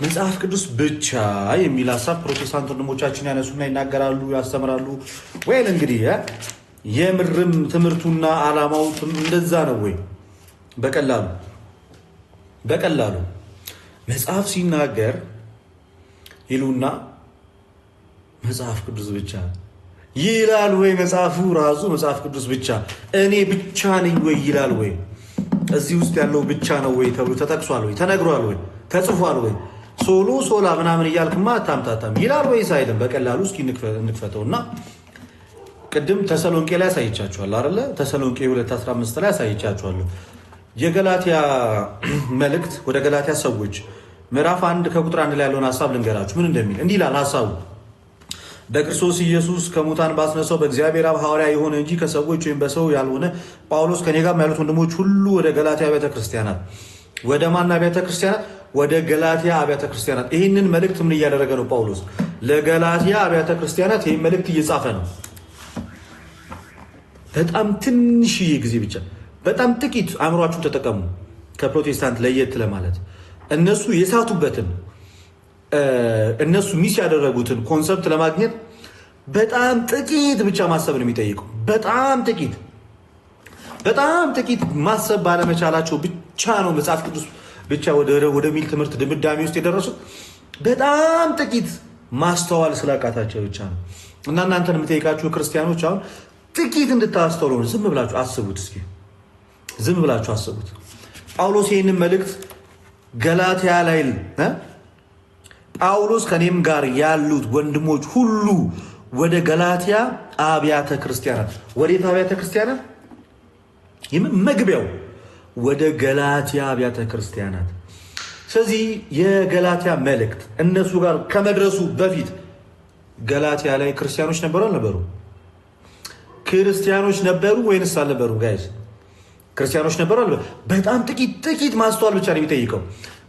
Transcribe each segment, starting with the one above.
መጽሐፍ ቅዱስ ብቻ የሚል ሀሳብ ፕሮቴስታንት ወንድሞቻችን ያነሱና ይናገራሉ፣ ያስተምራሉ። ወይ እንግዲህ የምርም ትምህርቱና ዓላማው እንደዛ ነው ወይ? በቀላሉ መጽሐፍ ሲናገር ይሉና መጽሐፍ ቅዱስ ብቻ ይላል ወይ? መጽሐፉ ራሱ መጽሐፍ ቅዱስ ብቻ እኔ ብቻ ነኝ ወይ ይላል ወይ? እዚህ ውስጥ ያለው ብቻ ነው ወይ ተብሎ ተጠቅሷል ወይ? ተነግሯል ወይ? ተጽፏል ወይ? ሶሎ ሶላ ምናምን እያልክማ አታምታታም ይላል ወይስ አይልም? በቀላሉ እስኪ እንክፈተውና ቅድም ተሰሎንቄ ላይ አሳይቻችኋል አይደለ? ተሰሎንቄ 2:15 ላይ አሳይቻችኋለሁ። የገላትያ መልእክት ወደ ገላትያ ሰዎች ምዕራፍ 1 ከቁጥር 1 ላይ ያለውን ሐሳብ ልንገራችሁ ምን እንደሚል። እንዲህ ይላል ሐሳቡ በክርስቶስ ኢየሱስ ከሙታን ባስነሳው በእግዚአብሔር አብ ሐዋርያ የሆነ እንጂ ከሰዎች ወይም በሰው ያልሆነ ጳውሎስ ከኔ ጋር ያሉት ወንድሞች ሁሉ ወደ ገላትያ አብያተ ክርስቲያናት። ወደ ማን አብያተ ክርስቲያናት? ወደ ገላትያ አብያተ ክርስቲያናት። ይህንን መልእክት ምን እያደረገ ነው ጳውሎስ? ለገላትያ አብያተ ክርስቲያናት ይህን መልእክት እየጻፈ ነው። በጣም ትንሽዬ ጊዜ ብቻ፣ በጣም ጥቂት አእምሯችሁን ተጠቀሙ። ከፕሮቴስታንት ለየት ለማለት እነሱ የሳቱበትን እነሱ ሚስ ያደረጉትን ኮንሰፕት ለማግኘት በጣም ጥቂት ብቻ ማሰብ ነው የሚጠይቀው። በጣም ጥቂት ማሰብ ባለመቻላቸው ብቻ ነው መጽሐፍ ቅዱስ ብቻ ወደሚል ትምህርት ድምዳሜ ውስጥ የደረሱት። በጣም ጥቂት ማስተዋል ስላቃታቸው ብቻ ነው። እና እናንተን የምጠይቃችሁ ክርስቲያኖች አሁን ጥቂት እንድታስተውሉ ነው። ዝም ብላችሁ አስቡት እስኪ፣ ዝም ብላችሁ አስቡት። ጳውሎስ ይህንን መልእክት ገላትያ ላይ ጳውሎስ ከኔም ጋር ያሉት ወንድሞች ሁሉ ወደ ገላትያ አብያተ ክርስቲያናት። ወዴት አብያተ ክርስቲያናት? መግቢያው ወደ ገላትያ አብያተ ክርስቲያናት። ስለዚህ የገላትያ መልእክት እነሱ ጋር ከመድረሱ በፊት ገላትያ ላይ ክርስቲያኖች ነበሩ አልነበሩ? ክርስቲያኖች ነበሩ ወይንስ አልነበሩ? ጋይስ ክርስቲያኖች ነበሩ አልነበሩ? በጣም ጥቂት ማስተዋል ብቻ ነው የሚጠይቀው።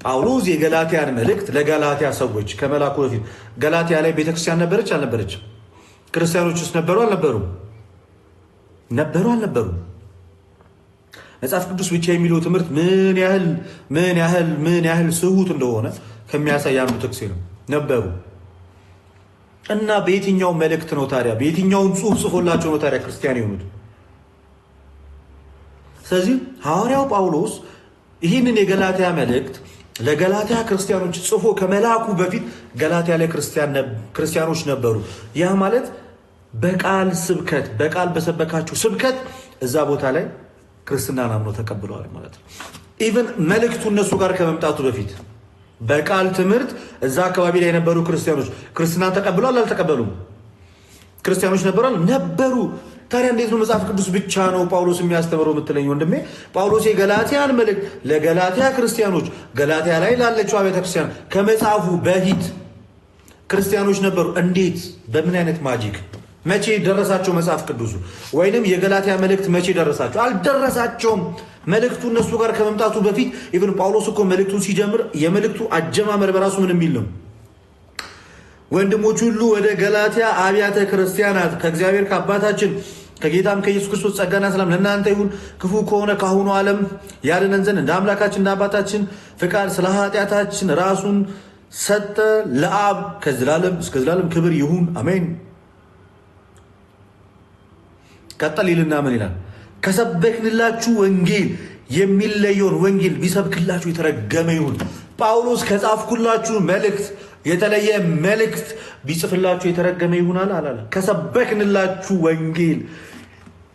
ጳውሎስ የገላትያን መልእክት ለገላትያ ሰዎች ከመላኩ በፊት ገላትያ ላይ ቤተክርስቲያን ነበረች አልነበረች? ክርስቲያኖች ውስጥ ነበሩ አልነበሩም? ነበሩ። መጽሐፍ ቅዱስ ብቻ የሚለው ትምህርት ምን ያህል ስሁት እንደሆነ ከሚያሳይ አንዱ ጥቅስ ነው። ነበሩ። እና በየትኛው መልእክት ነው ታዲያ? በየትኛውን ጽሑፍ ጽፎላቸው ነው ታዲያ ክርስቲያን የሆኑት? ስለዚህ ሐዋርያው ጳውሎስ ይህንን የገላትያ መልእክት ለገላትያ ክርስቲያኖች ጽፎ ከመላኩ በፊት ገላትያ ላይ ክርስቲያኖች ነበሩ። ያ ማለት በቃል በሰበካቸው ስብከት እዛ ቦታ ላይ ክርስትናን አምነው ተቀብለዋል ማለት ነው። ኢቨን መልእክቱ እነሱ ጋር ከመምጣቱ በፊት በቃል ትምህርት እዛ አካባቢ ላይ የነበሩ ክርስቲያኖች ክርስትናን ተቀብለዋል አልተቀበሉም? ክርስቲያኖች ነበሩ። ታዲያ እንዴት ነው መጽሐፍ ቅዱስ ብቻ ነው ጳውሎስ የሚያስተምረው የምትለኝ ወንድሜ? ጳውሎስ የገላትያን መልእክት ለገላትያ ክርስቲያኖች ገላትያ ላይ ላለችው አብያተ ክርስቲያን ከመጽሐፉ በፊት ክርስቲያኖች ነበሩ። እንዴት? በምን አይነት ማጂክ? መቼ ደረሳቸው መጽሐፍ ቅዱሱ? ወይንም የገላትያ መልእክት መቼ ደረሳቸው? አልደረሳቸውም። መልእክቱ እነሱ ጋር ከመምጣቱ በፊት ኢቭን ጳውሎስ እኮ መልእክቱን ሲጀምር የመልእክቱ አጀማመር በራሱ ምን የሚል ነው? ወንድሞች ሁሉ ወደ ገላትያ አብያተ ክርስቲያናት ከእግዚአብሔር ከአባታችን ከጌታም ከኢየሱስ ክርስቶስ ጸጋና ሰላም ለእናንተ ይሁን። ክፉ ከሆነ ካሁኑ ዓለም ያድነን ዘንድ እንደ አምላካችን እንደ አባታችን ፍቃድ ስለ ኃጢአታችን ራሱን ሰጠ። ለአብ ከዘላለም እስከ ዘላለም ክብር ይሁን አሜን። ቀጠል ይልና ምን ይላል? ከሰበክንላችሁ ወንጌል የሚለየውን ወንጌል ቢሰብክላችሁ የተረገመ ይሁን። ጳውሎስ ከጻፍኩላችሁ መልእክት የተለየ መልእክት ቢጽፍላችሁ የተረገመ ይሆናል አላለ? ከሰበክንላችሁ ወንጌል።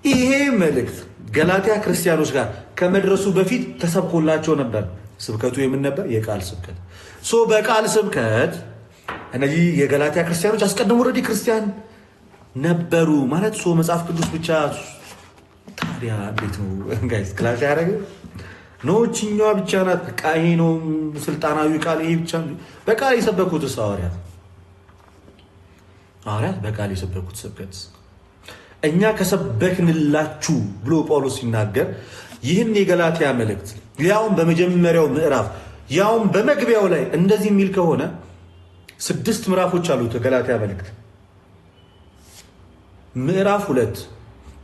ይሄ መልእክት ገላትያ ክርስቲያኖች ጋር ከመድረሱ በፊት ተሰብኮላቸው ነበር። ስብከቱ የምን ነበር? የቃል ስብከት። በቃል ስብከት እነዚህ የገላትያ ክርስቲያኖች አስቀድሞ ኦልሬዲ ክርስቲያን ነበሩ ማለት መጽሐፍ ቅዱስ ብቻ ታዲያ እንዴት ነው ጋይስ? ክላሽ ያደረገ ኖችኛዋ ብቻ ናት። በቃ ይሄ ነው ስልጣናዊ ቃል፣ ይሄ ብቻ በቃል የሰበኩት ሐዋርያት በቃል የሰበኩት ስብከት እኛ ከሰበክንላችሁ ብሎ ጳውሎስ ሲናገር ይህን የገላትያ መልእክት ያውም በመጀመሪያው ምዕራፍ ያውም በመግቢያው ላይ እንደዚህ የሚል ከሆነ 6 ምዕራፎች አሉት ገላትያ መልእክት። ምዕራፍ 2፣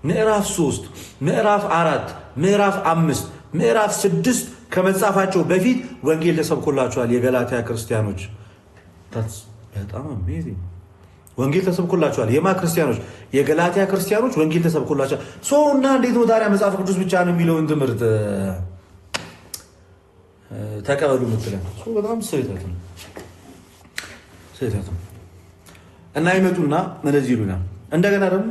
ምዕራፍ 3፣ ምዕራፍ 4፣ ምዕራፍ 5፣ ምዕራፍ 6 ከመጻፋቸው በፊት ወንጌል ተሰብኮላቸዋል። የገላትያ ክርስቲያኖች በጣም አሜዚንግ ወንጌል ተሰብኮላቸዋል። የማ ክርስቲያኖች? የገላትያ ክርስቲያኖች ወንጌል ተሰብኮላቸዋል። እና እንዴት ነው ታዲያ መጽሐፍ ቅዱስ ብቻ ነው የሚለውን ትምህርት ተቀበሉ የምትለን? በጣም ስህተት ነው፣ ስህተት ነው። እና ይመጡና እንደዚህ ይሉናል። እንደገና ደግሞ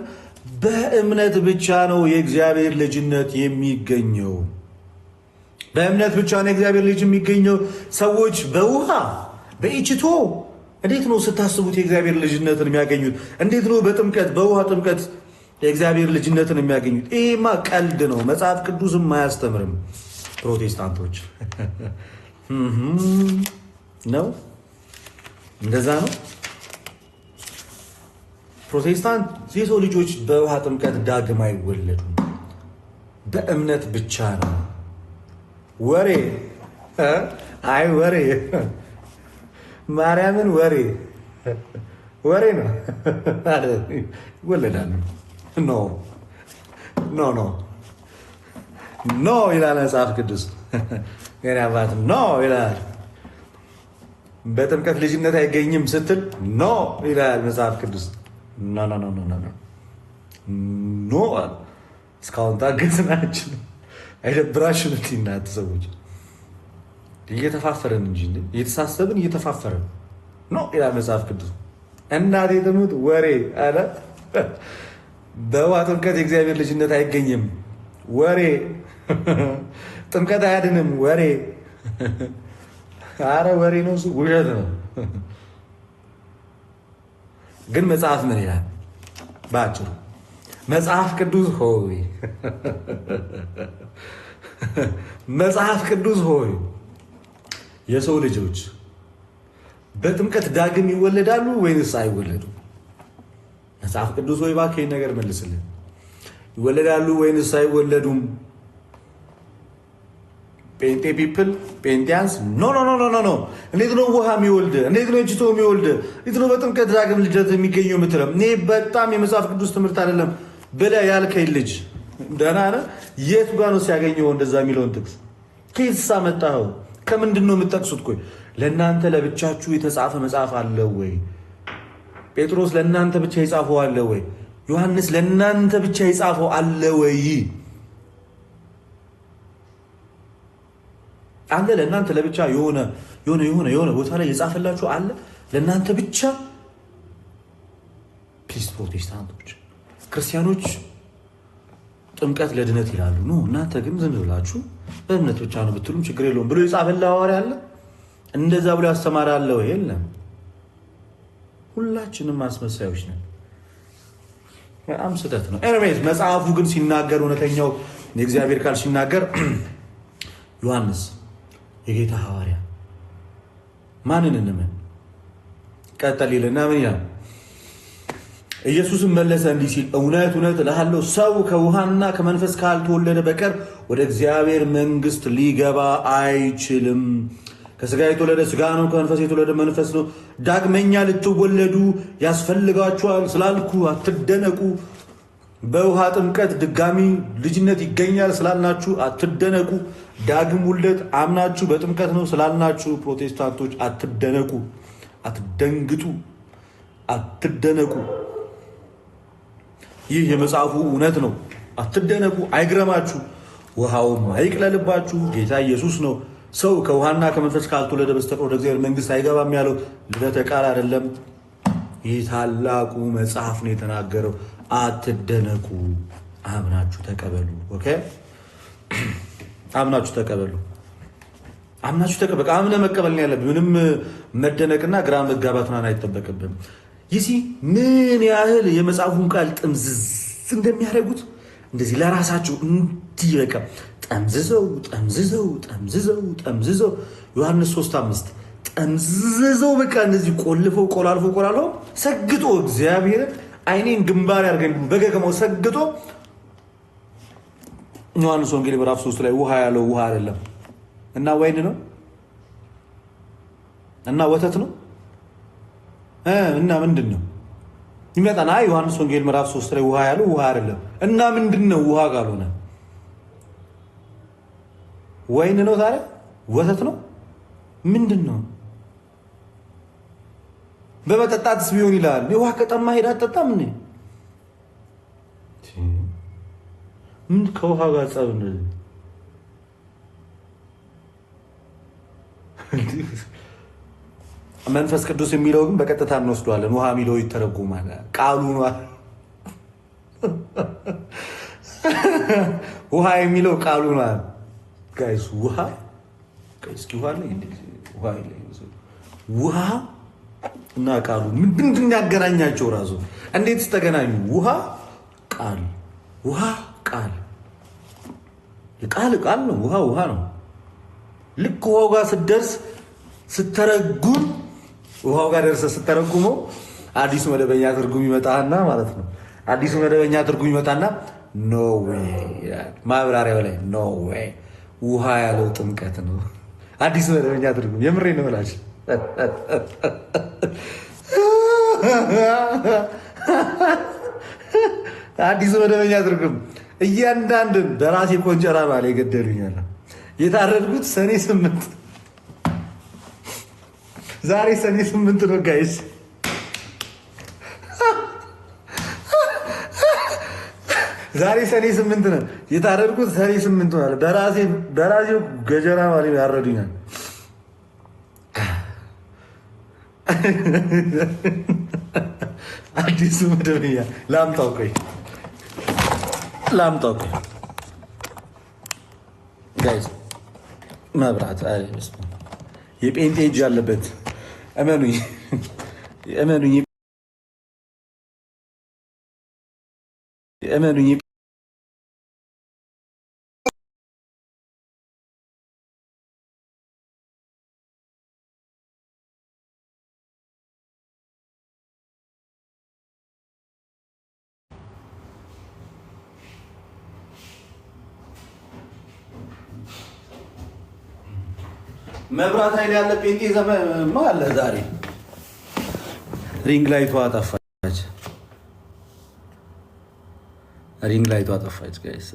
በእምነት ብቻ ነው የእግዚአብሔር ልጅነት የሚገኘው። በእምነት ብቻ ነው የእግዚአብሔር ልጅ የሚገኘው። ሰዎች በውሃ በኢችቶ እንዴት ነው ስታስቡት የእግዚአብሔር ልጅነትን የሚያገኙት? እንዴት ነው በጥምቀት በውሃ ጥምቀት የእግዚአብሔር ልጅነትን የሚያገኙት? ይሄማ ቀልድ ነው። መጽሐፍ ቅዱስም አያስተምርም። ፕሮቴስታንቶች ነው እንደዛ ነው። ፕሮቴስታንት የሰው ልጆች በውሃ ጥምቀት ዳግም አይወለዱም፣ በእምነት ብቻ ነው። ወሬ አይ ወሬ ማርያምን ወሬ ነው ይወለዳሉ። ኖ ኖ ኖ ኖ ይላል መጽሐፍ ቅዱስ። ገና አባት ኖ ይላል። በጥምቀት ልጅነት አይገኝም ስትል ኖ ይላል መጽሐፍ ቅዱስ። ኖ ኖ ኖ ኖ ኖ ኖ እስካሁን ታገዝናችን። አይደብራሽም? እናንተ ሰዎች እየተፋፈረን እንጂ እየተሳሰብን እየተፋፈረን ነው ይላል መጽሐፍ ቅዱስ። እናቴ ትሙት ወሬ አለ። በውሃ ጥምቀት የእግዚአብሔር ልጅነት አይገኝም። ወሬ ጥምቀት አያድንም። ወሬ አረ ወሬ ነው፣ ውሸት ነው። ግን መጽሐፍ ምን ይላል? በአጭሩ መጽሐፍ ቅዱስ ሆይ መጽሐፍ ቅዱስ ሆይ የሰው ልጆች በጥምቀት ዳግም ይወለዳሉ ወይንስ አይወለዱም? መጽሐፍ ቅዱስ ሆይ እባክህ ነገር መልስልን። ይወለዳሉ ወይንስ አይወለዱም? ጴንጤ ፒፕል ጴንጤያንስ ኖ ኖ ኖ ኖ ኖ። እንዴት ነው ውሃ የሚወልድ? እንዴት ነው እጅቶ የሚወልድ? እንዴት ነው በጥምቀት ዳግም ልደት የሚገኘው የምትለው? እኔ በጣም የመጽሐፍ ቅዱስ ትምህርት አይደለም ብለህ ያልከኝ ልጅ ደህና ነህ? የት ጋር ነው ሲያገኘው እንደዛ የሚለውን ጥቅስ ከየትስ አመጣኸው? ከምንድን ነው የምትጠቅሱት? ቆይ ለእናንተ ለብቻችሁ የተጻፈ መጽሐፍ አለ ወይ? ጴጥሮስ ለእናንተ ብቻ የጻፈው አለ ወይ? ዮሐንስ ለእናንተ ብቻ የጻፈው አለ ወይ? አለ ለእናንተ ለብቻ የሆነ ቦታ ላይ የጻፈላችሁ አለ ለእናንተ ብቻ? ፕሊዝ ፕሮቴስታንቶች፣ ክርስቲያኖች ጥምቀት ለድነት ይላሉ። ኖ እናንተ ግን ዝም ብላችሁ በእምነት ብቻ ነው ብትሉም ችግር የለውም ብሎ የጻፈላ ሐዋርያ አለ? እንደዛ ብሎ ያስተማረ አለ ወይ? የለም። ሁላችንም አስመሳዮች ነን። በጣም ስህተት ነው። ኤኒዌይስ መጽሐፉ ግን ሲናገር እውነተኛው የእግዚአብሔር ቃል ሲናገር ዮሐንስ የጌታ ሐዋርያ ማንን እንመን? ቀጠል ይልና ምን ይላል? ኢየሱስም መለሰ እንዲህ ሲል እውነት እውነት እልሃለሁ ሰው ከውሃና ከመንፈስ ካልተወለደ በቀር ወደ እግዚአብሔር መንግሥት ሊገባ አይችልም። ከሥጋ የተወለደ ሥጋ ነው፣ ከመንፈስ የተወለደ መንፈስ ነው። ዳግመኛ ልትወለዱ ያስፈልጋችኋል ስላልኩ አትደነቁ። በውሃ ጥምቀት ድጋሚ ልጅነት ይገኛል ስላልናችሁ አትደነቁ። ዳግም ውልደት አምናችሁ በጥምቀት ነው ስላልናችሁ ፕሮቴስታንቶች አትደነቁ፣ አትደንግጡ፣ አትደነቁ። ይህ የመጽሐፉ እውነት ነው። አትደነቁ፣ አይግረማችሁ፣ ውሃውም አይቅለልባችሁ። ጌታ ኢየሱስ ነው ሰው ከውሃና ከመንፈስ ካልተወለደ በስተቀር ወደ እግዚአብሔር መንግሥት አይገባም ያለው። ልደተ ቃል አይደለም። ይህ ታላቁ መጽሐፍ ነው የተናገረው። አትደነቁ፣ አምናችሁ ተቀበሉ። ኦኬ፣ አምናችሁ ተቀበሉ። አምናችሁ ተቀበሉ። አምነ መቀበል ነው ያለብን። ምንም መደነቅና ግራ መጋባት ምናምን አይጠበቅብን። ይሲ ምን ያህል የመጽሐፉን ቃል ጥምዝዝ እንደሚያደርጉት እንደዚህ ለራሳቸው እንዲህ በቃ ጠምዝዘው ዮሐንስ 3:5 ጠምዝዘው በቃ እንደዚህ ቆላልፈው ሰግጦ እግዚአብሔር አይኔን ግንባር ያርገኝ በገገማው ሰግጦ ዮሐንስ ወንጌል ምዕራፍ 3 ላይ ውሃ ያለው ውሃ አይደለም እና ወይን ነው እና ወተት ነው እና ምንድን ነው ይመጣና ዮሐንስ ወንጌል ምዕራፍ 3 ላይ ውሃ ያለው ውሃ አይደለም እና ምንድን ነው ውሃ ካልሆነ ወይን ነው ታዲያ ወተት ነው ምንድን ነው? በመጠጣትስ ቢሆን ይላል። ውሃ ከጠማ ሄዳ አትጠጣም እንዴ? ምን ከውሃ ጋር ጸብ ነው? መንፈስ ቅዱስ የሚለው ግን በቀጥታ እንወስዷለን። ውሃ የሚለው ይተረጉማል። ቃሉ ነው። ውሃ የሚለው ቃሉ ነው። ጋይስ ውሃ እስኪ ውሃ እና ቃሉ ምንድን ያገናኛቸው? ራሱ እንዴትስ ተገናኙ? ውሃ ቃል ቃል ነው። ውሃ ነው። ልክ ውሃው ጋር ስትደርስ ስተረጉም ውሃው ጋር ደርሰህ ስተረጉመው አዲሱ መደበኛ ትርጉም ይመጣና ማለት ነው። አዲሱ መደበኛ ትርጉም ይመጣና ኖ ዌይ ማብራሪያው ላይ ኖ ዌይ ውሃ ያለው ጥምቀት ነው። አዲሱ መደበኛ ትርጉም የምሬ ነው እላችሁ። አዲሱ መደበኛ ትርጉም እያንዳንድን በራሴ ቆንጨራ ባለ የገደሉኛል። የታረድኩት ሰኔ 8 ዛሬ ሰኔ 8 ነው ጋይስ። ዛሬ ሰኔ 8 ነው የታረድኩት። ሰኔ 8 ማለት በራሴው ገጀራ ማለት ያረዱኛል። አዲሱ መደበኛ ላምጣው ቆይ ጋይስ። መብራት የጴንጤ እጅ አለበት። እመኑኝ። መብራት ኃይል ያለ ጴንጤ ዘመን አለ ዛሬ። ሪንግ ላይቷ ጠፋች። ጋይስ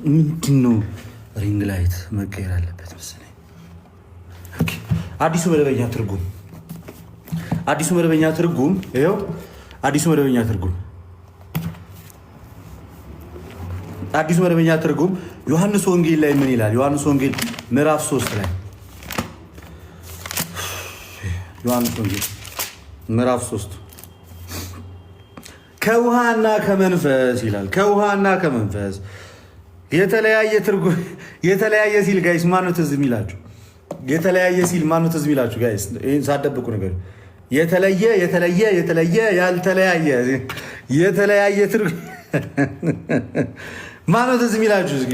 ምንድን ነው? ሪንግ ላይት መቀየር አለበት መሰለኝ። አዲሱ መደበኛ ትርጉም ይኸው። አዲሱ መደበኛ ትርጉም ዮሐንስ ወንጌል ላይ ምን ይላል? ዮሐንስ ወንጌል ምዕራፍ 3 ላይ ዮሐንስ ወንጌል ምዕራፍ 3 ከውሃና ከመንፈስ ይላል። ከውሃና ከመንፈስ የተለያየ ትርጉም የተለያየ ሲል ጋይስ ማነው ትዝ የሚላችሁ? የተለያየ ሲል ማነው ትዝ የሚላችሁ ጋይስ? ይሄን ሳትደብቁ ነገር የተለየ ያልተለያየ የተለያየ ትርጉም ማነው ትዝ የሚላችሁ? እስኪ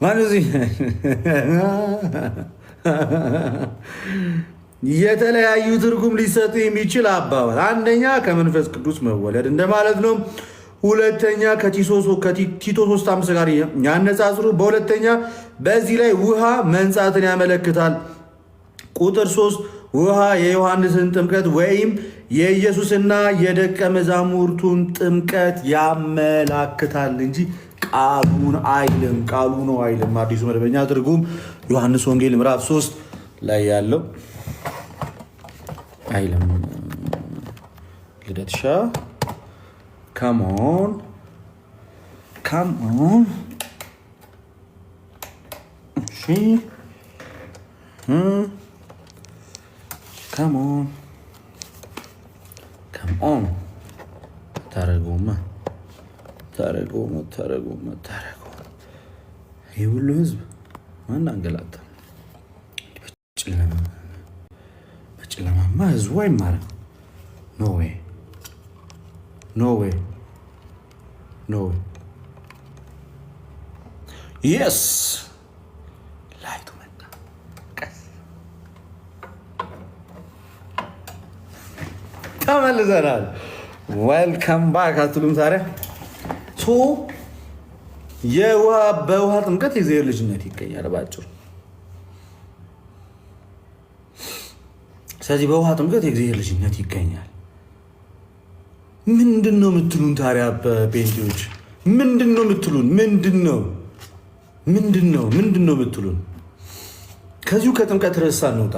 ማነው የተለያዩ ትርጉም ሊሰጡ የሚችል አባባል። አንደኛ ከመንፈስ ቅዱስ መወለድ እንደማለት ነው። ሁለተኛ ከቲቶ 3:5 ጋር ያነጻጽሩ። በሁለተኛ በዚህ ላይ ውሃ መንጻትን ያመለክታል። ቁጥር 3 ውሃ የዮሐንስን ጥምቀት ወይም የኢየሱስና የደቀ መዛሙርቱን ጥምቀት ያመላክታል እንጂ ቃሉን አይልም። ቃሉ ነው አይልም። አዲሱ መደበኛ ትርጉም ዮሐንስ ወንጌል ምዕራፍ 3 ላይ ያለው አይልም። ልደትሻ Come on. Come on. ታረጉማ ይህ ሁሉ ህዝብ ማን አንገላታ? በጨለማማ ህዝቡ አይማርም። No way. Yes. ላይቱ መጣ። ተመልሰናል። ዌልካም ባክ አትሉም ታዲያ? በውሃ ጥምቀት የእግዚአብሔር ልጅነት ይገኛል ባጭሩ። ስለዚህ በውሃ ጥምቀት የእግዚአብሔር ልጅነት ይገኛል። ምንድን ነው የምትሉን ታዲያ? በጴንጤዎች ምንድን ነው የምትሉን? ምንድን ነው የምትሉን? ከዚሁ ከጥምቀት ርዕስ አንውጣ።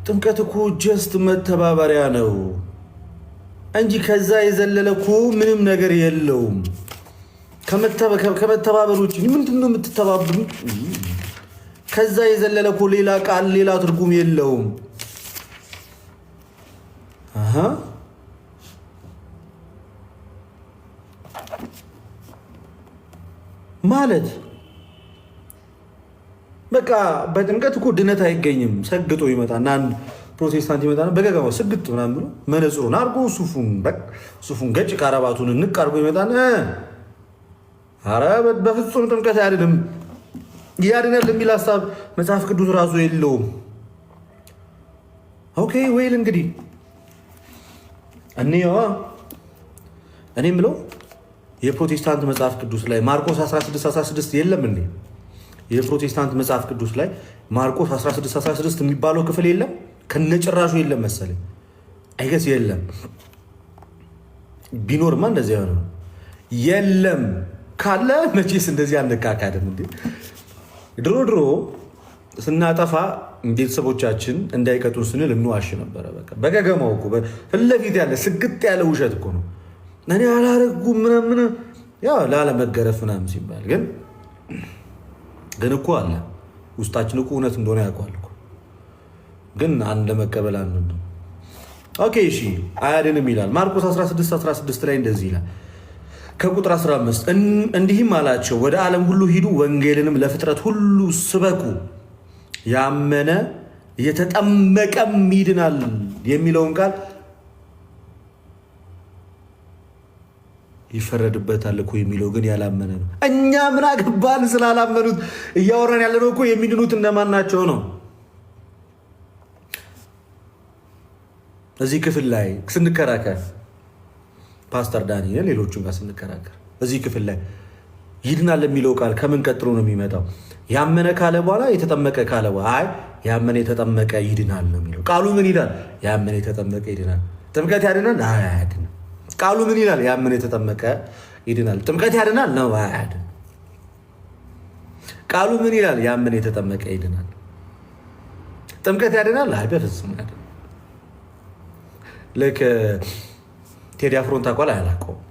ጥምቀት እኮ ጀስት መተባበሪያ ነው እንጂ ከዛ የዘለለ እኮ ምንም ነገር የለውም። ከመተባበር ውጭ ምንድን ነው የምትተባበሩ? ከዛ የዘለለ እኮ ሌላ ቃል ሌላ ትርጉም የለውም። ማለት በቃ በጥምቀት እኮ ድነት አይገኝም። ሰግጦ ይመጣና አንድ ፕሮቴስታንት ይመጣና በገገማው ስግጥ ምናምን ብሎ መነጽሩን አድርጎ ሱፉን ገጭ ካረባቱን እንቅ አድርጎ ይመጣና ኧረ በፍጹም ጥምቀት አያድንም ያድናል የሚል ሀሳብ መጽሐፍ ቅዱስ ራሱ የለውም። ኦኬ ወይል እንግዲህ እኔ ምለው የፕሮቴስታንት መጽሐፍ ቅዱስ ላይ ማርቆስ 16:16 የለም እንዴ? የፕሮቴስታንት መጽሐፍ ቅዱስ ላይ ማርቆስ 16:16 የሚባለው ክፍል የለም? ከነጭራሹ የለም መሰለኝ። አይገስ የለም። ቢኖርማ እንደዚህ ሆነ የለም ካለ መቼስ እንደዚህ አነካካድም እንዴ? ድሮ ስናጠፋ ቤተሰቦቻችን እንዳይቀጡን ስንል እንዋሽ ነበረ። በገገማው እኮ ፊት ለፊት ያለ ስግጥ ያለ ውሸት እኮ ነው። እኔ አላረጉም ምናምን ያው ላለመገረፍ ምናምን ሲባል ግን እኮ አለ ውስጣችን እኮ እውነት እንደሆነ ያውቀዋል እኮ። ግን አንድ ለመቀበል አንድ ኦኬ እሺ አያድንም ይላል ማርቆስ 16:16 ላይ እንደዚህ ይላል ከቁጥር 15 እንዲህም አላቸው፣ ወደ ዓለም ሁሉ ሂዱ፣ ወንጌልንም ለፍጥረት ሁሉ ስበኩ፣ ያመነ የተጠመቀም ይድናል የሚለውን ቃል ይፈረድበታል እኮ የሚለው ግን ያላመነ ነው። እኛ ምን አገባን ስላላመኑት? እያወራን ያለነው እኮ የሚድኑት እነማን ናቸው ነው። እዚህ ክፍል ላይ ስንከራከር ፓስተር ዳንኤል ሌሎቹም ጋር ስንከራከር እዚህ ክፍል ላይ ይድናል የሚለው ቃል ከምን ቀጥሎ ነው የሚመጣው? ያመነ ካለ በኋላ የተጠመቀ ካለ በኋላ አይ ያመነ የተጠመቀ ይድናል ነው የሚለው። ቃሉ ምን ይላል? ያመነ የተጠመቀ ይድናል። ጥምቀት ያድናል? አያድንም። ቃሉ ምን ይላል? ያመነ የተጠመቀ ይድናል። ጥምቀት ያድናል ነው? አያድንም። ቃሉ ምን ይላል? ያመነ የተጠመቀ ይድናል። ጥምቀት ያድናል? አይ በፍጹም ያድናል። ልክ ቴዲ አፍሮን ታውቋል? አያላውቀውም።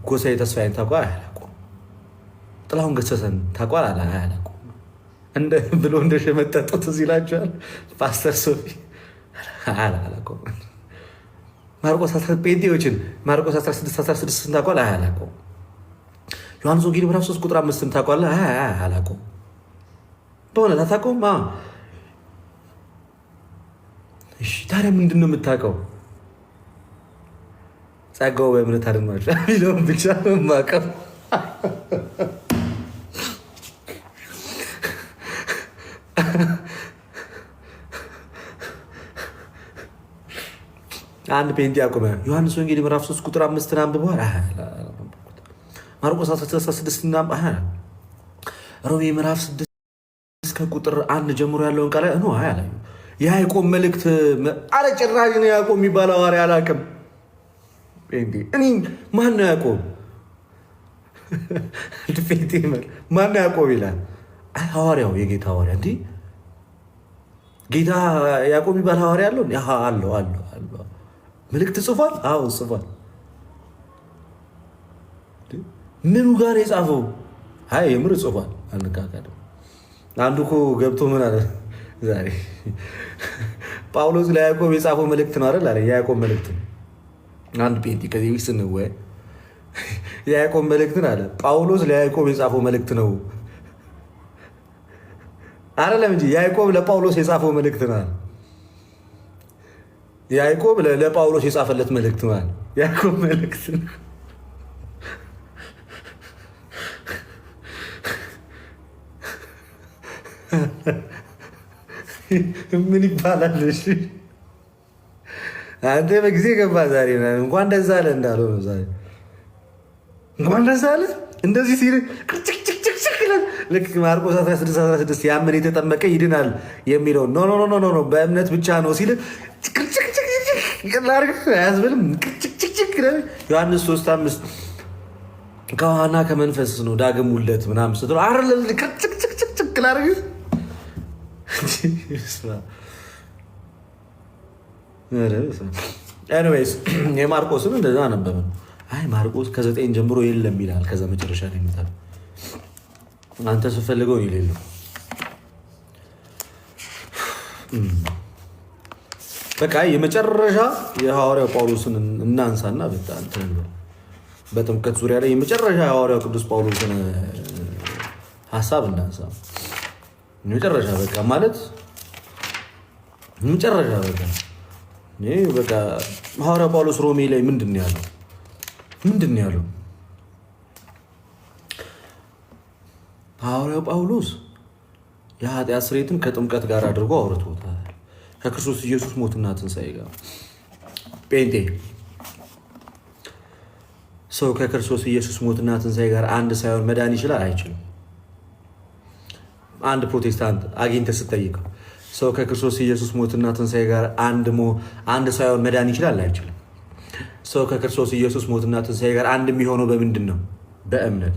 ጎሳዬ ተስፋዬን ታውቋል? አያላውቀውም። ጥላሁን ገሰሰን ታውቋል? አያላውቀውም። ብሎ እንደሸመጠጡት እዚህ ይላቸዋል። ፓስተር ሶፊ አያላውቀውም። ጴንጤዎችን ማርቆስ 16:16 ታውቋል? አያላውቀውም። ዮሐንስ ወንጌል ምዕራፍ 3 ቁጥር 5 ታውቋል? አያላውቀውም። በእውነት አታውቀውም? እሺ ታዲያ ምንድን ነው የምታውቀው? ጸጋው በእምነት አድኗቸዋል የሚለውን ብቻ ነው የማውቀው። አንድ ፔንቴ አቁመ ዮሐንስ ወንጌል ምዕራፍ 3 ቁጥር 5 አንብበዋል? ማርቆስ 16 ሮሜ ምዕራፍ 6 ከቁጥር 1 ጀምሮ ያለውን ቃል ነው አያላ የያዕቆብ መልእክት አረ ጭራሽ ነው ያዕቆብ የሚባል ሐዋርያ አላውቅም። እኔ ማን ነው ያዕቆብ? ማን ነው ያዕቆብ ይላል? አይ ሐዋርያው የጌታ ሐዋርያ። እንዲህ ጌታ ያዕቆብ የሚባል ሐዋርያ አለው? አለው። መልእክት ጽፏል? አዎ ጽፏል። ምኑ ጋር የጻፈው? አይ የምር ጽፏል። አንቃቃድም። አንዱ እኮ ገብቶ ምን አለ ዛሬ ጳውሎስ ለያዕቆብ የጻፈው መልእክት ነው አይደል አለ። የያዕቆብ መልእክት ነው። አንድ ጴንጤ ከዚህ ፊት ስንወያይ የያዕቆብ መልእክትን አለ ጳውሎስ ለያዕቆብ የጻፈው መልእክት ነው አይደለም እንጂ ያዕቆብ ለጳውሎስ የጻፈው መልእክት ነው አለ። ያዕቆብ ለጳውሎስ የጻፈለት መልእክት ነው አለ። ያዕቆብ መልእክት ነው። ምን ይባላል? እሺ አንተ በጊዜ ገባ ዛሬ እንኳን ደስ አለ እንዳለው ነው ዛሬ እንኳን ደስ አለ እንደዚህ ሲል ልክ ማርቆስ 16 ያምን የተጠመቀ ይድናል የሚለው ኖ በእምነት ብቻ ነው ሲል አያስብልም። ዮሐንስ 3:5 ከውሃና ከመንፈስ ነው ዳግም ውልደት ምናምን ስትለው ኤኒዌይስ የማርቆስን እንደዛ ነበረ። አይ ማርቆስ ከ9 ጀምሮ የለም ይላል። ከዛ መጨረሻ ላይ ይመጣል። አንተ ስትፈልገው የሌለው በቃ የመጨረሻ የሐዋርያው ጳውሎስን እናንሳና በጥምቀት ዙሪያ ላይ የመጨረሻ የሐዋርያው ቅዱስ ጳውሎስን ሀሳብ እናንሳ። የመጨረሻ በቃ ማለት የመጨረሻ በቃ ሐዋርያው ጳውሎስ ሮሜ ላይ ምንድን ነው ያለው? ሐዋርያው ጳውሎስ የኃጢአት ስርየትን ከጥምቀት ጋር አድርጎ አውርቶታል። ከክርስቶስ ኢየሱስ ሞትና ትንሣኤ ጋር ጴንጤ ሰው ከክርስቶስ ኢየሱስ ሞትና ትንሣኤ ጋር አንድ ሳይሆን መዳን ይችላል? አይችልም። አንድ ፕሮቴስታንት አግኝተህ ስትጠይቀው ሰው ከክርስቶስ ኢየሱስ ሞትና ትንሣኤ ጋር አንድ ሳይሆን መዳን ይችላል? አይችልም። ሰው ከክርስቶስ ኢየሱስ ሞትና ትንሣኤ ጋር አንድ የሚሆነው በምንድን ነው? በእምነት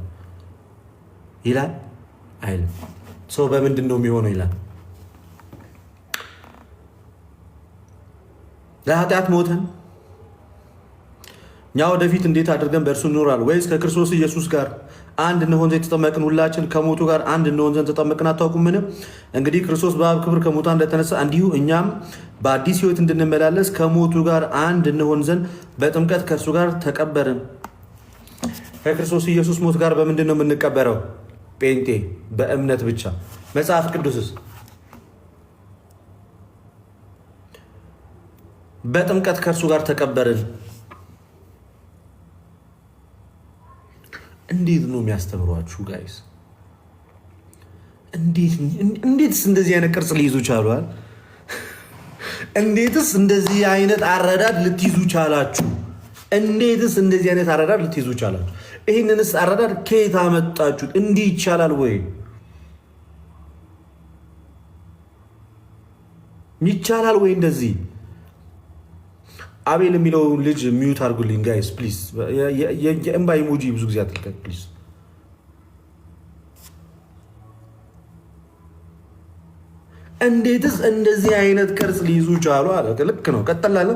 ይላል? አይልም። ሰው በምንድን ነው የሚሆነው ይላል? ለኃጢአት ሞተን እኛ ወደፊት እንዴት አድርገን በእርሱ እንኖራለን? ወይስ ከክርስቶስ ኢየሱስ ጋር አንድ እንሆን ዘንድ የተጠመቅን ሁላችን ከሞቱ ጋር አንድ እንሆን ዘንድ ተጠመቅን አታውቁምን? እንግዲህ ክርስቶስ በአብ ክብር ከሙታን እንደተነሳ እንዲሁ እኛም በአዲስ ሕይወት እንድንመላለስ ከሞቱ ጋር አንድ እንሆን ዘንድ በጥምቀት ከእርሱ ጋር ተቀበርን። ከክርስቶስ ኢየሱስ ሞት ጋር በምንድን ነው የምንቀበረው? ጴንጤ በእምነት ብቻ። መጽሐፍ ቅዱስስ በጥምቀት ከእርሱ ጋር ተቀበርን። እንዴት ነው የሚያስተምሯችሁ ጋይስ? እንዴትስ እንደዚህ አይነት ቅርጽ ሊይዙ ቻሏል? እንዴትስ እንደዚህ አይነት አረዳድ ልትይዙ ቻላችሁ? እንዴትስ እንደዚህ አይነት አረዳድ ልትይዙ ቻላችሁ? ይህንንስ አረዳድ ከየት አመጣችሁት? እንዲህ ይቻላል ወይ? ይቻላል ወይ እንደዚህ? አቤል የሚለው ልጅ ሚዩት አድርጉልኝ ጋይስ ፕሊዝ። የእምባ ኢሞጂ ብዙ ጊዜ አትልቀቅ ፕሊዝ። እንዴትስ እንደዚህ አይነት ቅርጽ ሊይዙ ቻሉ አለ። ልክ ነው። ቀጠላለ።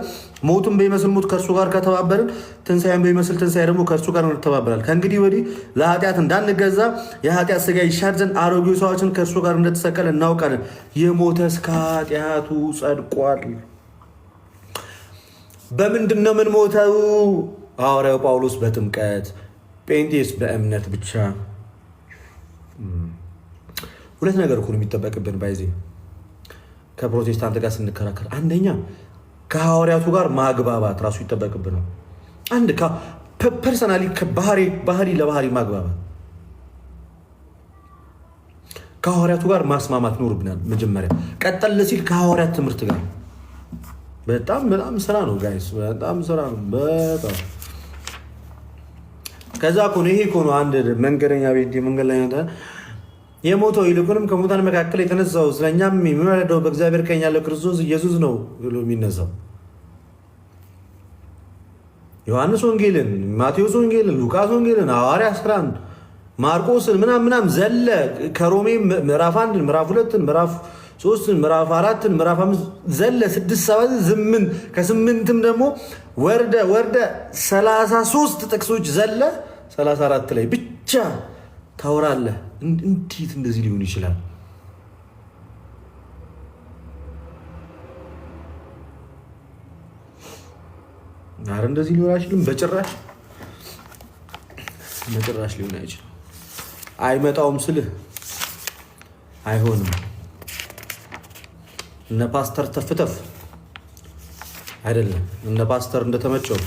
ሞቱን በሚመስል ሞት ከእርሱ ጋር ከተባበርን ትንሣኤን በሚመስል ትንሣኤ ደግሞ ከእርሱ ጋር እንተባበራለን። ከእንግዲህ ወዲህ ለኃጢአት እንዳንገዛ የኃጢአት ሥጋ ይሻር ዘንድ አሮጌው ሰዋችን ከእርሱ ጋር እንደተሰቀለ እናውቃለን። የሞተስ ከኃጢአቱ ጸድቋል። በምንድን ነው የምንሞተው? ሐዋርያው ጳውሎስ በጥምቀት፣ ጴንጤስ በእምነት ብቻ። ሁለት ነገር እኮ ነው የሚጠበቅብን ባይዜ ከፕሮቴስታንት ጋር ስንከራከር። አንደኛ ከሐዋርያቱ ጋር ማግባባት ራሱ ይጠበቅብናል። አንድ ፐርሰናሊ ባህሪ ለባህሪ ማግባባት፣ ከሐዋርያቱ ጋር ማስማማት ኖርብናል። መጀመሪያ ቀጠል ሲል ከሐዋርያት ትምህርት ጋር በጣም ስራ ነው ጋይስ፣ በጣም ስራ ነው። በጣም ከዛ እኮ ነው ይሄ እኮ ነው አንድ መንገደኛ ቤት መንገድ ላይ የሞተው ይልቁንም ከሙታን መካከል የተነሳው ስለኛም የሚወለደው በእግዚአብሔር ቀኝ ያለው ክርስቶስ ኢየሱስ ነው ብሎ የሚነሳው። ዮሐንስ ወንጌልን፣ ማቴዎስ ወንጌልን፣ ሉቃስ ወንጌልን፣ ሐዋርያት ሥራን፣ ማርቆስን ምናምን ዘለ ከሮሜ ምዕራፍ 1 ምዕራፍ 2 ምዕራፍ 3 ምዕራፍ 4 ምዕራፍ 5 ዘለ 6 7 8 ከ8ም ደግሞ ወርደ 33 ጥቅሶች ዘለ 34 ላይ ብቻ ታወራለህ። እንዴት እንደዚህ ሊሆን ይችላል? አረ እንደዚህ ሊሆን አይችልም። በጭራሽ ሊሆን አይችልም። አይመጣውም ስልህ አይሆንም። እነ ፓስተር ተፍተፍ አይደለም። እነ ፓስተር እንደተመቸው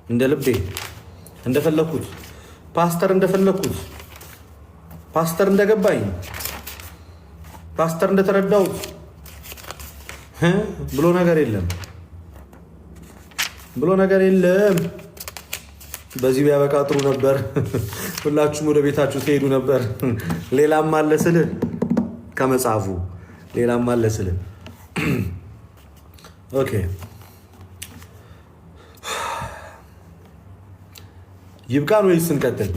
እንደ ልቤ እንደፈለኩት ፓስተር እንደፈለኩት ፓስተር እንደገባኝ ፓስተር እንደተረዳሁት ብሎ ነገር የለም። ብሎ ነገር የለም። በዚህ ቢያበቃ ጥሩ ነበር። ሁላችሁም ወደ ቤታችሁ ትሄዱ ነበር። ሌላም አለ ስልህ ከመጽሐፉ ሌላም አለ ስልህ። ኦኬ ይብቃን ወይስ እንቀጥል?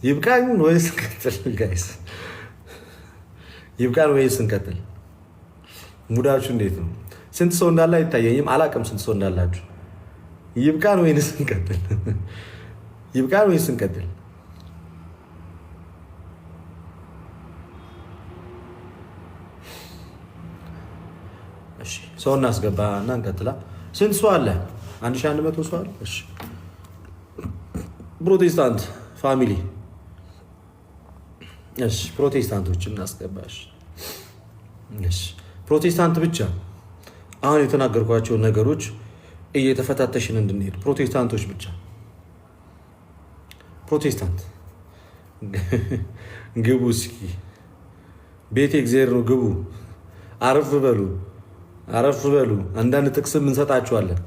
ይብቃን ወይስ እንቀጥል? ጋይስ ይብቃን ወይስ እንቀጥል? ሙዳችሁ እንዴት ነው? ስንት ሰው እንዳለ አይታየኝም። አላቅም ስንት ሰው እንዳላችሁ። ይብቃን ወይስ እንቀጥል? ይብቃን ወይስ እንቀጥል? እሺ ሰው እናስገባ እና እንቀጥላ። ስንት ሰው አለ? 1100 ሰው አለ። እሺ ፕሮቴስታንት ፋሚሊ፣ እሺ ፕሮቴስታንቶችን እናስገባሽ። እሺ ፕሮቴስታንት ብቻ አሁን የተናገርኳቸው ነገሮች እየተፈታተሽን እንድንሄድ ፕሮቴስታንቶች ብቻ። ፕሮቴስታንት ግቡ እስኪ፣ ቤቴ እግዚአብሔር ነው። ግቡ፣ አረፍ በሉ፣ አረፍ በሉ። አንዳንድ ጥቅስም እንሰጣችኋለን።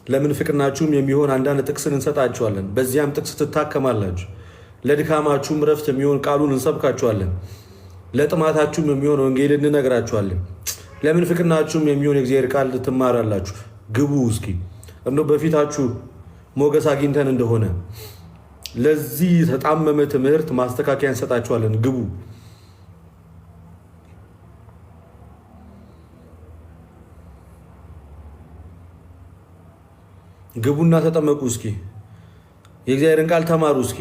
ለምን ፍቅርናችሁም የሚሆን አንዳንድ ጥቅስን እንሰጣችኋለን። በዚያም ጥቅስ ትታከማላችሁ። ለድካማችሁም ረፍት የሚሆን ቃሉን እንሰብካችኋለን። ለጥማታችሁም የሚሆን ወንጌል እንነግራችኋለን። ለምን ፍቅርናችሁም የሚሆን የእግዚአብሔር ቃል ትማራላችሁ። ግቡ እስኪ እንደው በፊታችሁ ሞገስ አግኝተን እንደሆነ ለዚህ ተጣመመ ትምህርት ማስተካከያ እንሰጣችኋለን። ግቡ። ግቡና ተጠመቁ እስኪ። የእግዚአብሔርን ቃል ተማሩ እስኪ።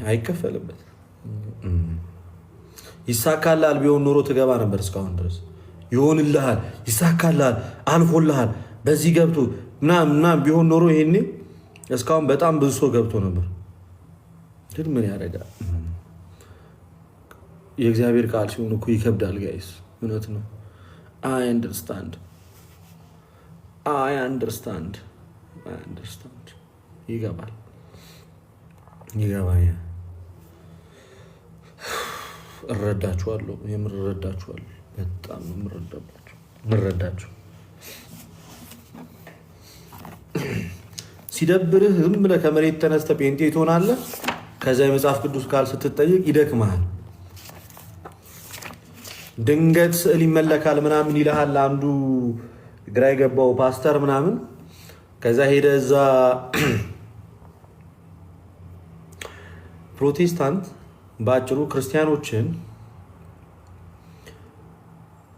አይከፈልበት። ይሳካልሃል ቢሆን ኖሮ ትገባ ነበር እስካሁን ድረስ። ይሆንልሃል፣ ይሳካልሃል፣ አልፎልሃል በዚህ ገብቶ ምናምን ቢሆን ኖሮ ይሄኔ እስካሁን በጣም ብዙ ሰው ገብቶ ነበር። ግን ምን ያደርጋል? የእግዚአብሔር ቃል ሲሆን እኮ ይከብዳል ጋይስ። እውነት ነው። አይ አንደርስታንድ ይገባል፣ ይገባኛል። እረዳችኋለሁ፣ የምር እረዳችኋለሁ። በጣም የምረዳችሁ። ሲደብርህ ዝም ብለህ ከመሬት ተነስተህ ጴንጤ ትሆናለህ። ከዛ የመጽሐፍ ቅዱስ ቃል ስትጠይቅ ይደክመሃል። ድንገት ስዕል ይመለካል ምናምን ይልሃል አንዱ ግራ የገባው ፓስተር ምናምን። ከዛ ሄደ እዛ ፕሮቴስታንት በአጭሩ ክርስቲያኖችን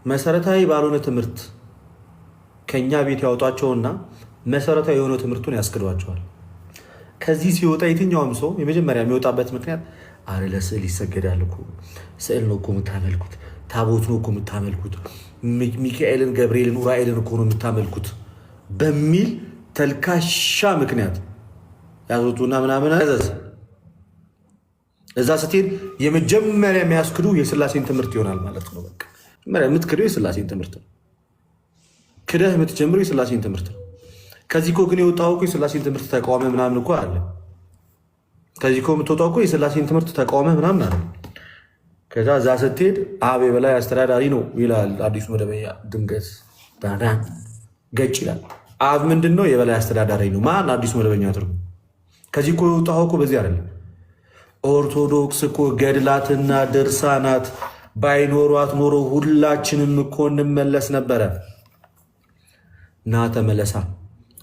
መሰረታዊ ባልሆነ ትምህርት ከኛ ቤት ያወጧቸውና መሰረታዊ የሆነ ትምህርቱን ያስክዷቸዋል። ከዚህ ሲወጣ የትኛውም ሰው የመጀመሪያ የሚወጣበት ምክንያት አረ ለስዕል ይሰገዳል እኮ፣ ስዕል ነው እኮ የምታመልኩት፣ ታቦት ነው እኮ የምታመልኩት፣ ሚካኤልን፣ ገብርኤልን፣ ኡራኤልን እኮ ነው የምታመልኩት በሚል ተልካሻ ምክንያት ያወጡና ምናምን ያዘዝ። እዛ ስትሄድ የመጀመሪያ የሚያስክዱ የስላሴን ትምህርት ይሆናል ማለት ነው። በቃ የምትክደው የስላሴን ትምህርት ነው። ክደህ የምትጀምረው የስላሴን ትምህርት ነው። ከዚህ እኮ ግን የወጣው እኮ የስላሴን ትምህርት ተቃዋሚ ምናምን እኮ አለ። ከዚህ እኮ የምትወጣው እኮ የስላሴን ትምህርት ተቃዋሚ ምናምን አለ። ከዛ እዛ ስትሄድ አብ የበላይ አስተዳዳሪ ነው ይላል አዲሱ መደበኛ። ድንገት ዳዳን ገጭ ይላል። አብ ምንድን ነው? የበላይ አስተዳዳሪ ነው። ማን? አዲሱ መደበኛ ትርጉም። ከዚህ እኮ የወጣው እኮ በዚህ አይደለም። ኦርቶዶክስ እኮ ገድላትና ድርሳናት ባይኖሯት ኖሮ ሁላችንም እኮ እንመለስ ነበረ። ና ተመለሳ።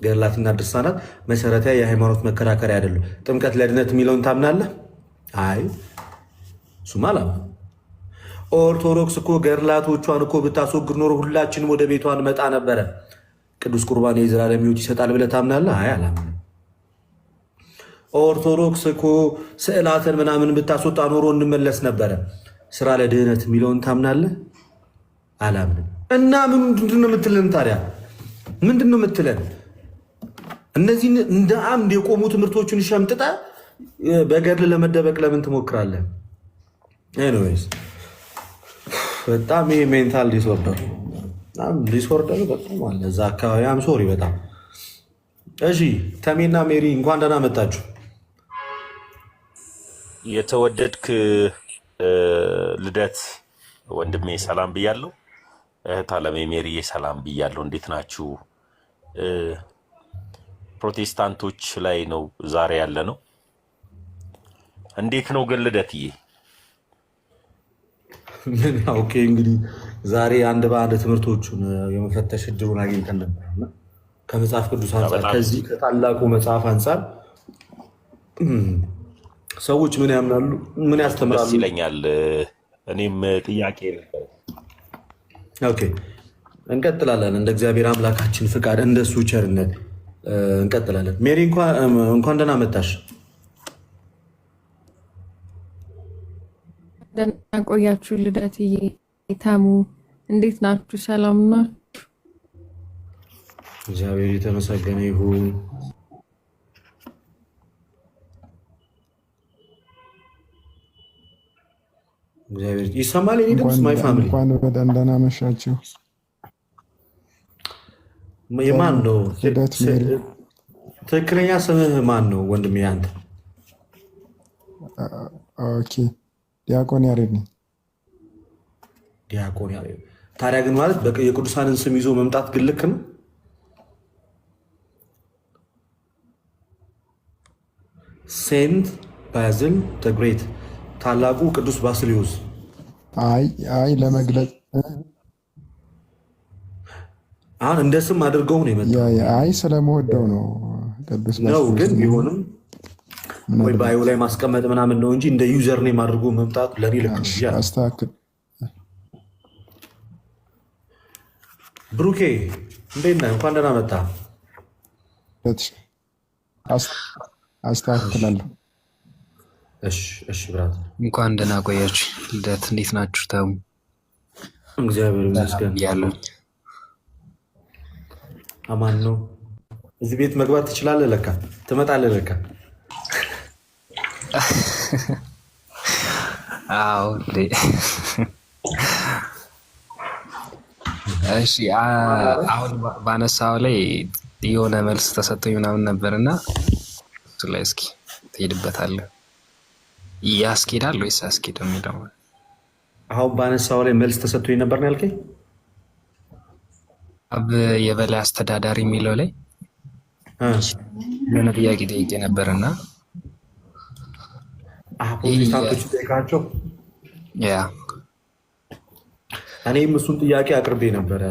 ገድላትና ድርሳናት መሰረታዊ የሃይማኖት መከራከሪያ አይደሉም። ጥምቀት ለድነት የሚለውን ታምናለህ? አይ እሱማ አላምንም። ኦርቶዶክስ እኮ ገድላቶቿን እኮ ብታስወግድ ኖሮ ሁላችንም ወደ ቤቷ እንመጣ ነበረ። ቅዱስ ቁርባን የዘላለም ሕይወት ይሰጣል ብለህ ታምናለህ? አይ አላምንም። ኦርቶዶክስ እኮ ስዕላትን ምናምን ብታስወጣ ኖሮ እንመለስ ነበረ። ስራ ለድህነት የሚለውን ታምናለህ? አላምንም። እና ምንድን ነው የምትለን ታዲያ? ምንድን ነው የምትለን? እነዚህን እንደ አምድ የቆሙ ትምህርቶችን ሸምጥጠ በገድል ለመደበቅ ለምን ትሞክራለህ? ኤኒዌይስ በጣም ይሄ ሜንታል ዲስኦርደር በጣም አለ እዛ አካባቢ። አም ሶሪ በጣም እሺ። ተሜና ሜሪ እንኳን ደህና መጣችሁ። የተወደድክ ልደት ወንድሜ ሰላም ብያለሁ። እህት አለሜ ሜሪዬ ሰላም ብያለሁ። እንዴት ናችሁ? ፕሮቴስታንቶች ላይ ነው ዛሬ ያለ ነው። እንዴት ነው ግን ልደትዬ? ምን ኦኬ። እንግዲህ ዛሬ አንድ በአንድ ትምህርቶቹን የመፈተሽ እድሉን አግኝተን ነበር እና ከመጽሐፍ ቅዱስ አንጻር ከዚህ ከታላቁ መጽሐፍ አንጻር ሰዎች ምን ያምናሉ፣ ምን ያስተምራሉ? ደስ ይለኛል። እኔም ጥያቄ ነበር። ኦኬ እንቀጥላለን። እንደ እግዚአብሔር አምላካችን ፍቃድ፣ እንደሱ ቸርነት እንቀጥላለን። ሜሪ እንኳን ደህና መጣሽ። ደህና ቆያችሁ። ልደትዬ፣ ታሙ እንዴት ናችሁ? ሰላም ናችሁ? እግዚአብሔር የተመሰገነ ይሁን። እግዚአብሔር ይሰማል። የኔ ድምፅ ማይ ፋሚሊ እንኳን በጣም ደህና መሻችሁ። የማን ነው ትክክለኛ ስምህ? ማን ነው ወንድሜ? አንተ? ኦኬ ዲያቆን ያሬድ ነኝ። ዲያቆን ያሬድ። ታዲያ ግን ማለት የቅዱሳንን ስም ይዞ መምጣት ግን ልክ ነው? ሴንት ባዝል ዘ ግሬት፣ ታላቁ ቅዱስ ባስልዮስ። አይ ለመግለጽ አሁን እንደ ስም አድርገው ነው የመጣው። አይ ስለመወደው ነው ቅዱስ ነው። ግን ቢሆንም ወይ ባዩ ላይ ማስቀመጥ ምናምን ነው እንጂ እንደ ዩዘር ኔም አድርጎ መምጣቱ ለኔ ልክ ነው። አስተካክል። ብሩኬ እንዴት ነህ? እንኳን ደህና መጣ። አስተካክላለሁ። እሺ ብራት፣ እንኳን ደህና ቆያችሁ። ልደት እንዴት ናችሁ? ተሙ እግዚአብሔር ይመስገን ያለው አማን ነው። እዚህ ቤት መግባት ትችላለህ? ለካ ትመጣለህ? ለካ አዎ። እሺ አሁን ባነሳው ላይ የሆነ መልስ ተሰጥቶኝ ምናምን ነበርና እሱ ላይ እስኪ ትሄድበታለህ። ያስኬዳል ወይስ አያስኬድም የሚለው አሁን ባነሳው ላይ መልስ ተሰጥቶኝ ነበር ነው ያልከኝ? አብ የበላይ አስተዳዳሪ የሚለው ላይ የሆነ ጥያቄ ጠይቄ ነበርና ፕሮቴስታንቶች ጠይቃቸው። እኔም እሱን ጥያቄ አቅርቤ ነበረ።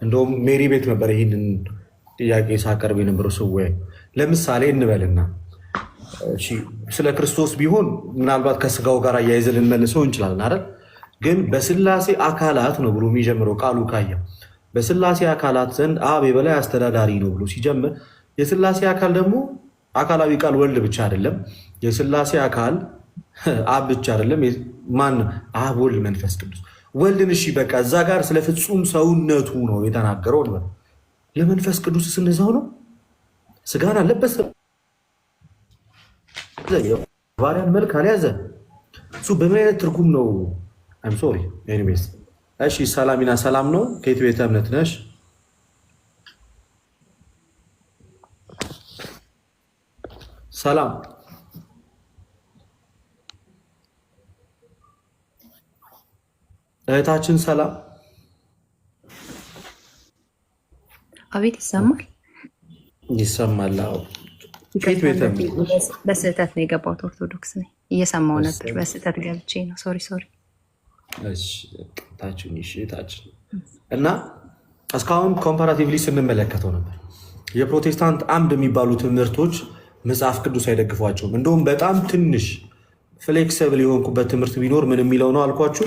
እንደውም ሜሪ ቤት ነበር ይህንን ጥያቄ ሳቀርብ የነበረው። ስወያይ ለምሳሌ እንበልና ስለ ክርስቶስ ቢሆን ምናልባት ከስጋው ጋር እያይዘን ልንመልሰው እንችላለን አይደል? ግን በስላሴ አካላት ነው ብሎ የሚጀምረው ቃሉ ካየ በስላሴ አካላት ዘንድ አብ የበላይ አስተዳዳሪ ነው ብሎ ሲጀምር የስላሴ አካል ደግሞ አካላዊ ቃል ወልድ ብቻ አይደለም። የስላሴ አካል አብ ብቻ አይደለም። ማን? አብ፣ ወልድ፣ መንፈስ ቅዱስ። ወልድን እሺ በቃ እዛ ጋር ስለ ፍጹም ሰውነቱ ነው የተናገረው። ለመንፈስ ቅዱስ እንደዛው ነው። ስጋን አለበሰ፣ ባሪያን መልክ አልያዘ። እሱ በምን አይነት ትርጉም ነው? አይም ሶሪ ኤኒዌይስ። እሺ ሰላሚና ሰላም ነው። ከየት ቤተ እምነት ነሽ? ሰላም እህታችን ሰላም። አቤት ይሰማል? ይሰማል። ከየት ቤተ እምነት? በስህተት ነው የገባሁት። ኦርቶዶክስ ነኝ። እየሰማሁ ነበር፣ በስህተት ገብቼ ነው። ሶሪ። ታችን እና እስካሁን ኮምፓራቲቭሊ ስንመለከተው ነበር የፕሮቴስታንት አምድ የሚባሉ ትምህርቶች መጽሐፍ ቅዱስ አይደግፏቸውም። እንደውም በጣም ትንሽ ፍሌክሲብል የሆንኩበት ትምህርት ቢኖር ምን የሚለው ነው አልኳችሁ?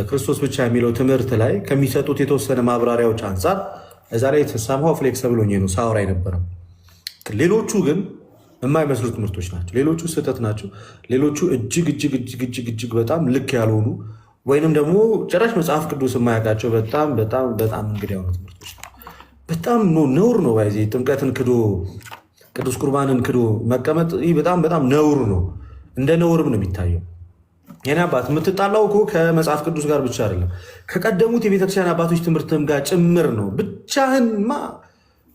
ክርስቶስ ብቻ የሚለው ትምህርት ላይ ከሚሰጡት የተወሰነ ማብራሪያዎች አንጻር እዛ ላይ የተሰማው ፍሌክሲብል ሆኜ ነው ሳወራ አይነበረም። ሌሎቹ ግን የማይመስሉ ትምህርቶች ናቸው። ሌሎቹ ስህተት ናቸው። ሌሎቹ እጅግ በጣም ልክ ያልሆኑ ወይንም ደግሞ ጭራሽ መጽሐፍ ቅዱስ የማያውቃቸው በጣም እንግዲህ የሆኑ ትምህርቶች ነው። በጣም ነውር ነው። ባይዜ ጥምቀትን ክዶ ቅዱስ ቁርባንን ክዶ መቀመጥ በጣም ነውር ነው። እንደ ነውርም ነው የሚታየው። የኔ አባት የምትጣላው እኮ ከመጽሐፍ ቅዱስ ጋር ብቻ አይደለም፣ ከቀደሙት የቤተክርስቲያን አባቶች ትምህርትም ጋር ጭምር ነው። ብቻህንማ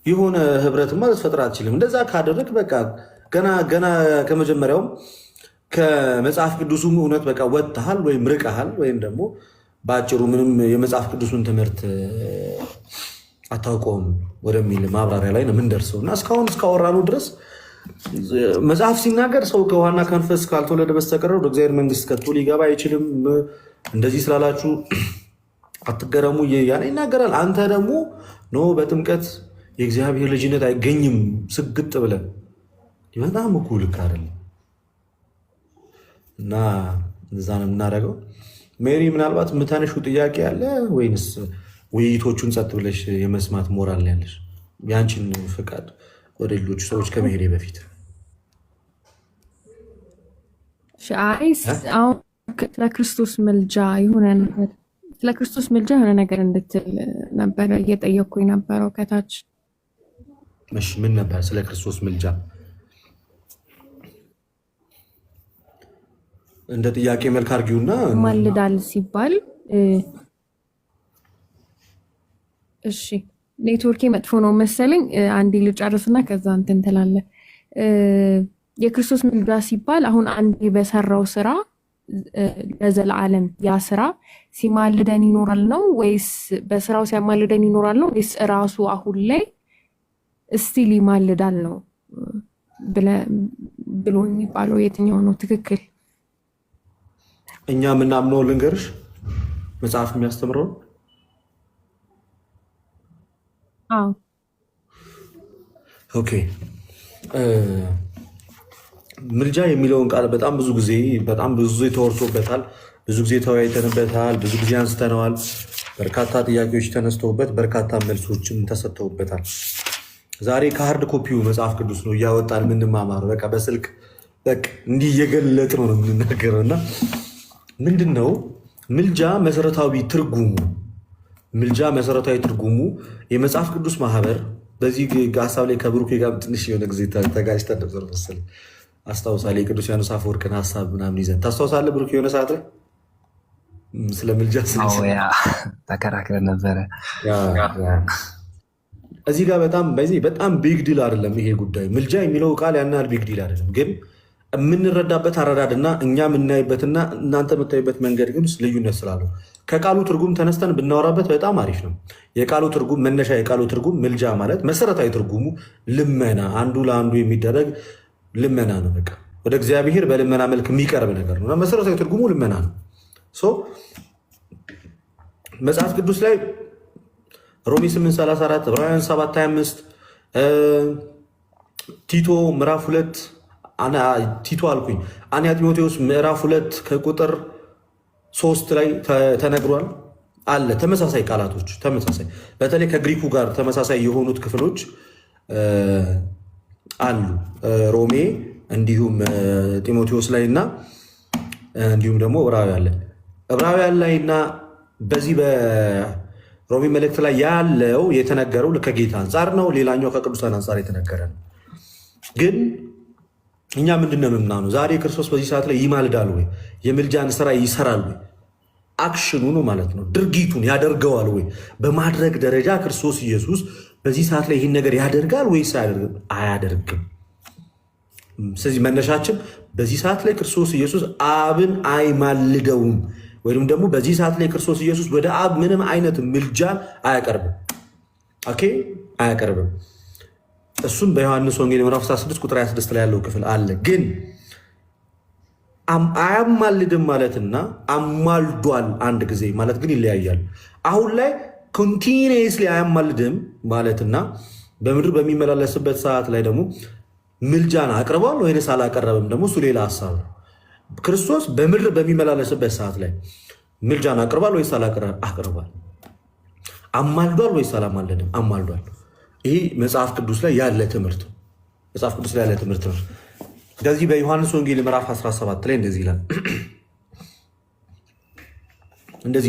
የሆነ ህብረትማ ልትፈጥር አትችልም። እንደዛ ካደረግ በቃ ገና ከመጀመሪያውም ከመጽሐፍ ቅዱሱም እውነት በቃ ወጥተሃል ወይም ርቀሃል ወይም ደግሞ በአጭሩ ምንም የመጽሐፍ ቅዱሱን ትምህርት አታውቀውም ወደሚል ማብራሪያ ላይ ነው የምንደርሰው እና እስካሁን እስካወራነው ድረስ መጽሐፍ ሲናገር ሰው ከውሃና ከመንፈስ ካልተወለደ በስተቀር ወደ እግዚአብሔር መንግስት ከቶ ሊገባ አይችልም፣ እንደዚህ ስላላችሁ አትገረሙ እያለ ይናገራል። አንተ ደግሞ ኖ በጥምቀት የእግዚአብሔር ልጅነት አይገኝም ስግጥ ብለን በጣም እኮ ልክ አይደለም እና እዛ ነው የምናደርገው። ሜሪ ምናልባት የምታነሺው ጥያቄ አለ ወይንስ ውይይቶቹን ጸጥ ብለሽ የመስማት ሞራል ያለሽ? ያንቺን ፍቃድ ወደ ሌሎቹ ሰዎች ከመሄዴ በፊት አሁን ስለ ክርስቶስ ምልጃ የሆነ ነገር እንድትል ነበረ እየጠየኩኝ ነበረው ከታች። እሺ ምን ነበር ስለ ክርስቶስ ምልጃ? እንደ ጥያቄ መልክ አድርጊውና ማልዳል ሲባል እሺ ኔትወርኬ መጥፎ ነው መሰለኝ። አንዴ ልጨርስና ከዛ እንትን ትላለህ። የክርስቶስ ምልጃ ሲባል አሁን አንዴ በሰራው ስራ ለዘላለም ያ ስራ ሲማልደን ይኖራል ነው ወይስ በስራው ሲያማልደን ይኖራል ነው ወይስ ራሱ አሁን ላይ እስቲል ይማልዳል ነው ብሎ የሚባለው የትኛው ነው ትክክል? እኛ የምናምነው ልንገርሽ መጽሐፍ የሚያስተምረው ኦኬ። ምልጃ የሚለውን ቃል በጣም ብዙ ጊዜ ተወርቶበታል፣ ብዙ ጊዜ ተወያይተንበታል፣ ብዙ ጊዜ አንስተነዋል። በርካታ ጥያቄዎች ተነስተውበት በርካታ መልሶችም ተሰጥተውበታል። ዛሬ ከሀርድ ኮፒው መጽሐፍ ቅዱስ ነው እያወጣን የምንማማረው። በቃ በስልክ በቃ እንዲህ እየገለጥ ነው የምንናገረው እና ምንድን ነው ምልጃ መሰረታዊ ትርጉሙ የመጽሐፍ ቅዱስ ማህበር በዚህ ሀሳብ ላይ ከብሩክ ጋር ትንሽ የሆነ ጊዜ ተጋጭተን ነበር መሰለኝ። አስታውሳለሁ። የቅዱስ ዮሐንስ አፈወርቅን ሀሳብ ምናምን ይዘን ታስታውሳለህ ብሩክ? የሆነ ሰዓት ላይ ስለ ምልጃ ተከራክረን ነበረ። እዚህ ጋር በጣም ቢግ ዲል አይደለም ይሄ ጉዳይ። ምልጃ የሚለው ቃል ያን ያህል ቢግ ዲል አይደለም፣ ግን የምንረዳበት አረዳድና እኛ የምናይበትና እናንተ የምታዩበት መንገድ ግን ልዩነት ስላለው ከቃሉ ትርጉም ተነስተን ብናወራበት በጣም አሪፍ ነው። የቃሉ ትርጉም ምልጃ ማለት መሰረታዊ ትርጉሙ ልመና፣ አንዱ ለአንዱ የሚደረግ ልመና ነው። በቃ ወደ እግዚአብሔር በልመና መልክ የሚቀርብ ነገር ነው። መሰረታዊ ትርጉሙ ልመና ነው። መጽሐፍ ቅዱስ ላይ ሮሜ 8:34፣ ዕብራውያን 7:25፣ ቲቶ ምዕራፍ 2 አንያ ጢሞቴዎስ ምዕራፍ 2 ከቁጥር 3 ላይ ተነግሯል አለ። ተመሳሳይ ቃላቶች በተለይ ከግሪኩ ጋር ተመሳሳይ የሆኑት ክፍሎች አሉ። ሮሜ እንዲሁም ጢሞቴዎስ ላይ እና እንዲሁም ደግሞ ዕብራውያን ላይ እና በዚህ በሮሜ መልእክት ላይ ያለው የተነገረው ከጌታ አንጻር ነው። ሌላኛው ከቅዱሳን አንጻር የተነገረ ነው። ግን እኛ ምንድን ነው የምናምነው? ዛሬ ክርስቶስ በዚህ ሰዓት ላይ ይማልዳል ወይ? የምልጃን ስራ ይሰራል ወይ? አክሽኑ ነው ማለት ነው። ድርጊቱን ያደርገዋል ወይ? በማድረግ ደረጃ ክርስቶስ ኢየሱስ በዚህ ሰዓት ላይ ይህን ነገር ያደርጋል ወይስ አያደርግም? ስለዚህ መነሻችን በዚህ ሰዓት ላይ ክርስቶስ ኢየሱስ አብን አይማልደውም፣ ወይም ደግሞ በዚህ ሰዓት ላይ ክርስቶስ ኢየሱስ ወደ አብ ምንም አይነት ምልጃን አያቀርብም። ኦኬ፣ አያቀርብም። እሱም በዮሐንስ ወንጌል ምዕራፍ 16 ቁጥር 26 ላይ ያለው ክፍል አለ። ግን አያማልድም ማለትና አማልዷል አንድ ጊዜ ማለት ግን ይለያያል። አሁን ላይ ኮንቲኒየስሊ አያማልድም ማለትና በምድር በሚመላለስበት ሰዓት ላይ ደግሞ ምልጃን አቅርቧል ወይንስ አላቀረብም ደግሞ እሱ ሌላ ሀሳብ ነው። ክርስቶስ በምድር በሚመላለስበት ሰዓት ላይ ምልጃን አቅርቧል ወይስ አቅርቧል? አማልዷል ወይስ አላማለድም? አማልዷል። ይህ መጽሐፍ ቅዱስ ላይ ያለ ትምህርት ነው። እንደዚህ በዮሐንስ ወንጌል ምዕራፍ 17 ላይ እንደዚህ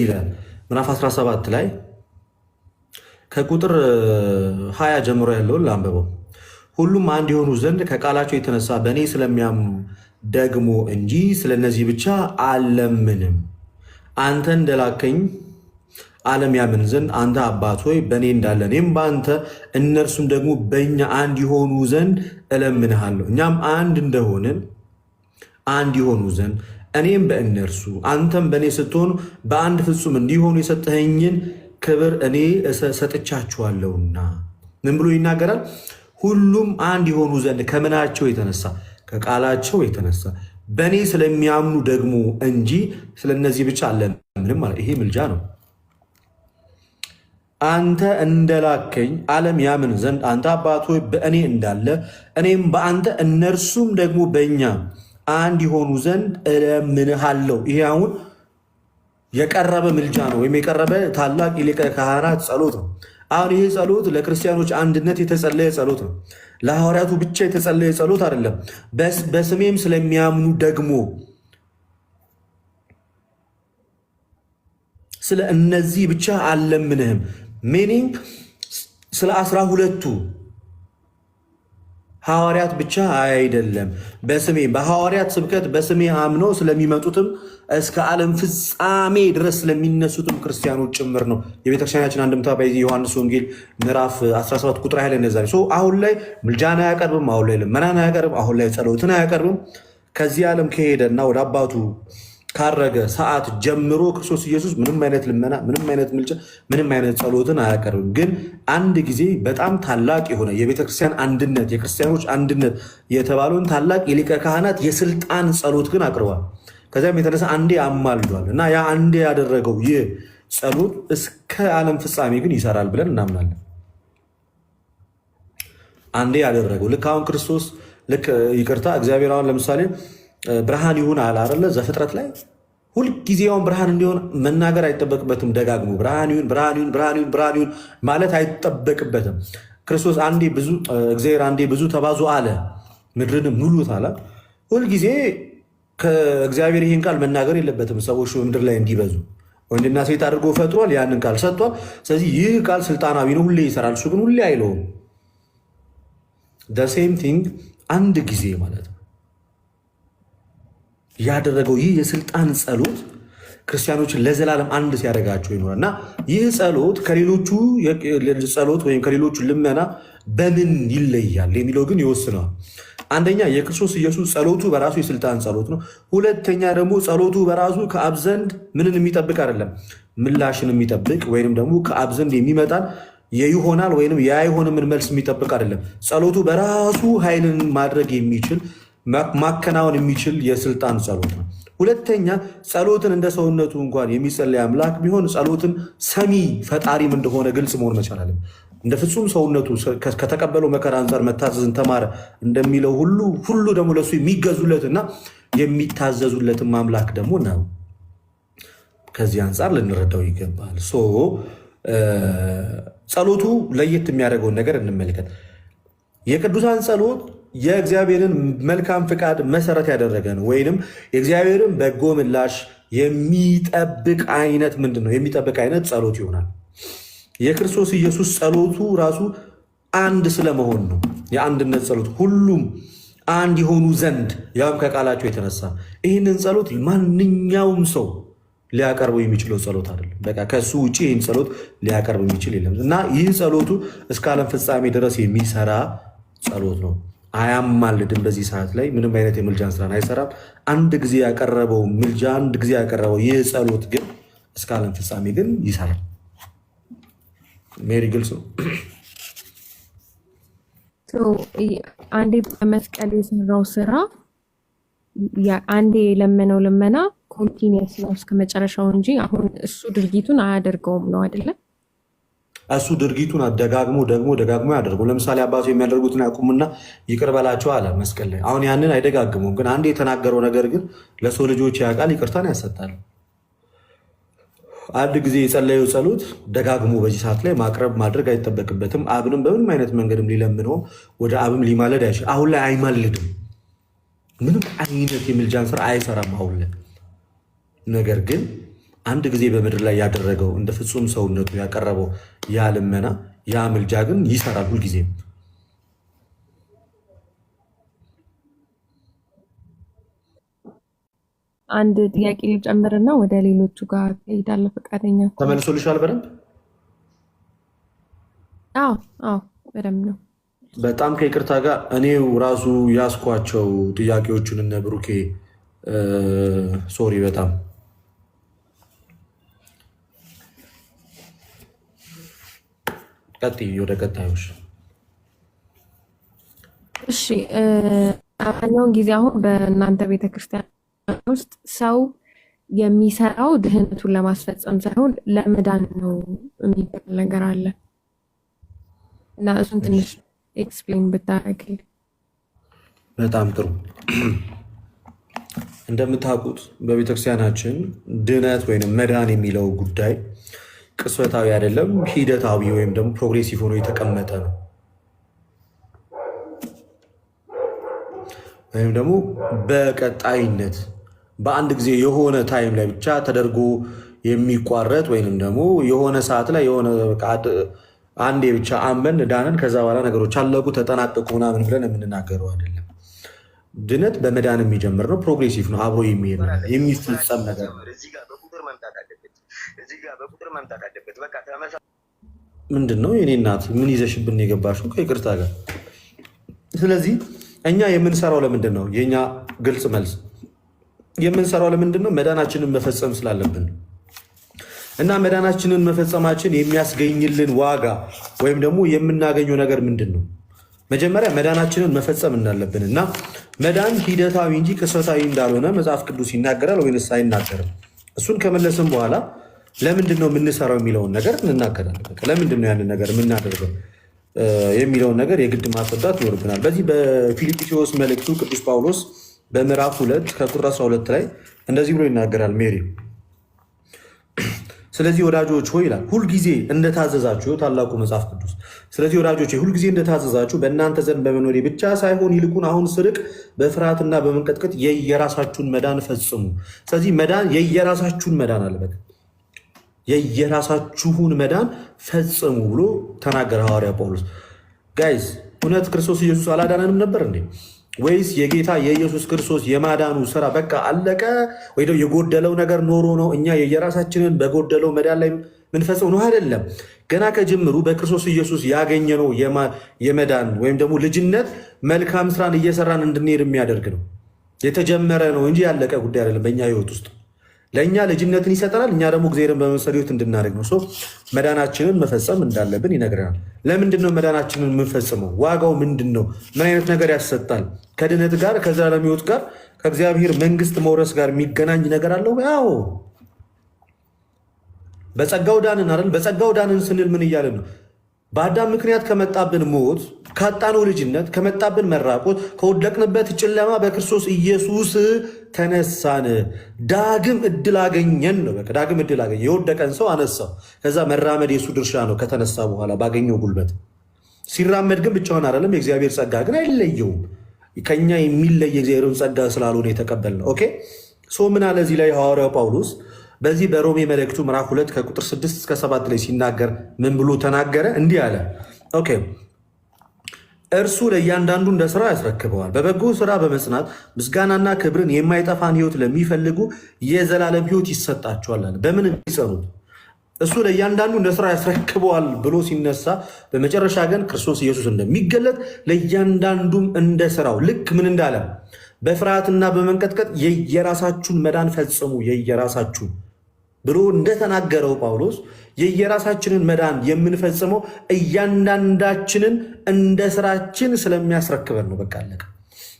ይላል። ምዕራፍ 17 ላይ ከቁጥር 20 ጀምሮ ያለውን ላንብበው። ሁሉም አንድ የሆኑ ዘንድ ከቃላቸው የተነሳ በእኔ ስለሚያምኑ ደግሞ እንጂ ስለነዚህ ብቻ አልለምንም። አንተ እንደላከኝ ዓለም ያምን ዘንድ አንተ አባት ሆይ በእኔ እንዳለ እኔም በአንተ እነርሱም ደግሞ በእኛ አንድ የሆኑ ዘንድ እለምንሃለሁ። እኛም አንድ እንደሆንን አንድ የሆኑ ዘንድ እኔም በእነርሱ አንተም በእኔ ስትሆኑ በአንድ ፍጹም እንዲሆኑ የሰጠኸኝን ክብር እኔ ሰጥቻችኋለሁና። ምን ብሎ ይናገራል? ሁሉም አንድ የሆኑ ዘንድ ከምናቸው የተነሳ ከቃላቸው የተነሳ በእኔ ስለሚያምኑ ደግሞ እንጂ ስለነዚህ ብቻ አለምንም ማለት ይሄ ምልጃ ነው። አንተ እንደላከኝ ዓለም ያምን ዘንድ አንተ አባት ሆይ በእኔ እንዳለ እኔም በአንተ እነርሱም ደግሞ በእኛ አንድ የሆኑ ዘንድ እለምንሃለሁ። ይሄ አሁን የቀረበ ምልጃ ነው፣ ወይም የቀረበ ታላቅ የሊቀ ካህናት ጸሎት ነው። አሁን ይሄ ጸሎት ለክርስቲያኖች አንድነት የተጸለየ ጸሎት ነው። ለሐዋርያቱ ብቻ የተጸለየ ጸሎት አይደለም። በስሜም ስለሚያምኑ ደግሞ ስለ እነዚህ ብቻ አልለምንህም። ሚኒንግ ስለ 12ቱ ሐዋርያት ብቻ አይደለም። በስሜ በሐዋርያት ስብከት በስሜ አምነው ስለሚመጡትም እስከ ዓለም ፍጻሜ ድረስ ስለሚነሱትም ክርስቲያኖች ጭምር ነው። የቤተክርስቲያናችን አንድምታ በዚህ ዮሐንስ ወንጌል ምዕራፍ 17 ቁጥር 20 ላይ እንደዛ ነው። አሁን ላይ ምልጃን አያቀርብም፣ አሁን ላይ ልመናን አያቀርብም፣ አሁን ላይ ጸሎትን አያቀርብም። ከዚህ ዓለም ከሄደና ወደ አባቱ ካረገ ሰዓት ጀምሮ ክርስቶስ ኢየሱስ ምንም አይነት ልመና፣ ምንም አይነት ምልጃ፣ ምንም አይነት ጸሎትን አያቀርብም። ግን አንድ ጊዜ በጣም ታላቅ የሆነ የቤተክርስቲያን አንድነት፣ የክርስቲያኖች አንድነት የተባለውን ታላቅ የሊቀ ካህናት የስልጣን ጸሎት ግን አቅርቧል። ከዚያም የተነሳ አንዴ አማልዷል እና ያ አንዴ ያደረገው ይህ ጸሎት እስከ ዓለም ፍጻሜ ግን ይሰራል ብለን እናምናለን። አንዴ ያደረገው ልክ አሁን ክርስቶስ ልክ ይቅርታ እግዚአብሔር አሁን ለምሳሌ ብርሃን ይሁን አለ አይደለ? ዘፍጥረት ላይ ሁልጊዜውን ብርሃን እንዲሆን መናገር አይጠበቅበትም። ደጋግሞ ብርሃን ይሁን ብርሃን ይሁን ብርሃን ይሁን ብርሃን ይሁን ማለት አይጠበቅበትም። ክርስቶስ አንዴ ብዙ እግዚአብሔር አንዴ ብዙ ተባዙ አለ፣ ምድርንም ሙሉት አለ። ሁልጊዜ ከእግዚአብሔር ይህን ቃል መናገር የለበትም። ሰዎች ምድር ላይ እንዲበዙ ወንድና ሴት አድርጎ ፈጥሯል፣ ያንን ቃል ሰጥቷል። ስለዚህ ይህ ቃል ስልጣናዊ ነው፣ ሁሌ ይሰራል። እሱ ግን ሁሌ አይለውም። ሴም ቲንግ አንድ ጊዜ ማለት ነው ያደረገው ይህ የስልጣን ጸሎት ክርስቲያኖችን ለዘላለም አንድ ሲያደርጋቸው ይኖራል እና ይህ ጸሎት ከሌሎቹ ጸሎት ወይም ከሌሎቹ ልመና በምን ይለያል የሚለው ግን ይወስነዋል። አንደኛ የክርስቶስ ኢየሱስ ጸሎቱ በራሱ የስልጣን ጸሎት ነው። ሁለተኛ ደግሞ ጸሎቱ በራሱ ከአብ ዘንድ ምንን የሚጠብቅ አይደለም፣ ምላሽን የሚጠብቅ ወይንም ደግሞ ከአብ ዘንድ የሚመጣን የይሆናል ወይንም የአይሆንምን መልስ የሚጠብቅ አይደለም። ጸሎቱ በራሱ ኃይልን ማድረግ የሚችል ማከናወን የሚችል የስልጣን ጸሎት ነው። ሁለተኛ ጸሎትን እንደ ሰውነቱ እንኳን የሚጸለይ አምላክ ቢሆን ጸሎትን ሰሚ ፈጣሪም እንደሆነ ግልጽ መሆን መቻል አለ። እንደ ፍጹም ሰውነቱ ከተቀበለው መከራ አንጻር መታዘዝን ተማረ እንደሚለው ሁሉ ደግሞ ለእሱ የሚገዙለትና የሚታዘዙለትም አምላክ ደግሞ ነው። ከዚህ አንጻር ልንረዳው ይገባል። ጸሎቱ ለየት የሚያደርገውን ነገር እንመልከት። የቅዱሳን ጸሎት የእግዚአብሔርን መልካም ፍቃድ መሰረት ያደረገ ነው። ወይንም የእግዚአብሔርን በጎ ምላሽ የሚጠብቅ አይነት ምንድን ነው? የሚጠብቅ አይነት ጸሎት ይሆናል። የክርስቶስ ኢየሱስ ጸሎቱ ራሱ አንድ ስለመሆን ነው። የአንድነት ጸሎት ሁሉም አንድ የሆኑ ዘንድ ያውም ከቃላቸው የተነሳ ይህንን ጸሎት ማንኛውም ሰው ሊያቀርበው የሚችለው ጸሎት አይደለም። በቃ ከሱ ውጭ ይህን ጸሎት ሊያቀርብ የሚችል የለም እና ይህ ጸሎቱ እስከ ዓለም ፍጻሜ ድረስ የሚሰራ ጸሎት ነው። አያማልድም። በዚህ ሰዓት ላይ ምንም አይነት የምልጃን ስራን አይሰራም። አንድ ጊዜ ያቀረበው ምልጃ፣ አንድ ጊዜ ያቀረበው ይህ ጸሎት ግን እስከ ዓለም ፍጻሜ ግን ይሰራል። ሜሪ ግልጽ ነው። አንዴ በመስቀል የሰራው ስራ አንዴ የለመነው ልመና ኮንቲኒየስ ነው እስከ መጨረሻው እንጂ አሁን እሱ ድርጊቱን አያደርገውም ነው አይደለም። እሱ ድርጊቱን ደጋግሞ ያደርገው። ለምሳሌ አባቱ የሚያደርጉትን ያቁሙና ይቅር በላቸው አለ መስቀል ላይ። አሁን ያንን አይደጋግሙም፣ ግን አንድ የተናገረው ነገር ግን ለሰው ልጆች ያውቃል፣ ይቅርታን ያሰጣል። አንድ ጊዜ የጸለየው ጸሎት ደጋግሞ በዚህ ሰዓት ላይ ማድረግ አይጠበቅበትም። አብንም በምንም አይነት መንገድም ሊለምነውም ወደ አብም ሊማለድ አይችል። አሁን ላይ አይማልድም፣ ምንም አይነት የምልጃን ስራ አይሰራም አሁን ላይ። ነገር ግን አንድ ጊዜ በምድር ላይ ያደረገው እንደ ፍጹም ሰውነቱ ያቀረበው ያ ልመና ያ ምልጃ ግን ይሰራል ሁልጊዜም። አንድ ጥያቄ ልጨምርና ወደ ሌሎቹ ጋር ትሄዳለህ። ፈቃደኛ ተመልሶልሻል? በደንብ አዎ፣ በደንብ ነው። በጣም ከይቅርታ ጋር እኔው ራሱ ያስኳቸው ጥያቄዎቹን እነ ብሩኬ ሶሪ በጣም ቀጥይ ወደ ቀጣዮች። እሺ አብዛኛውን ጊዜ አሁን በእናንተ ቤተክርስቲያን ውስጥ ሰው የሚሰራው ድህነቱን ለማስፈጸም ሳይሆን ለመዳን ነው የሚባል ነገር አለ እና እሱን ትንሽ ኤክስፕሌን ብታረግልኝ። በጣም ጥሩ። እንደምታውቁት በቤተክርስቲያናችን ድህነት ወይም መዳን የሚለው ጉዳይ ቅጽበታዊ አይደለም፣ ሂደታዊ ወይም ደግሞ ፕሮግሬሲቭ ሆኖ የተቀመጠ ነው። ወይም ደግሞ በቀጣይነት በአንድ ጊዜ የሆነ ታይም ላይ ብቻ ተደርጎ የሚቋረጥ ወይንም ደግሞ የሆነ ሰዓት ላይ የሆነ አንዴ ብቻ አመን ዳንን ከዛ በኋላ ነገሮች አለቁ ተጠናቀቁ ምናምን ብለን የምንናገረው አይደለም። ድነት በመዳን የሚጀምር ነው። ፕሮግሬሲቭ ነው። አብሮ የሚሄድ የሚፈጸም ነገር ምንድን ነው? የኔ እናት ምን ይዘሽብን የገባሽው? ከይቅርታ ጋር። ስለዚህ እኛ የምንሰራው ለምንድን ነው? የኛ ግልጽ መልስ የምንሰራው ለምንድን ነው? መዳናችንን መፈጸም ስላለብን እና መዳናችንን መፈጸማችን የሚያስገኝልን ዋጋ ወይም ደግሞ የምናገኘው ነገር ምንድን ነው? መጀመሪያ መዳናችንን መፈጸም እናለብን እና መዳን ሂደታዊ እንጂ ቅጽበታዊ እንዳልሆነ መጽሐፍ ቅዱስ ይናገራል ወይንስ አይናገርም? እሱን ከመለስን በኋላ ለምንድን ነው የምንሰራው የሚለውን ነገር እንናገራለን። ለምንድን ነው ያንን ነገር የምናደርገው የሚለውን ነገር የግድ ማስረዳት ይኖርብናል። በዚህ በፊልጵስዩስ መልእክቱ ቅዱስ ጳውሎስ በምዕራፍ 2 ከቁጥር 12 ላይ እንደዚህ ብሎ ይናገራል። ሜሪ ስለዚህ ወዳጆች ሆይ ይላል ሁልጊዜ እንደታዘዛችሁ፣ ታላቁ መጽሐፍ ቅዱስ። ስለዚህ ወዳጆች ሁልጊዜ እንደታዘዛችሁ በእናንተ ዘንድ በመኖሬ ብቻ ሳይሆን ይልቁን አሁን ስርቅ በፍርሃትና በመንቀጥቀጥ የየራሳችሁን መዳን ፈጽሙ። ስለዚህ መዳን የየራሳችሁን መዳን አለበት። የየራሳችሁን መዳን ፈጽሙ ብሎ ተናገረ ሐዋርያ ጳውሎስ። ጋይዝ እውነት ክርስቶስ ኢየሱስ አላዳነንም ነበር እንዴ? ወይስ የጌታ የኢየሱስ ክርስቶስ የማዳኑ ስራ በቃ አለቀ? ወይ ደግሞ የጎደለው ነገር ኖሮ ነው እኛ የየራሳችንን በጎደለው መዳን ላይ ምንፈጽም ነው? አይደለም። ገና ከጅምሩ በክርስቶስ ኢየሱስ ያገኘነው የመዳን ወይም ደግሞ ልጅነት መልካም ስራን እየሰራን እንድንሄድ የሚያደርግ ነው። የተጀመረ ነው እንጂ ያለቀ ጉዳይ አይደለም። በእኛ ህይወት ውስጥ ለእኛ ልጅነትን ይሰጠናል። እኛ ደግሞ እግዚአብሔርን በመምሰል ህይወት እንድናደርግ ነው። መዳናችንን መፈጸም እንዳለብን ይነግረናል። ለምንድን ነው መዳናችንን የምንፈጽመው? ዋጋው ምንድን ነው? ምን አይነት ነገር ያሰጣል? ከድነት ጋር ከዘላለም ህይወት ጋር ከእግዚአብሔር መንግስት መውረስ ጋር የሚገናኝ ነገር አለው? ያው በጸጋው ዳንን አይደል? በጸጋው ዳንን ስንል ምን እያለን ነው? በአዳም ምክንያት ከመጣብን ሞት፣ ካጣነው ልጅነት፣ ከመጣብን መራቆት፣ ከወደቅንበት ጨለማ በክርስቶስ ኢየሱስ ተነሳን። ዳግም እድል አገኘን ነው። በቃ ዳግም እድል አገኘ። የወደቀን ሰው አነሳው። ከዛ መራመድ የሱ ድርሻ ነው። ከተነሳ በኋላ ባገኘው ጉልበት ሲራመድ ግን ብቻውን አይደለም። የእግዚአብሔር ጸጋ ግን አይለየውም። ከኛ የሚለይ የእግዚአብሔርን ጸጋ ስላልሆነ የተቀበልነው። ኦኬ ሶ ምን አለ እዚህ ላይ ሐዋርያው ጳውሎስ በዚህ በሮሜ መልእክቱ ምዕራፍ 2 ከቁጥር 6 እስከ 7 ላይ ሲናገር ምን ብሎ ተናገረ? እንዲህ አለ። ኦኬ እርሱ ለእያንዳንዱ እንደ ስራ ያስረክበዋል። በበጎ ስራ በመጽናት ምስጋናና ክብርን የማይጠፋን ህይወት ለሚፈልጉ የዘላለም ህይወት ይሰጣቸዋል አለ። በምን እንዲሰሩት? እሱ ለእያንዳንዱ እንደ ስራ ያስረክበዋል ብሎ ሲነሳ፣ በመጨረሻ ግን ክርስቶስ ኢየሱስ እንደሚገለጥ ለእያንዳንዱም እንደ ስራው ልክ ምን እንዳለ በፍርሃትና በመንቀጥቀጥ የየራሳችሁን መዳን ፈጽሙ። የየራሳችሁን ብሎ እንደተናገረው ጳውሎስ የየራሳችንን መዳን የምንፈጽመው እያንዳንዳችንን እንደ ስራችን ስለሚያስረክበን ነው። በቃ አለቀ።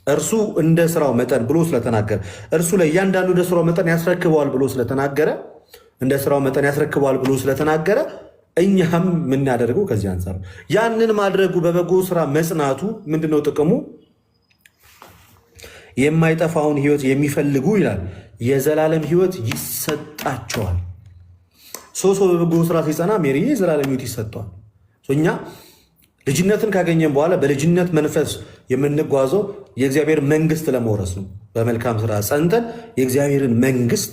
እርሱ እንደ ስራው መጠን ብሎ ስለተናገረ፣ እርሱ ለእያንዳንዱ እንደ ስራው መጠን ያስረክበዋል ብሎ ስለተናገረ፣ እንደ ስራው መጠን ያስረክበዋል ብሎ ስለተናገረ እኛም የምናደርገው ከዚህ አንጻር ነው። ያንን ማድረጉ በበጎ ስራ መጽናቱ ምንድነው ጥቅሙ? የማይጠፋውን ህይወት የሚፈልጉ ይላል የዘላለም ህይወት ይሰጣቸዋል። ሰው በበጎ ስራ ሲጸና ሜሪ የዘላለም ህይወት ይሰጠዋል። እኛ ልጅነትን ካገኘን በኋላ በልጅነት መንፈስ የምንጓዘው የእግዚአብሔር መንግስት ለመውረስ ነው። በመልካም ስራ ጸንተን የእግዚአብሔርን መንግስት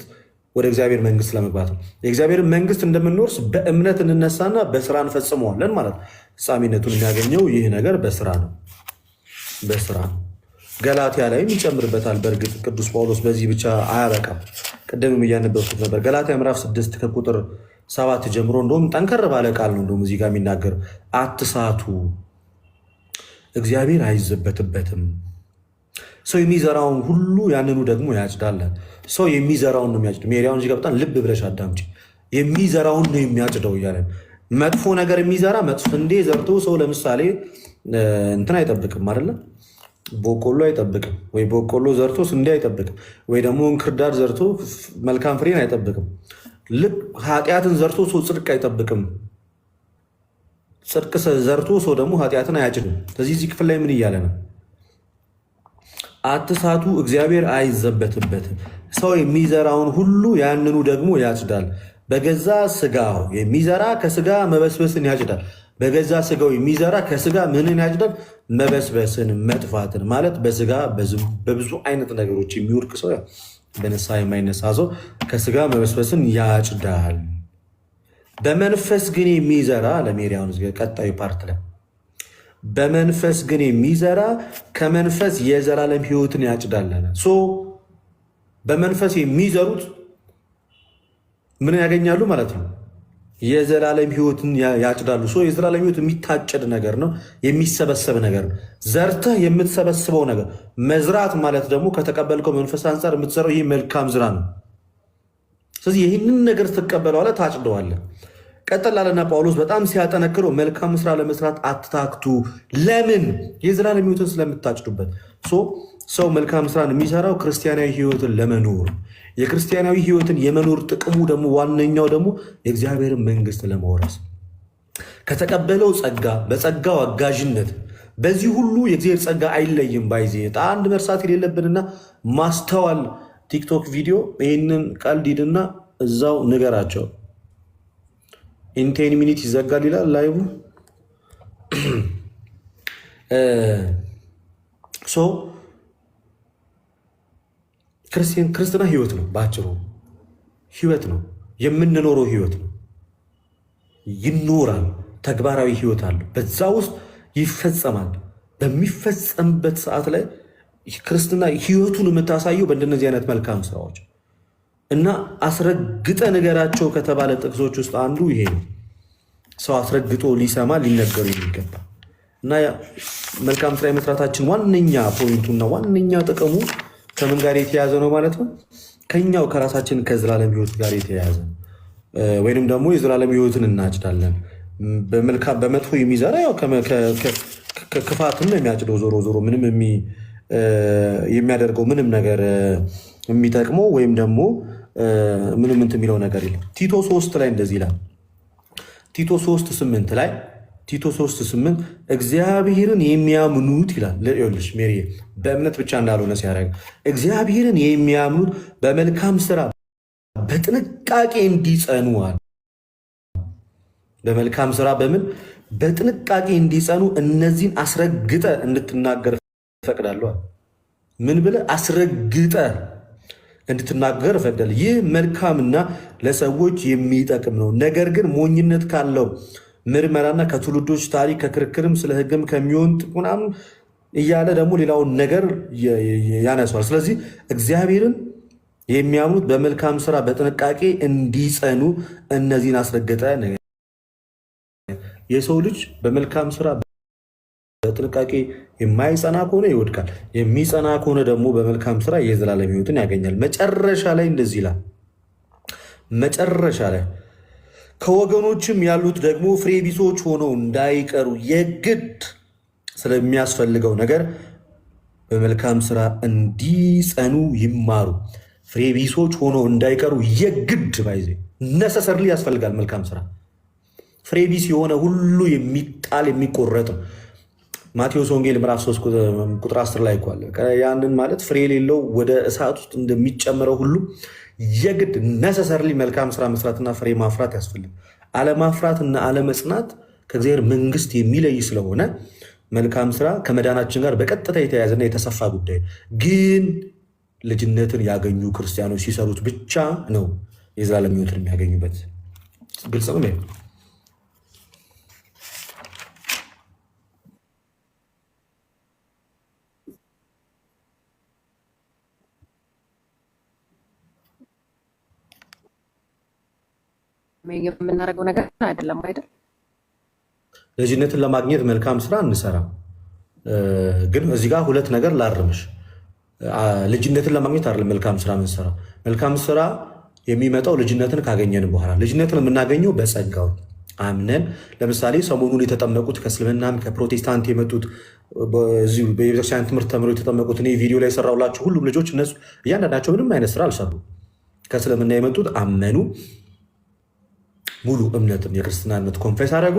ወደ እግዚአብሔር መንግስት ለመግባት ነው። የእግዚአብሔርን መንግስት እንደምንወርስ በእምነት እንነሳና በስራ እንፈጽመዋለን ማለት ነው። ፍጻሜነቱን የሚያገኘው ይህ ነገር በስራ ነው። በስራ ነው። ገላትያ ላይም ይጨምርበታል። በእርግጥ ቅዱስ ጳውሎስ በዚህ ብቻ አያበቃም። ቅድምም እያነበብኩት ነበር። ገላትያ ምዕራፍ 6 ከቁጥር 7 ጀምሮ እንደውም ጠንከር ባለ ቃል ነው እንደውም እዚህ ጋር የሚናገር አትሳቱ፣ እግዚአብሔር አይዘበትበትም። ሰው የሚዘራውን ሁሉ ያንኑ ደግሞ ያጭዳል። ሰው የሚዘራውን ነው የሚያጭደው። ሜሪያውን እዚህ ገብታን ልብ ብለሽ አዳምጪ። የሚዘራውን ነው የሚያጭደው እያለ መጥፎ ነገር የሚዘራ መጥፎ ስንዴ ዘርቶ ሰው ለምሳሌ እንትን አይጠብቅም አይደለ? በቆሎ አይጠብቅም ወይ በቆሎ ዘርቶ ስንዴ አይጠብቅም ወይ ደግሞ እንክርዳድ ዘርቶ መልካም ፍሬን አይጠብቅም። ልክ ኃጢአትን ዘርቶ ሰው ጽድቅ አይጠብቅም። ጽድቅ ዘርቶ ሰው ደግሞ ኃጢአትን አያጭድም። ስለዚህ እዚህ ክፍል ላይ ምን እያለ ነው? አትሳቱ፣ እግዚአብሔር አይዘበትበትም። ሰው የሚዘራውን ሁሉ ያንኑ ደግሞ ያጭዳል። በገዛ ስጋው የሚዘራ ከስጋ መበስበስን ያጭዳል። በገዛ ስጋው የሚዘራ ከስጋ ምንን ያጭዳል? መበስበስን፣ መጥፋትን። ማለት በስጋ በብዙ አይነት ነገሮች የሚወድቅ ሰው በንስሐ የማይነሳ ሰው ከስጋ መበስበስን ያጭዳል። በመንፈስ ግን የሚዘራ ለሜሪያውን ቀጣዩ ፓርት ላይ በመንፈስ ግን የሚዘራ ከመንፈስ የዘላለም ሕይወትን ያጭዳል። በመንፈስ የሚዘሩት ምን ያገኛሉ ማለት ነው? የዘላለም ሕይወትን ያጭዳሉ። የዘላለም ሕይወት የሚታጨድ ነገር ነው፣ የሚሰበሰብ ነገር ነው። ዘርተህ የምትሰበስበው ነገር። መዝራት ማለት ደግሞ ከተቀበልከው መንፈስ አንጻር የምትዘራው ይህ መልካም ዝራ ነው። ስለዚህ ይህንን ነገር ትቀበለዋለህ፣ ታጭደዋለህ። ቀጠላለና ጳውሎስ በጣም ሲያጠነክረው መልካም ስራ ለመስራት አትታክቱ። ለምን? የዘላለም ሕይወትን ስለምታጭዱበት። ሰው መልካም ስራን የሚሰራው ክርስቲያናዊ ሕይወትን ለመኖር፣ የክርስቲያናዊ ሕይወትን የመኖር ጥቅሙ ደግሞ ዋነኛው ደግሞ የእግዚአብሔርን መንግስት ለመውረስ ከተቀበለው ጸጋ፣ በጸጋው አጋዥነት በዚህ ሁሉ የእግዚአብሔር ጸጋ አይለይም። ባይዜ አንድ መርሳት የሌለብንና ማስተዋል ቲክቶክ ቪዲዮ ይህንን ቀልድ ሂድና እዛው ንገራቸው። ኢንቴን ሚኒት ይዘጋል ይላል ላይቡ። ክርስትና ህይወት ነው። በአጭሩ ህይወት ነው። የምንኖረው ህይወት ነው። ይኖራል። ተግባራዊ ህይወት አለው። በዛ ውስጥ ይፈጸማል። በሚፈጸምበት ሰዓት ላይ ክርስትና ህይወቱን የምታሳየው በእንደነዚህ አይነት መልካም ስራዎች እና አስረግጠ ነገራቸው ከተባለ ጥቅሶች ውስጥ አንዱ ይሄ ነው። ሰው አስረግጦ ሊሰማ ሊነገሩ የሚገባ እና መልካም ስራ የመስራታችን ዋነኛ ፖይንቱና ዋነኛ ጥቅሙ ከምን ጋር የተያዘ ነው ማለት ነው? ከኛው ከራሳችን ከዘላለም ህይወት ጋር የተያያዘ ነው። ወይንም ደግሞ የዘላለም ህይወትን እናጭዳለን። በመጥፎ የሚዘራ ያው ክፋትን ነው የሚያጭደው። ዞሮ ዞሮ ምንም የሚያደርገው ምንም ነገር የሚጠቅመው ወይም ደግሞ ምንም እንትን የሚለው ነገር የለም። ቲቶ 3 ላይ እንደዚህ ይላል። ቲቶ 3:8 ላይ ቲቶ 3:8 እግዚአብሔርን የሚያምኑት ይላል። ለልሽ ሜሪ በእምነት ብቻ እንዳልሆነ ሲያደርግ እግዚአብሔርን የሚያምኑት በመልካም ስራ በጥንቃቄ እንዲጸኑ አለ። በመልካም ስራ በጥንቃቄ እንዲጸኑ እነዚህን አስረግጠ እንድትናገር ፈቅዳለሁ። ምን ብለህ አስረግጠ እንድትናገር ፈቅዳል። ይህ መልካምና ለሰዎች የሚጠቅም ነው። ነገር ግን ሞኝነት ካለው ምርመራና ከትውልዶች ታሪክ ከክርክርም ስለ ሕግም ከሚሆን ጥቁናም እያለ ደግሞ ሌላውን ነገር ያነሷል። ስለዚህ እግዚአብሔርን የሚያምኑት በመልካም ስራ በጥንቃቄ እንዲጸኑ እነዚህን አስረገጠ። የሰው ልጅ በመልካም ስራ በጥንቃቄ የማይጸና ከሆነ ይወድቃል። የሚጸና ከሆነ ደግሞ በመልካም ስራ የዘላለም ሕይወትን ያገኛል። መጨረሻ ላይ እንደዚህ ይላል። መጨረሻ ላይ ከወገኖችም ያሉት ደግሞ ፍሬ ቢሶች ሆነው እንዳይቀሩ የግድ ስለሚያስፈልገው ነገር በመልካም ስራ እንዲጸኑ ይማሩ። ፍሬ ቢሶች ሆነው እንዳይቀሩ የግድ ባይዜ ነሰሰርሊ ያስፈልጋል። መልካም ስራ ፍሬ ቢስ የሆነ ሁሉ የሚጣል የሚቆረጥ ነው። ማቴዎስ ወንጌል ምዕራፍ 3 ቁጥር 10 ላይ እኮ አለ። ያንን ማለት ፍሬ የሌለው ወደ እሳት ውስጥ እንደሚጨምረው ሁሉ የግድ ነሰሰርሊ መልካም ስራ መስራትና ፍሬ ማፍራት ያስፈልግ። አለማፍራትና አለመጽናት ከእግዚአብሔር መንግስት የሚለይ ስለሆነ መልካም ስራ ከመዳናችን ጋር በቀጥታ የተያያዘና የተሰፋ ጉዳይ ግን ልጅነትን ያገኙ ክርስቲያኖች ሲሰሩት ብቻ ነው የዘላለም ሕይወትን የሚያገኙበት። ግልጽ ነው። የምናደርገው ነገር አይደለም አይደል? ልጅነትን ለማግኘት መልካም ስራ እንሰራ። ግን እዚህ ጋር ሁለት ነገር ላርምሽ። ልጅነትን ለማግኘት አይደለም መልካም ስራ የምንሰራው። መልካም ስራ የሚመጣው ልጅነትን ካገኘን በኋላ። ልጅነትን የምናገኘው በጸጋው አምነን። ለምሳሌ ሰሞኑን የተጠመቁት ከእስልምናም ከፕሮቴስታንት የመጡት በዚሁ በቤተክርስቲያን ትምህርት ተምረው የተጠመቁት እኔ ቪዲዮ ላይ የሰራሁላቸው ሁሉም ልጆች እነሱ እያንዳንዳቸው ምንም አይነት ስራ አልሰሩ። ከእስልምና የመጡት አመኑ፣ ሙሉ እምነትም የክርስትና እምነት ኮንፌስ አደረጉ፣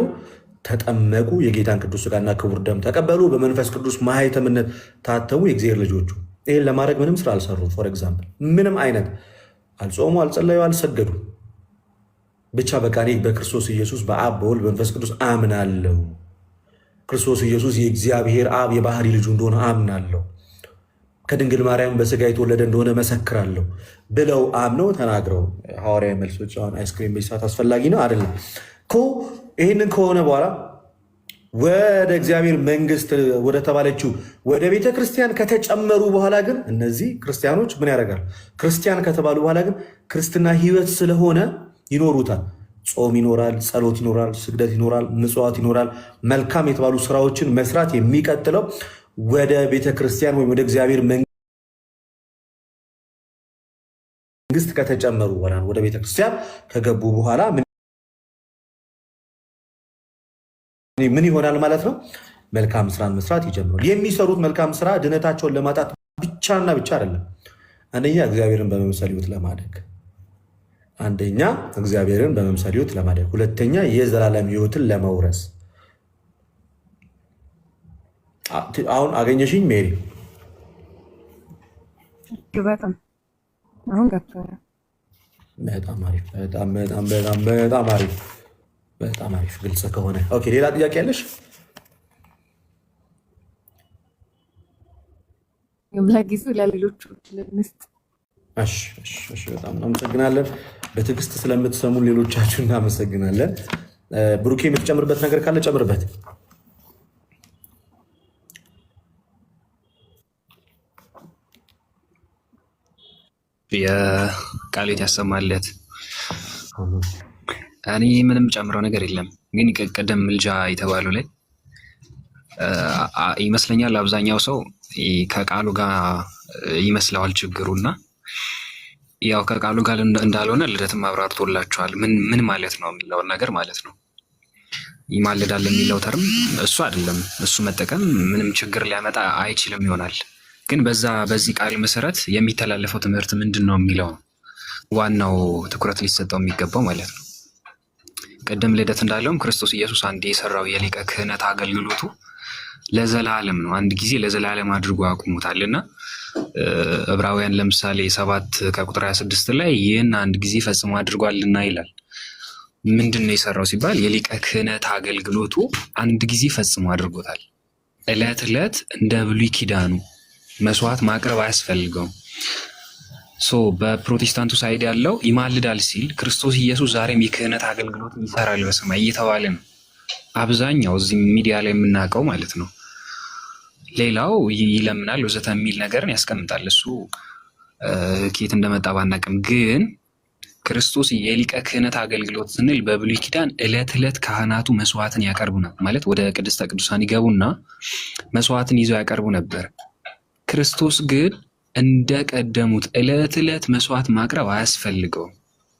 ተጠመቁ፣ የጌታን ቅዱስ ሥጋና ክቡር ደም ተቀበሉ፣ በመንፈስ ቅዱስ ማኅተምነት ታተሙ የእግዚአብሔር ልጆቹ። ይህን ለማድረግ ምንም ስራ አልሰሩም። ፎር ኤግዛምፕል ምንም አይነት አልጾሙ፣ አልጸለዩ፣ አልሰገዱ። ብቻ በቃ እኔ በክርስቶስ ኢየሱስ በአብ በወልድ በመንፈስ ቅዱስ አምናለሁ፣ ክርስቶስ ኢየሱስ የእግዚአብሔር አብ የባህሪ ልጁ እንደሆነ አምናለሁ፣ ከድንግል ማርያም በስጋ የተወለደ እንደሆነ መሰክራለሁ ብለው አምነው ተናግረው ሐዋርያዊ መልሶች። አሁን አይስክሪም በሰዓት አስፈላጊ ነው አይደለም እኮ። ይህንን ከሆነ በኋላ ወደ እግዚአብሔር መንግስት ወደ ተባለችው ወደ ቤተ ክርስቲያን ከተጨመሩ በኋላ ግን እነዚህ ክርስቲያኖች ምን ያደርጋል? ክርስቲያን ከተባሉ በኋላ ግን ክርስትና ህይወት ስለሆነ ይኖሩታል። ጾም ይኖራል፣ ጸሎት ይኖራል፣ ስግደት ይኖራል፣ ምጽዋት ይኖራል። መልካም የተባሉ ስራዎችን መስራት የሚቀጥለው ወደ ቤተ ክርስቲያን ወይም ወደ እግዚአብሔር መንግስት ከተጨመሩ በኋላ ወደ ቤተ ክርስቲያን ከገቡ በኋላ ምን ይሆናል ማለት ነው? መልካም ስራን መስራት ይጀምራል። የሚሰሩት መልካም ስራ ድነታቸውን ለማጣት ብቻና ብቻ አይደለም። አንደኛ እግዚአብሔርን በመምሰል ህይወት ለማደግ ሁለተኛ የዘላለም ህይወትን ለመውረስ። አሁን አገኘሽኝ ሜሪ? በጣም አሁን ገብቶኛል። በጣም አሪፍ፣ በጣም አሪፍ፣ በጣም አሪፍ። ግልጽ ከሆነ ኦኬ። ሌላ ጥያቄ ያለሽ? ለጊዜው ለሌሎቹ ልንስጥ። እሺ፣ በጣም እናመሰግናለን። በትዕግስት ስለምትሰሙን ሌሎቻችሁ እናመሰግናለን። ብሩኬ የምትጨምርበት ነገር ካለ ጨምርበት። የቃሌት ያሰማለት። እኔ ምንም ጨምረው ነገር የለም። ግን ቀደም ምልጃ የተባለው ላይ ይመስለኛል አብዛኛው ሰው ከቃሉ ጋር ይመስለዋል ችግሩና ያው ከቃሉ ጋር እንዳልሆነ ልደትም አብራርቶላችኋል። ምን ማለት ነው የሚለውን ነገር ማለት ነው። ይማልዳል የሚለው ተርም እሱ አይደለም። እሱ መጠቀም ምንም ችግር ሊያመጣ አይችልም ይሆናል። ግን በዚህ ቃል መሰረት የሚተላለፈው ትምህርት ምንድን ነው የሚለው ዋናው ትኩረት ሊሰጠው የሚገባው ማለት ነው። ቅድም ልደት እንዳለውም ክርስቶስ ኢየሱስ አንድ የሰራው የሊቀ ክህነት አገልግሎቱ ለዘላለም ነው። አንድ ጊዜ ለዘላለም አድርጎ ያቆሙታልና ዕብራውያን ለምሳሌ 7 ከቁጥር 26 ላይ ይህን አንድ ጊዜ ፈጽሞ አድርጓልና ይላል። ምንድን ነው የሰራው ሲባል የሊቀ ክህነት አገልግሎቱ አንድ ጊዜ ፈጽሞ አድርጎታል። ዕለት ዕለት እንደ ብሉይ ኪዳኑ መስዋዕት ማቅረብ አያስፈልገውም። በፕሮቴስታንቱ ሳይድ ያለው ይማልዳል ሲል ክርስቶስ ኢየሱስ ዛሬም የክህነት አገልግሎት ይሰራል በሰማይ እየተባለ ነው አብዛኛው እዚህ ሚዲያ ላይ የምናውቀው ማለት ነው። ሌላው ይለምናል ወዘተ የሚል ነገርን ያስቀምጣል። እሱ ከየት እንደመጣ ባናውቅም ግን ክርስቶስ የሊቀ ክህነት አገልግሎት ስንል በብሉይ ኪዳን ዕለት ዕለት ካህናቱ መስዋዕትን ያቀርቡ ነበር ማለት ወደ ቅድስተ ቅዱሳን ይገቡና መስዋዕትን ይዘው ያቀርቡ ነበር። ክርስቶስ ግን እንደቀደሙት ዕለት ዕለት መስዋዕት ማቅረብ አያስፈልገውም፣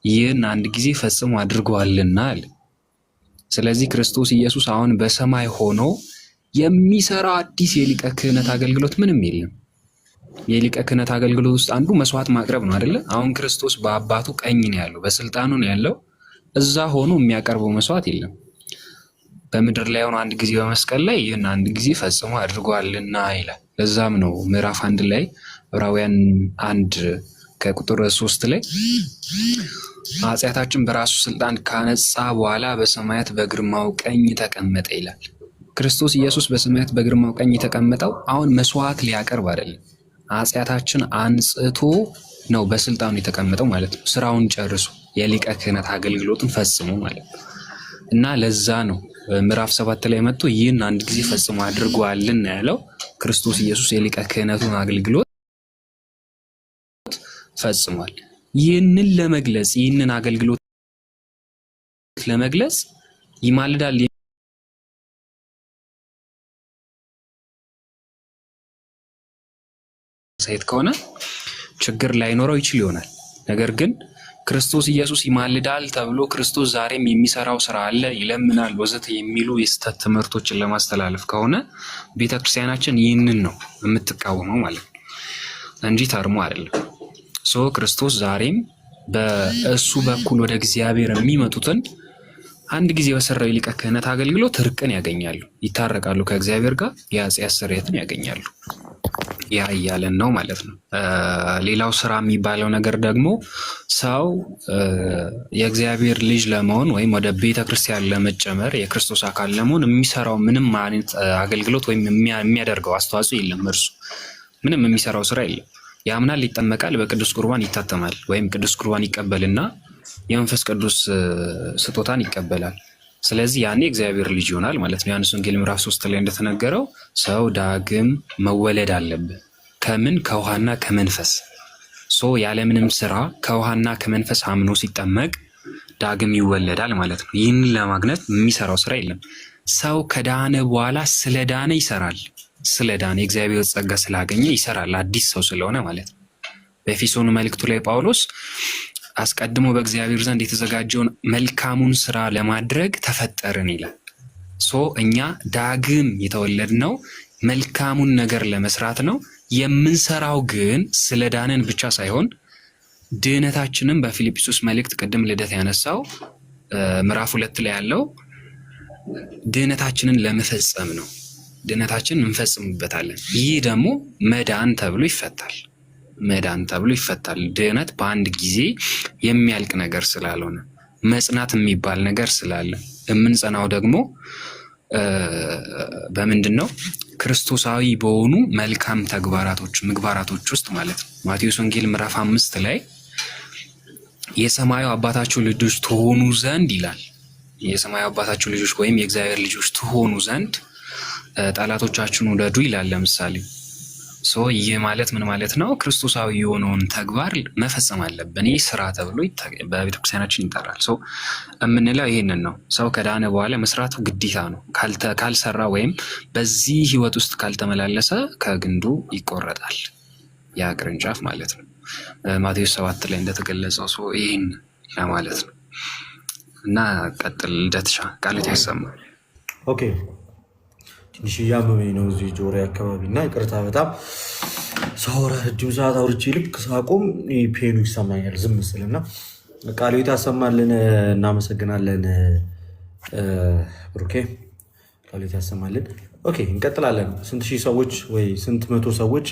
ይህን አንድ ጊዜ ፈጽሞ አድርገዋልና አለ። ስለዚህ ክርስቶስ ኢየሱስ አሁን በሰማይ ሆኖ የሚሰራው አዲስ የሊቀ ክህነት አገልግሎት ምንም የለም። የሊቀ ክህነት አገልግሎት ውስጥ አንዱ መስዋዕት ማቅረብ ነው አይደለ? አሁን ክርስቶስ በአባቱ ቀኝ ነው ያለው፣ በስልጣኑ ነው ያለው። እዛ ሆኖ የሚያቀርበው መስዋዕት የለም። በምድር ላይ ሆኖ አንድ ጊዜ በመስቀል ላይ ይህን አንድ ጊዜ ፈጽሞ አድርጓልና ይላል። ለዛም ነው ምዕራፍ 1 ላይ ዕብራውያን 1 ከቁጥር 3 ላይ ኃጢአታችን በራሱ ስልጣን ካነጻ በኋላ በሰማያት በግርማው ቀኝ ተቀመጠ ይላል። ክርስቶስ ኢየሱስ በሰማያት በግርማው ቀኝ የተቀመጠው አሁን መስዋዕት ሊያቀርብ አይደለም፣ ኃጢአታችን አንጽቶ ነው በስልጣኑ የተቀመጠው ማለት ነው። ስራውን ጨርሶ የሊቀ ክህነት አገልግሎትን ፈጽሞ ማለት ነው። እና ለዛ ነው ምዕራፍ 7 ላይ መጥቶ ይህን አንድ ጊዜ ፈጽሞ አድርጓልና ያለው። ክርስቶስ ኢየሱስ የሊቀ ክህነቱን አገልግሎት ፈጽሟል። ይህንን ለመግለጽ ይህንን አገልግሎት ለመግለጽ ይማልዳል ሴት ከሆነ ችግር ላይኖረው ይችል ይሆናል። ነገር ግን ክርስቶስ ኢየሱስ ይማልዳል ተብሎ ክርስቶስ ዛሬም የሚሰራው ስራ አለ፣ ይለምናል፣ ወዘተ የሚሉ የስህተት ትምህርቶችን ለማስተላለፍ ከሆነ ቤተክርስቲያናችን ይህንን ነው የምትቃወመው ማለት ነው እንጂ ተርሞ አይደለም። ክርስቶስ ዛሬም በእሱ በኩል ወደ እግዚአብሔር የሚመጡትን አንድ ጊዜ በሰራው የሊቀ ክህነት አገልግሎት እርቅን ያገኛሉ፣ ይታረቃሉ፣ ከእግዚአብሔር ጋር የኃጢአት ስርየትን ያገኛሉ። ያ እያለን ነው ማለት ነው። ሌላው ስራ የሚባለው ነገር ደግሞ ሰው የእግዚአብሔር ልጅ ለመሆን ወይም ወደ ቤተ ክርስቲያን ለመጨመር የክርስቶስ አካል ለመሆን የሚሰራው ምንም አይነት አገልግሎት ወይም የሚያደርገው አስተዋጽኦ የለም። እርሱ ምንም የሚሰራው ስራ የለም። ያምናል፣ ይጠመቃል፣ በቅዱስ ቁርባን ይታተማል፣ ወይም ቅዱስ ቁርባን ይቀበልና የመንፈስ ቅዱስ ስጦታን ይቀበላል። ስለዚህ ያኔ እግዚአብሔር ልጅ ይሆናል ማለት ነው። ዮሐንስ ወንጌል ምዕራፍ 3 ላይ እንደተነገረው ሰው ዳግም መወለድ አለበት። ከምን? ከውሃና ከመንፈስ። ያለምንም ስራ ከውሃና ከመንፈስ አምኖ ሲጠመቅ ዳግም ይወለዳል ማለት ነው። ይህንን ለማግኘት የሚሰራው ስራ የለም። ሰው ከዳነ በኋላ ስለ ዳነ ይሰራል። ስለ ዳነ የእግዚአብሔር ጸጋ ስላገኘ ይሰራል፣ አዲስ ሰው ስለሆነ ማለት ነው። በኤፌሶኑ መልእክቱ ላይ ጳውሎስ አስቀድሞ በእግዚአብሔር ዘንድ የተዘጋጀውን መልካሙን ስራ ለማድረግ ተፈጠርን ይላል። እኛ ዳግም የተወለድነው መልካሙን ነገር ለመስራት ነው። የምንሰራው ግን ስለ ዳነን ብቻ ሳይሆን ድህነታችንም በፊልጵስዩስ መልእክት ቅድም ልደት ያነሳው ምዕራፍ 2 ላይ ያለው ድህነታችንን ለመፈጸም ነው። ድህነታችንን እንፈጽምበታለን። ይህ ደግሞ መዳን ተብሎ ይፈታል። መዳን ተብሎ ይፈታል። ድህነት በአንድ ጊዜ የሚያልቅ ነገር ስላልሆነ መጽናት የሚባል ነገር ስላለ የምንጸናው ደግሞ በምንድን ነው? ክርስቶሳዊ በሆኑ መልካም ምግባራቶች ውስጥ ማለት ነው። ማቴዎስ ወንጌል ምዕራፍ 5 ላይ የሰማዩ አባታችሁ ልጆች ትሆኑ ዘንድ ይላል። የሰማዩ አባታችሁ ልጆች ወይም የእግዚአብሔር ልጆች ትሆኑ ዘንድ ጠላቶቻችሁን ውደዱ ይላል። ለምሳሌ ይህ ማለት ምን ማለት ነው? ክርስቶሳዊ የሆነውን ተግባር መፈጸም አለብን። ይህ ስራ ተብሎ በቤተክርስቲያናችን ይጠራል። የምንለው ይህንን ነው። ሰው ከዳነ በኋላ መስራቱ ግዴታ ነው። ካልሰራ ወይም በዚህ ህይወት ውስጥ ካልተመላለሰ ከግንዱ ይቆረጣል፣ ያ ቅርንጫፍ ማለት ነው። ማቴዎስ 7 ላይ እንደተገለጸው ይህን ለማለት ነው። እና ቀጥል ልደትሻ ቃልት ያሰማል። ኦኬ፣ ትንሽ እያመመኝ ነው እዚህ ጆሮ አካባቢ እና ይቅርታ። በጣም ሳወራ ረጅም ሰዓት አውርቼ ልክ ሳቆም ፔኑ ይሰማኛል ዝም ስል እና ቃልት ያሰማልን። እናመሰግናለን ብሩኬ፣ ቃልት ያሰማልን። ኦኬ፣ እንቀጥላለን። ስንት ሺህ ሰዎች ወይ ስንት መቶ ሰዎች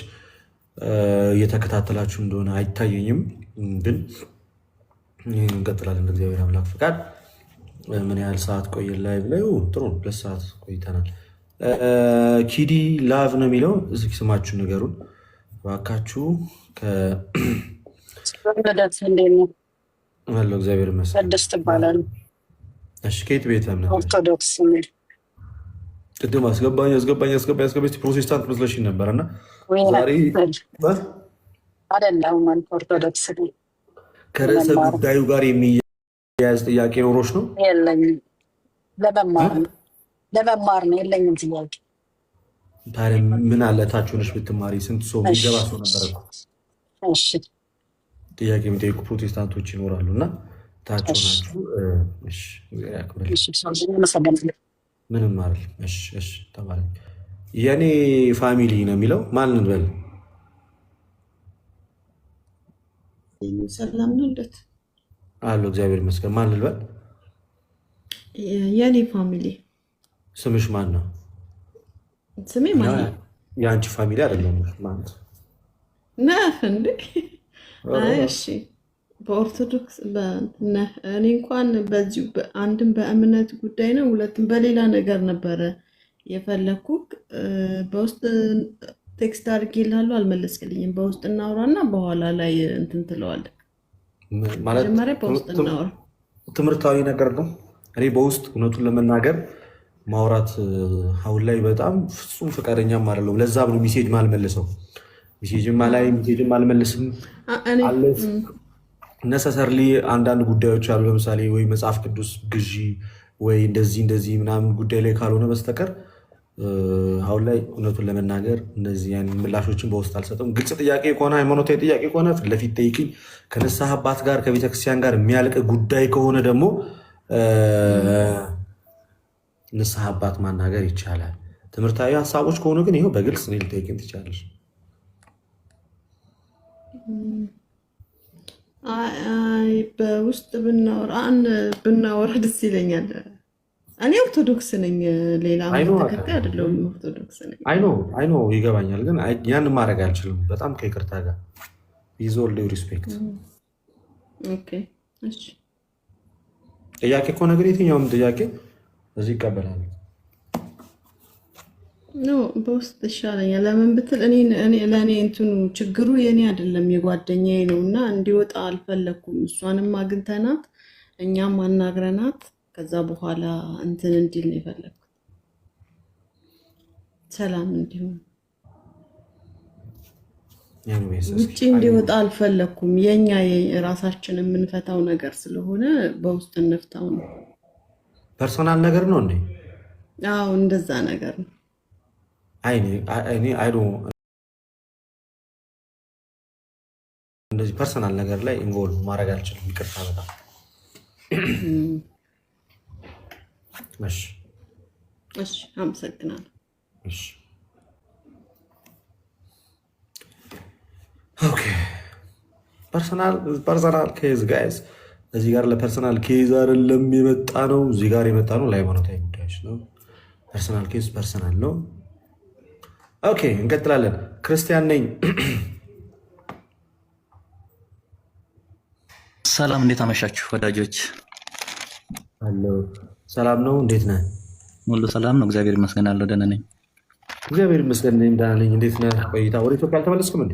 እየተከታተላችሁ እንደሆነ አይታየኝም፣ ግን እንቀጥላለን እንደ እግዚአብሔር አምላክ ፈቃድ። ምን ያህል ሰዓት ቆየን? ላይ ብለው ጥሩ 2 ሰዓት ቆይተናል። ኪዲ ላቭ ነው የሚለው። እዚህ ስማችሁ ነገሩን እባካችሁ። አለው እግዚአብሔር ይመስገን። ቅድስት ይባላል። እሺ፣ ከየት ቤተ እምነት? ኦርቶዶክስ። ቅድም አስገባኝ ፕሮቴስታንት መስለሽኝ ነበር እና ዛሬ አይደለም ኦርቶዶክስ ነው። ከርዕሰ ጉዳዩ ጋር የሚያያዝ ጥያቄ ኖሮች ነው? የለኝም። ለመማር ነው፣ የለኝም ጥያቄ። ታዲያ ምን አለ ታች ሆነሽ ብትማሪ? ስንት ሰው የሚገባ ሰው ነበረ እኮ። እሺ፣ ጥያቄ የሚጠይቁ ፕሮቴስታንቶች ይኖራሉ እና ታች ሆናችሁ ምንም አይደል። እሺ፣ ተባለ። የኔ ፋሚሊ ነው የሚለው። ማን እንበል? ሰላም ነው ልደት አለው። እግዚአብሔር ይመስገን። ማን ልበል? የኔ ፋሚሊ። ስምሽ ማን ነው? ስሜ ማን ነው? የአንቺ ፋሚሊ አይደለም ማለት ነህ እንዴ? እሺ፣ በኦርቶዶክስ እኔ እንኳን በዚሁ አንድም በእምነት ጉዳይ ነው፣ ሁለትም በሌላ ነገር ነበረ የፈለኩ። በውስጥ ቴክስት አድርጌልሃለሁ፣ አልመለስክልኝም። በውስጥ እናውራና በኋላ ላይ እንትን ትለዋለህ። መጀመሪያ በውስጥ እናውራ። ትምህርታዊ ነገር ነው። እኔ በውስጥ እውነቱን ለመናገር ማውራት አሁን ላይ በጣም ፍጹም ፈቃደኛም አይደለሁም። ለዛም ነው ሜሴጅ ማልመልሰው። ሜሴጅም አልመልስም። ነሰሰርሊ አንዳንድ ጉዳዮች አሉ። ለምሳሌ ወይ መጽሐፍ ቅዱስ ግዢ ወይ እንደዚህ ምናምን ጉዳይ ላይ ካልሆነ በስተቀር አሁን ላይ እውነቱን ለመናገር እነዚህ ምላሾችን በውስጥ አልሰጥም። ግልጽ ጥያቄ ከሆነ ሃይማኖታዊ ጥያቄ ከሆነ ፊት ለፊት ጠይቅኝ። ከንስሐ አባት ጋር ከቤተክርስቲያን ጋር የሚያልቅ ጉዳይ ከሆነ ደግሞ ንስሐ አባት ማናገር ይቻላል። ትምህርታዊ ሀሳቦች ከሆኑ ግን ይኸው በግልጽ እኔ ልጠይቅን ትችላለች። በውስጥ ብናወራ ደስ ይለኛል። እኔ ኦርቶዶክስ ነኝ፣ ሌላ ተከታይ አይደለሁም። ኦርቶዶክስ ነኝ። አይኖ ይገባኛል፣ ግን ያን ማድረግ አልችልም። በጣም ከይቅርታ ጋር ይዞል ሪስፔክት። ጥያቄ ከሆነ ግን የትኛውም ጥያቄ እዚህ ይቀበላል። በውስጥ ይሻለኛል። ለምን ብትል ለእኔ እንትኑ ችግሩ የኔ አይደለም የጓደኛዬ ነው እና እንዲወጣ አልፈለግኩም። እሷንም አግኝተናት እኛም አናግረናት ከዛ በኋላ እንትን እንዲል ነው የፈለግኩት፣ ሰላም እንዲሆን። ውጭ እንዲወጣ አልፈለግኩም። የኛ ራሳችን የምንፈታው ነገር ስለሆነ በውስጥ እንፍታው ነው። ፐርሶናል ነገር ነው እንዴ? አዎ እንደዛ ነገር ነው። እንደዚህ ፐርሰናል ነገር ላይ ኢንቮልቭ ማድረግ አልችልም። ይቅርታ በጣም እሺ፣ አመሰግናለሁ። ኦኬ፣ ፐርሰናል ኬዝ ጋይስ፣ እዚህ ጋር ለፐርሰናል ኬዝ አይደለም የመጣ ነው። እዚህ ጋር የመጣ ነው ለሃይማኖታዊ ጉዳዮች ነው። ፐርሰናል ኬዝ ፐርሰናል ነው። ኦኬ፣ እንቀጥላለን። ክርስቲያን ነኝ። ሰላም፣ እንዴት አመሻችሁ ወዳጆች? ሰላም ነው። እንዴት ነህ? ሁሉ ሰላም ነው፣ እግዚአብሔር ይመስገን። አለሁ ደህና ነኝ። እግዚአብሔር ይመስገን። እኔም ደህና ነኝ። እንዴት ነህ? ቆይታ ወደ ኢትዮጵያ አልተመለስክም እንዴ?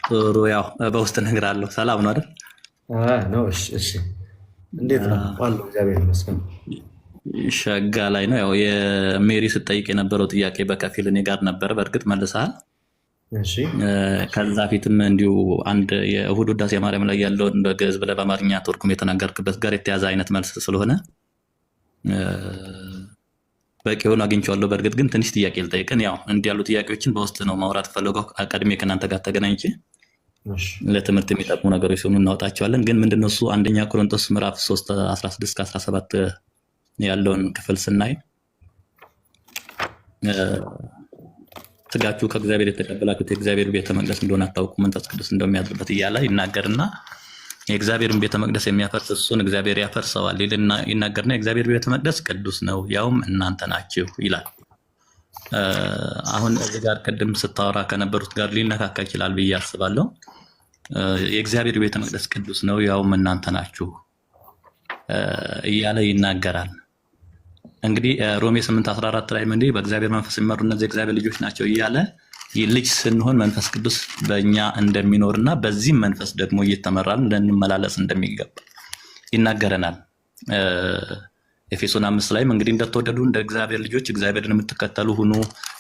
ጥሩ፣ ያው በውስጥ እነግርሃለሁ። ሰላም ነው አይደል? ነው። እሺ፣ እንዴት ነው? አለሁ፣ እግዚአብሔር ይመስገን። ሸጋ ላይ ነው። ያው የሜሪ ስትጠይቅ የነበረው ጥያቄ በከፊል እኔ ጋር ነበረ። በእርግጥ መልሰሃል። ከዛ ፊትም እንዲሁ አንድ የእሁድ ውዳሴ ማርያም ላይ ያለውን በግዕዝ ብለህ በአማርኛ ትርጉም የተናገርክበት ጋር የተያዘ አይነት መልስ ስለሆነ በቂ ሆኖ አግኝቼዋለሁ። በእርግጥ ግን ትንሽ ጥያቄ ልጠይቅን። ያው እንዲህ ያሉ ጥያቄዎችን በውስጥ ነው ማውራት ፈለገው። ቀድሜ ከእናንተ ጋር ተገናኝቼ ለትምህርት የሚጠቅሙ ነገሮች ሲሆኑ እናወጣቸዋለን። ግን ምንድነው እሱ አንደኛ ቆሮንቶስ ምዕራፍ 3 16-17 ያለውን ክፍል ስናይ ስጋችሁ ከእግዚአብሔር የተቀበላችሁት የእግዚአብሔር ቤተ መቅደስ እንደሆነ አታውቁ፣ መንፈስ ቅዱስ እንደሚያድርበት እያለ ይናገርና የእግዚአብሔርን ቤተ መቅደስ የሚያፈርስ እሱን እግዚአብሔር ያፈርሰዋል ይናገርና የእግዚአብሔር ቤተ መቅደስ ቅዱስ ነው፣ ያውም እናንተ ናችሁ ይላል። አሁን እዚህ ጋር ቅድም ስታወራ ከነበሩት ጋር ሊነካካ ይችላል ብዬ አስባለሁ። የእግዚአብሔር ቤተ መቅደስ ቅዱስ ነው፣ ያውም እናንተ ናችሁ እያለ ይናገራል። እንግዲህ ሮሜ 8:14 ላይ እንዲህ በእግዚአብሔር መንፈስ የሚመሩ እነዚህ የእግዚአብሔር ልጆች ናቸው እያለ ልጅ ስንሆን መንፈስ ቅዱስ በእኛ እንደሚኖርና በዚህም መንፈስ ደግሞ እየተመራን ልንመላለስ እንደሚገባ ይናገረናል። ኤፌሶን 5 ላይም እንግዲህ እንደተወደዱ እንደ እግዚአብሔር ልጆች እግዚአብሔርን የምትከተሉ ሁኑ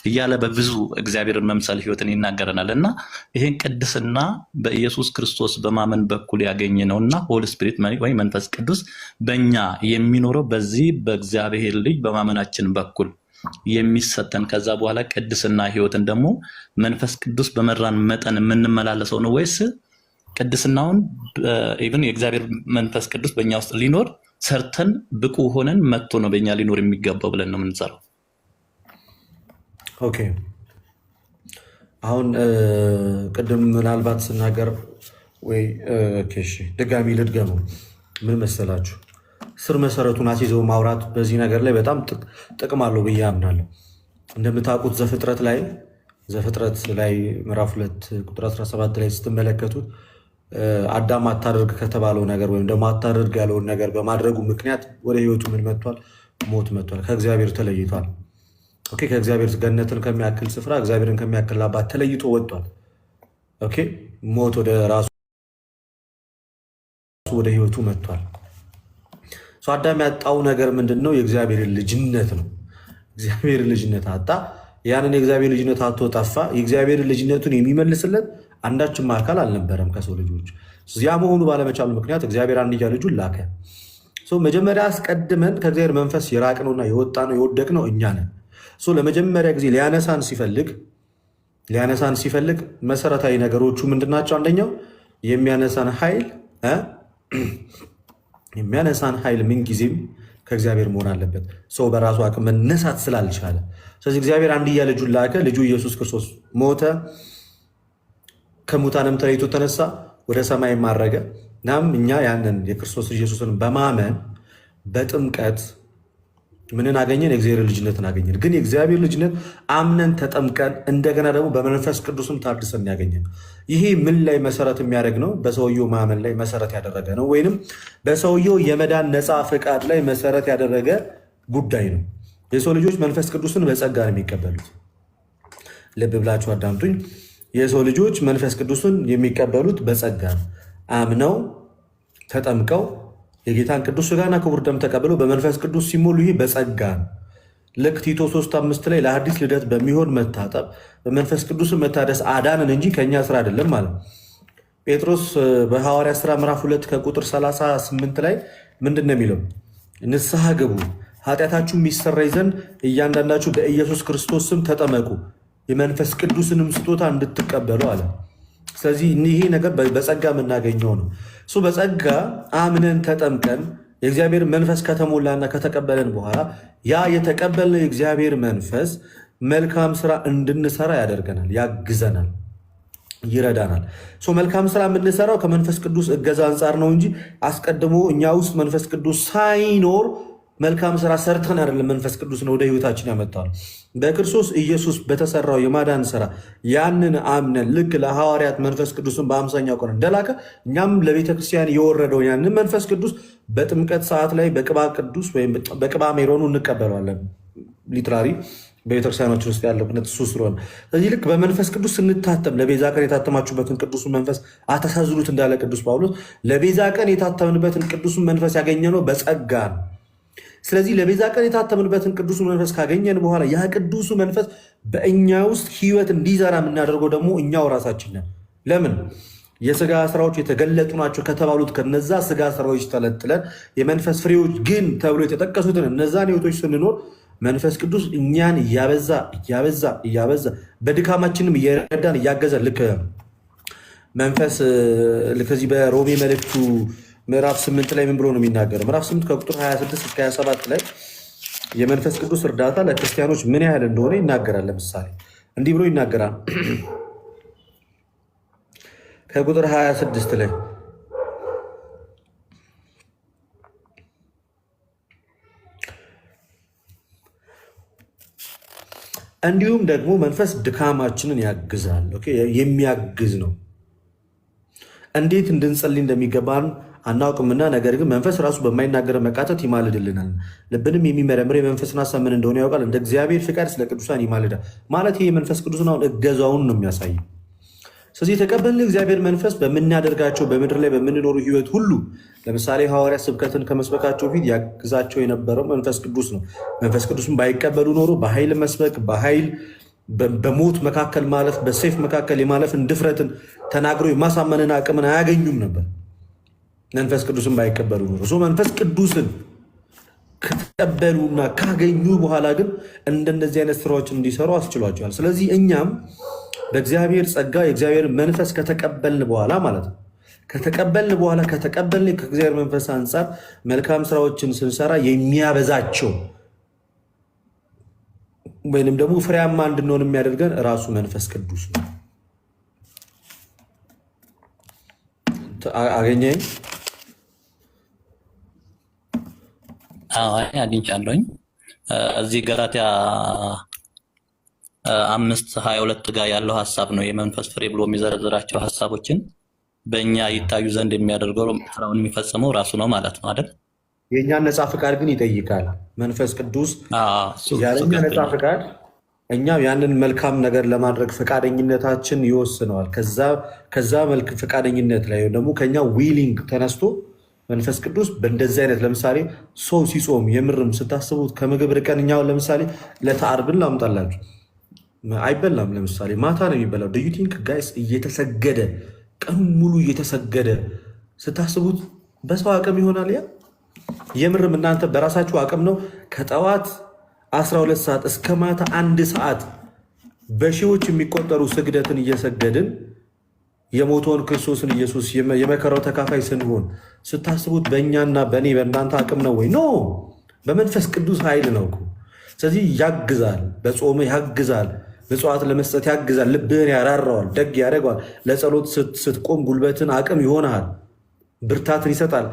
እያለ በብዙ እግዚአብሔርን መምሰል ህይወትን ይናገረናል። እና ይህን ቅድስና በኢየሱስ ክርስቶስ በማመን በኩል ያገኘ ነውና ሆሊ ስፒሪት ወይ መንፈስ ቅዱስ በእኛ የሚኖረው በዚህ በእግዚአብሔር ልጅ በማመናችን በኩል የሚሰጠን ከዛ በኋላ ቅድስና ህይወትን ደግሞ መንፈስ ቅዱስ በመራን መጠን የምንመላለሰው ነው ወይስ ቅድስናውን ኢቭን የእግዚአብሔር መንፈስ ቅዱስ በእኛ ውስጥ ሊኖር ሰርተን ብቁ ሆነን መጥቶ ነው በእኛ ሊኖር የሚገባው ብለን ነው የምንሰራው? ኦኬ፣ አሁን ቅድም ምናልባት ስናገር ወይ ድጋሚ ልድገመው። ምን መሰላችሁ፣ ስር መሰረቱን አስይዘው ማውራት በዚህ ነገር ላይ በጣም ጥቅም አለው ብዬ አምናለሁ። እንደምታውቁት ዘፍጥረት ላይ ምዕራፍ 2 ቁጥር 17 ላይ ስትመለከቱት አዳም አታደርግ ከተባለው ነገር ወይም ደግሞ አታደርግ ያለውን ነገር በማድረጉ ምክንያት ወደ ህይወቱ ምን መጥቷል? ሞት መጥቷል። ከእግዚአብሔር ተለይቷል። ኦኬ፣ ከእግዚአብሔር ገነትን ከሚያክል ስፍራ እግዚአብሔርን ከሚያክል አባት ተለይቶ ወጥቷል። ኦኬ፣ ሞት ወደ ራሱ ወደ ህይወቱ መጥቷል። አዳም ያጣው ነገር ምንድን ነው? የእግዚአብሔርን ልጅነት ነው። እግዚአብሔርን ልጅነት አጣ። ያንን የእግዚአብሔር ልጅነት አቶ ጠፋ። የእግዚአብሔርን ልጅነቱን የሚመልስለት አንዳችም አካል አልነበረም ከሰው ልጆች። ያ መሆኑ ባለመቻሉ ምክንያት እግዚአብሔር አንድያ ልጁን ላከ። መጀመሪያ አስቀድመን ከእግዚአብሔር መንፈስ የራቅነውና የወጣነው የወደቅነው እኛ ነን። ለመጀመሪያ ጊዜ ሊያነሳን ሲፈልግ መሰረታዊ ነገሮቹ ምንድናቸው? አንደኛው የሚያነሳን ኃይል ምንጊዜም ከእግዚአብሔር መሆን አለበት። ሰው በራሱ አቅም መነሳት ስላልቻለ፣ ስለዚህ እግዚአብሔር አንድያ ልጁን ላከ። ልጁ ኢየሱስ ክርስቶስ ሞተ፣ ከሙታንም ተለይቶ ተነሳ፣ ወደ ሰማይ ማረገ። እናም እኛ ያንን የክርስቶስ ኢየሱስን በማመን በጥምቀት ምንን አገኘን? የእግዚአብሔር ልጅነትን አገኘን። ግን የእግዚአብሔር ልጅነት አምነን ተጠምቀን እንደገና ደግሞ በመንፈስ ቅዱስም ታድሰን ያገኘን። ይሄ ምን ላይ መሰረት የሚያደርግ ነው? በሰውየው ማመን ላይ መሰረት ያደረገ ነው፣ ወይንም በሰውየው የመዳን ነፃ ፈቃድ ላይ መሰረት ያደረገ ጉዳይ ነው። የሰው ልጆች መንፈስ ቅዱስን በጸጋ ነው የሚቀበሉት። ልብ ብላችሁ አዳምጡኝ። የሰው ልጆች መንፈስ ቅዱስን የሚቀበሉት በጸጋ ነው። አምነው ተጠምቀው የጌታን ቅዱስ ሥጋና ክቡር ደም ተቀብለው በመንፈስ ቅዱስ ሲሞሉ ይህ በጸጋ ነው። ልክ ቲቶ 3:5 ላይ ለአዲስ ልደት በሚሆን መታጠብ በመንፈስ ቅዱስ መታደስ አዳንን እንጂ ከእኛ ስራ አይደለም ማለት ነው። ጴጥሮስ በሐዋርያት ሥራ ምዕራፍ 2 ከቁጥር 38 ላይ ምንድን ነው የሚለው? ንስሐ ግቡ፣ ኃጢአታችሁ የሚሰረይ ዘንድ እያንዳንዳችሁ በኢየሱስ ክርስቶስ ስም ተጠመቁ፣ የመንፈስ ቅዱስንም ስጦታ እንድትቀበሉ አለ። ስለዚህ ይሄ ነገር በጸጋ የምናገኘው ነው። እሱ በጸጋ አምነን ተጠምቀን የእግዚአብሔር መንፈስ ከተሞላና ከተቀበለን በኋላ ያ የተቀበልነው የእግዚአብሔር መንፈስ መልካም ስራ እንድንሰራ ያደርገናል፣ ያግዘናል፣ ይረዳናል። መልካም ስራ የምንሰራው ከመንፈስ ቅዱስ እገዛ አንጻር ነው እንጂ አስቀድሞ እኛ ውስጥ መንፈስ ቅዱስ ሳይኖር መልካም ስራ ሰርተን አይደለም መንፈስ ቅዱስን ወደ ህይወታችን ያመጣል። በክርስቶስ ኢየሱስ በተሰራው የማዳን ስራ ያንን አምነን ልክ ለሐዋርያት መንፈስ ቅዱስን በ50ኛው ቀን እንደላከ እኛም ለቤተክርስቲያን የወረደው ያንን መንፈስ ቅዱስ በጥምቀት ሰዓት ላይ በቅባ ቅዱስ ወይም በቅባ ሜሮኑ እንቀበለዋለን። ሊትራሪ በቤተክርስቲያኖች ውስጥ ያለው ክነት እሱ ስለሆነ ስለዚህ ልክ በመንፈስ ቅዱስ ስንታተም ለቤዛ ቀን የታተማችሁበትን ቅዱሱን መንፈስ አታሳዝኑት እንዳለ ቅዱስ ጳውሎስ ለቤዛ ቀን የታተምንበትን ቅዱሱን መንፈስ ያገኘነው በጸጋ ነው። ስለዚህ ለቤዛ ቀን የታተምንበትን ቅዱሱ መንፈስ ካገኘን በኋላ ያ ቅዱሱ መንፈስ በእኛ ውስጥ ህይወት እንዲዘራ የምናደርገው ደግሞ እኛው ራሳችን ነን። ለምን? የስጋ ስራዎች የተገለጡ ናቸው ከተባሉት ከነዛ ስጋ ስራዎች ተለጥለን የመንፈስ ፍሬዎች ግን ተብሎ የተጠቀሱትን እነዛን ህይወቶች ስንኖር መንፈስ ቅዱስ እኛን እያበዛ በድካማችንም እየረዳን እያገዘ ልክ መንፈስ ልከዚህ በሮሜ መልእክቱ ምዕራፍ 8 ላይ ምን ብሎ ነው የሚናገረው? ምዕራፍ 8 ከቁጥር 26 እስከ 27 ላይ የመንፈስ ቅዱስ እርዳታ ለክርስቲያኖች ምን ያህል እንደሆነ ይናገራል። ለምሳሌ እንዲህ ብሎ ይናገራል። ከቁጥር 26 ላይ እንዲሁም ደግሞ መንፈስ ድካማችንን ያግዛል። የሚያግዝ ነው። እንዴት እንድንጸልይ እንደሚገባን አናውቅምና፣ ነገር ግን መንፈስ ራሱ በማይናገር መቃተት ይማልድልናል። ልብንም የሚመረምር የመንፈስን ሀሳብ ምን እንደሆነ ያውቃል። እንደ እግዚአብሔር ፍቃድ ስለ ቅዱሳን ይማልዳል። ማለት ይህ የመንፈስ ቅዱስን አሁን እገዛውን ነው የሚያሳይ። ስለዚህ የተቀበልን እግዚአብሔር መንፈስ በምናደርጋቸው በምድር ላይ በምንኖሩ ህይወት ሁሉ ለምሳሌ ሐዋርያት ስብከትን ከመስበካቸው ፊት ያግዛቸው የነበረው መንፈስ ቅዱስ ነው። መንፈስ ቅዱስን ባይቀበሉ ኖሮ በኃይል መስበክ፣ በኃይል በሞት መካከል ማለፍ፣ በሰይፍ መካከል የማለፍን ድፍረትን ተናግሮ የማሳመንን አቅምን አያገኙም ነበር። መንፈስ ቅዱስን ባይቀበሉ ኖሮ መንፈስ ቅዱስን ከተቀበሉና ካገኙ በኋላ ግን እንደነዚህ አይነት ስራዎችን እንዲሰሩ አስችሏቸዋል። ስለዚህ እኛም በእግዚአብሔር ጸጋ የእግዚአብሔር መንፈስ ከተቀበልን በኋላ ማለት ነው ከተቀበልን ከእግዚአብሔር መንፈስ አንጻር መልካም ስራዎችን ስንሰራ የሚያበዛቸው ወይንም ደግሞ ፍሬያማ እንድንሆን የሚያደርገን ራሱ መንፈስ ቅዱስ ነው። አገኘኝ? አግኝቻለሁኝ። እዚህ ገላትያ 5:22 ጋር ያለው ሀሳብ ነው። የመንፈስ ፍሬ ብሎ የሚዘረዝራቸው ሀሳቦችን በእኛ ይታዩ ዘንድ የሚያደርገው ስራውን የሚፈጽመው ራሱ ነው ማለት ነው አይደል? የእኛን ነፃ ፍቃድ ግን ይጠይቃል መንፈስ ቅዱስ። ያለኛ ነፃ ፍቃድ እኛም ያንን መልካም ነገር ለማድረግ ፈቃደኝነታችን ይወስነዋል። ከዛ መልክ ፈቃደኝነት ላይ ደግሞ ከኛ ዊሊንግ ተነስቶ መንፈስ ቅዱስ በእንደዚህ አይነት ለምሳሌ ሰው ሲጾም የምርም ስታስቡት ከምግብ ርቀን እኛውን ለምሳሌ ለተዓርብን ላምጣላችሁ አይበላም። ለምሳሌ ማታ ነው የሚበላው። ዱ ዩ ቲንክ ጋይስ እየተሰገደ ቀኑ ሙሉ እየተሰገደ ስታስቡት በሰው አቅም ይሆናል? ያ የምርም እናንተ በራሳችሁ አቅም ነው ከጠዋት 12 ሰዓት እስከ ማታ 1 ሰዓት በሺዎች የሚቆጠሩ ስግደትን እየሰገድን የሞተውን ክርስቶስን ኢየሱስ የመከራው ተካፋይ ስንሆን ስታስቡት በእኛና በእኔ በእናንተ አቅም ነው ወይ? ኖ፣ በመንፈስ ቅዱስ ኃይል ነው። ስለዚህ ያግዛል፣ በጾም ያግዛል፣ ምጽዋት ለመስጠት ያግዛል፣ ልብህን ያራራዋል፣ ደግ ያደርገዋል። ለጸሎት ስትቆም ጉልበትን አቅም ይሆናል፣ ብርታትን ይሰጣል።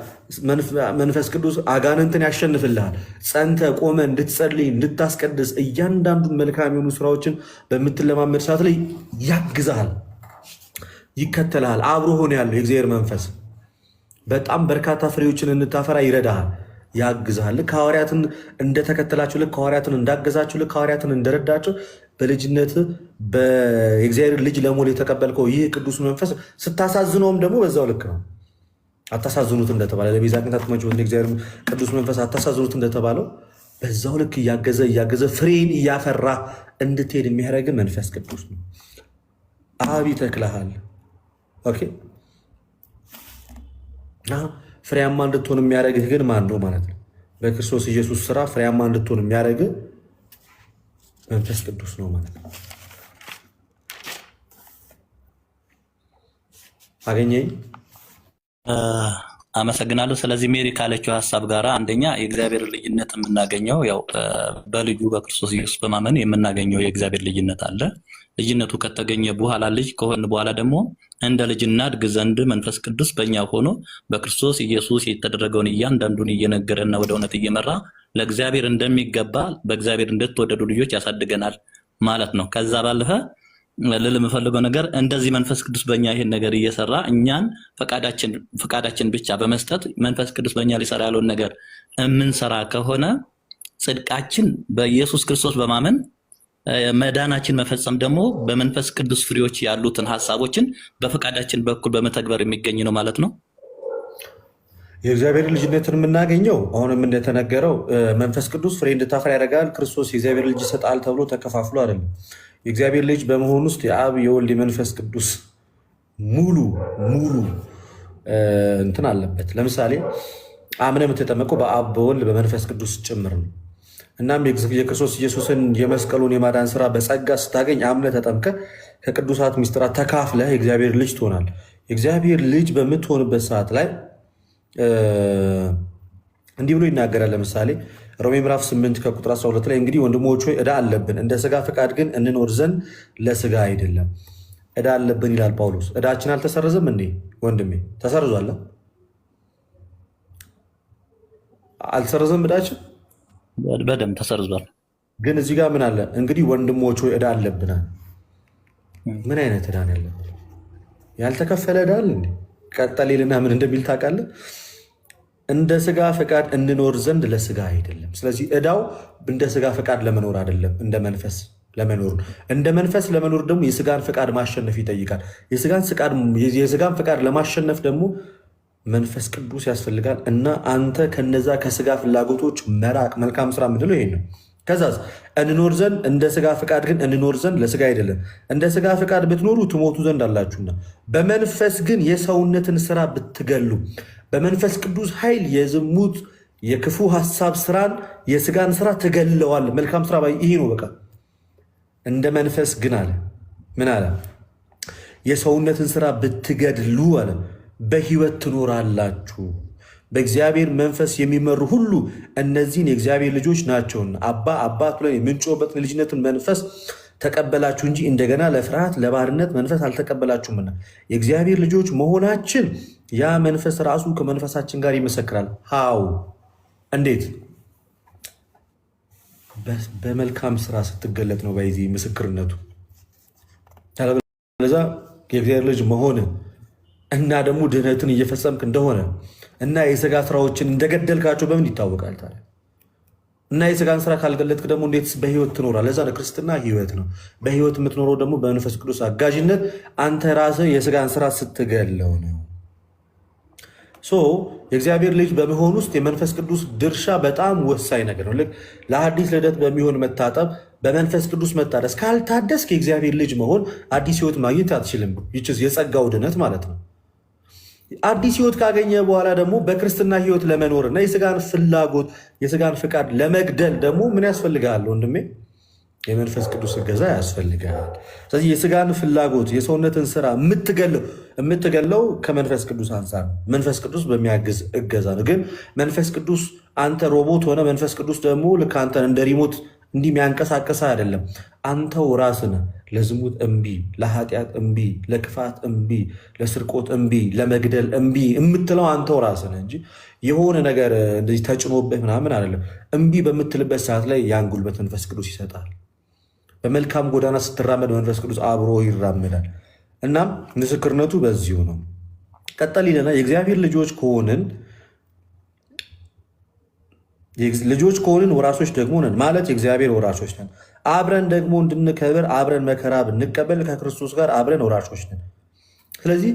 መንፈስ ቅዱስ አጋንንትን ያሸንፍልሃል። ጸንተ ቆመ እንድትጸልይ እንድታስቀድስ እያንዳንዱን መልካም የሆኑ ስራዎችን በምትለማመድ ሰዓት ላይ ያግዛል፣ ይከተልሃል። አብሮ ሆነ ያለው የእግዚአብሔር መንፈስ በጣም በርካታ ፍሬዎችን እንታፈራ ይረዳሃል፣ ያግዛል። ልክ ሐዋርያትን እንደተከተላቸው፣ ልክ ሐዋርያትን እንዳገዛቸው፣ ልክ ሐዋርያትን እንደረዳቸው በልጅነት የእግዚአብሔር ልጅ ለመሆን የተቀበልከው ይህ ቅዱስ መንፈስ ስታሳዝነውም ደግሞ በዛው ልክ ነው። አታሳዝኑት እንደተባለ ለቤዛ ቀን ታትማችሁት የእግዚአብሔር ቅዱስ መንፈስ አታሳዝኑት እንደተባለው በዛው ልክ እያገዘ ፍሬን እያፈራ እንድትሄድ የሚያደርግ መንፈስ ቅዱስ ነው። አብ ይተክልሃል። ኦኬ፣ ፍሬያማ እንድትሆን የሚያደርግህ ግን ማን ነው ማለት ነው? በክርስቶስ ኢየሱስ ስራ ፍሬያማ እንድትሆን የሚያደርግህ መንፈስ ቅዱስ ነው ማለት ነው። አገኘኝ። አመሰግናለሁ። ስለዚህ ሜሪ ካለችው ሀሳብ ጋር አንደኛ የእግዚአብሔር ልጅነት የምናገኘው ያው በልጁ በክርስቶስ ኢየሱስ በማመን የምናገኘው የእግዚአብሔር ልጅነት አለ። ልጅነቱ ከተገኘ በኋላ ልጅ ከሆን በኋላ ደግሞ እንደ ልጅ እናድግ ዘንድ መንፈስ ቅዱስ በእኛ ሆኖ በክርስቶስ ኢየሱስ የተደረገውን እያንዳንዱን እየነገረና ወደ እውነት እየመራ ለእግዚአብሔር እንደሚገባ በእግዚአብሔር እንደተወደዱ ልጆች ያሳድገናል ማለት ነው። ከዛ ባለፈ ልል የምፈልገው ነገር እንደዚህ መንፈስ ቅዱስ በእኛ ይህን ነገር እየሰራ እኛን ፈቃዳችን ብቻ በመስጠት መንፈስ ቅዱስ በእኛ ሊሰራ ያለውን ነገር የምንሰራ ከሆነ ጽድቃችን በኢየሱስ ክርስቶስ በማመን መዳናችን መፈጸም ደግሞ በመንፈስ ቅዱስ ፍሬዎች ያሉትን ሀሳቦችን በፈቃዳችን በኩል በመተግበር የሚገኝ ነው ማለት ነው። የእግዚአብሔር ልጅነትን የምናገኘው አሁንም እንደተነገረው መንፈስ ቅዱስ ፍሬ እንድታፈራ ያደርጋል። ክርስቶስ የእግዚአብሔር ልጅ ይሰጣል ተብሎ ተከፋፍሎ አይደለም። የእግዚአብሔር ልጅ በመሆን ውስጥ የአብ የወልድ የመንፈስ ቅዱስ ሙሉ እንትን አለበት። ለምሳሌ አምነህ የምትጠመቀው በአብ በወልድ በመንፈስ ቅዱስ ጭምር ነው። እናም የክርስቶስ ኢየሱስን የመስቀሉን የማዳን ስራ በጸጋ ስታገኝ አምነህ ተጠምቀህ ከቅዱሳት ምስጢራት ተካፍለህ የእግዚአብሔር ልጅ ትሆናል። የእግዚአብሔር ልጅ በምትሆንበት ሰዓት ላይ እንዲህ ብሎ ይናገራል። ለምሳሌ ሮሜ ምዕራፍ 8 ከቁጥር 12 ላይ እንግዲህ ወንድሞች ሆይ ዕዳ አለብን፣ እንደ ስጋ ፈቃድ ግን እንኖር ዘንድ ለስጋ አይደለም። ዕዳ አለብን ይላል ጳውሎስ። ዕዳችን አልተሰረዘም እንዴ ወንድሜ? ተሰርዟል። አልተሰረዘም? ዕዳችን በደንብ ተሰርዟል። ግን እዚህ ጋር ምን አለ? እንግዲህ ወንድሞች ሆይ ዕዳ አለብናል። ምን አይነት ዕዳ ነው ያለብን? ያልተከፈለ ዕዳ አለ እንዴ? ቀጠሌልና ምን እንደሚል ታውቃለህ? እንደ ስጋ ፈቃድ እንኖር ዘንድ ለስጋ አይደለም። ስለዚህ ዕዳው እንደ ስጋ ፈቃድ ለመኖር አይደለም፣ እንደ መንፈስ ለመኖር። እንደ መንፈስ ለመኖር ደግሞ የስጋን ፈቃድ ማሸነፍ ይጠይቃል። የስጋን ፈቃድ ለማሸነፍ ደግሞ መንፈስ ቅዱስ ያስፈልጋል። እና አንተ ከነዛ ከስጋ ፍላጎቶች መራቅ። መልካም ስራ ምንድነው? ይሄን ነው። ከዛስ እንኖር ዘንድ እንደ ስጋ ፈቃድ ግን እንኖር ዘንድ ለስጋ አይደለም። እንደ ስጋ ፈቃድ ብትኖሩ ትሞቱ ዘንድ አላችሁና፣ በመንፈስ ግን የሰውነትን ስራ ብትገሉ በመንፈስ ቅዱስ ኃይል የዝሙት የክፉ ሀሳብ ስራን የስጋን ስራ ትገለዋል። መልካም ስራ ይሄ ነው። በቃ እንደ መንፈስ ግን አለ ምን አለ? የሰውነትን ስራ ብትገድሉ አለ በህይወት ትኖራላችሁ። በእግዚአብሔር መንፈስ የሚመሩ ሁሉ እነዚህን የእግዚአብሔር ልጆች ናቸውና። አባ አባት ብለን የምንጮህበትን የልጅነትን መንፈስ ተቀበላችሁ እንጂ እንደገና ለፍርሃት ለባርነት መንፈስ አልተቀበላችሁምና የእግዚአብሔር ልጆች መሆናችን ያ መንፈስ ራሱ ከመንፈሳችን ጋር ይመሰክራል። ሃው እንዴት? በመልካም ስራ ስትገለጥ ነው ባይዚ ምስክርነቱ። ለዛ የእግዚአብሔር ልጅ መሆን እና ደግሞ ድህነትን እየፈጸምክ እንደሆነ እና የስጋ ስራዎችን እንደገደልካቸው በምን ይታወቃል ታዲያ? እና የስጋን ስራ ካልገለጥክ ደግሞ እንዴት በህይወት ትኖራለህ? ለዛ ክርስትና ህይወት ነው። በህይወት የምትኖረው ደግሞ በመንፈስ ቅዱስ አጋዥነት አንተ ራስህ የስጋን ስራ ስትገለው ነው። የእግዚአብሔር ልጅ በመሆን ውስጥ የመንፈስ ቅዱስ ድርሻ በጣም ወሳኝ ነገር ነው። ልክ ለአዲስ ልደት በሚሆን መታጠብ፣ በመንፈስ ቅዱስ መታደስ ካልታደስክ የእግዚአብሔር ልጅ መሆን አዲስ ህይወት ማግኘት አትችልም። ይችስ የጸጋው ድነት ማለት ነው። አዲስ ህይወት ካገኘ በኋላ ደግሞ በክርስትና ህይወት ለመኖር እና የስጋን ፍላጎት የስጋን ፍቃድ ለመግደል ደግሞ ምን ያስፈልጋል ወንድሜ? የመንፈስ ቅዱስ እገዛ ያስፈልጋል። ስለዚህ የስጋን ፍላጎት የሰውነትን ስራ የምትገለው ከመንፈስ ቅዱስ አንጻር ነው። መንፈስ ቅዱስ በሚያግዝ እገዛ ነው። ግን መንፈስ ቅዱስ አንተ ሮቦት ሆነ መንፈስ ቅዱስ ደግሞ ልክ አንተን እንደ ሪሞት እንዲህ የሚያንቀሳቀስ አይደለም። አንተው ራስን ለዝሙት እምቢ፣ ለኃጢአት እምቢ፣ ለክፋት እምቢ፣ ለስርቆት እምቢ፣ ለመግደል እምቢ የምትለው አንተው ራስን እንጂ የሆነ ነገር እንደዚህ ተጭኖብህ ምናምን አይደለም። እምቢ በምትልበት ሰዓት ላይ ያን ጉልበት መንፈስ ቅዱስ ይሰጣል። በመልካም ጎዳና ስትራመድ መንፈስ ቅዱስ አብሮ ይራመዳል። እናም ምስክርነቱ በዚሁ ነው። ቀጠል ይለና የእግዚአብሔር ልጆች ከሆንን ወራሾች ደግሞ ነን ማለት የእግዚአብሔር ወራሾች ነን። አብረን ደግሞ እንድንከብር አብረን መከራ ብንቀበል ከክርስቶስ ጋር አብረን ወራሾች ነን። ስለዚህ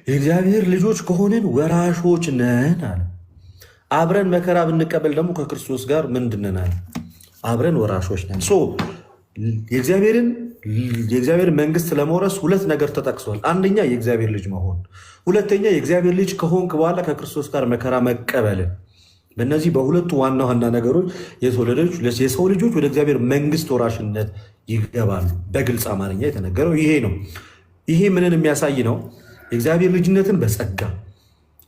የእግዚአብሔር ልጆች ከሆንን ወራሾች ነን አለ። አብረን መከራ ብንቀበል ደግሞ ከክርስቶስ ጋር ምንድን ነን? አብረን ወራሾች ነን። የእግዚአብሔር መንግስት ለመውረስ ሁለት ነገር ተጠቅሷል። አንደኛ የእግዚአብሔር ልጅ መሆን፣ ሁለተኛ የእግዚአብሔር ልጅ ከሆንክ በኋላ ከክርስቶስ ጋር መከራ መቀበልን። በእነዚህ በሁለቱ ዋና ዋና ነገሮች የሰው ልጆች ወደ እግዚአብሔር መንግስት ወራሽነት ይገባሉ። በግልጽ አማርኛ የተነገረው ይሄ ነው። ይሄ ምንን የሚያሳይ ነው? የእግዚአብሔር ልጅነትን በጸጋ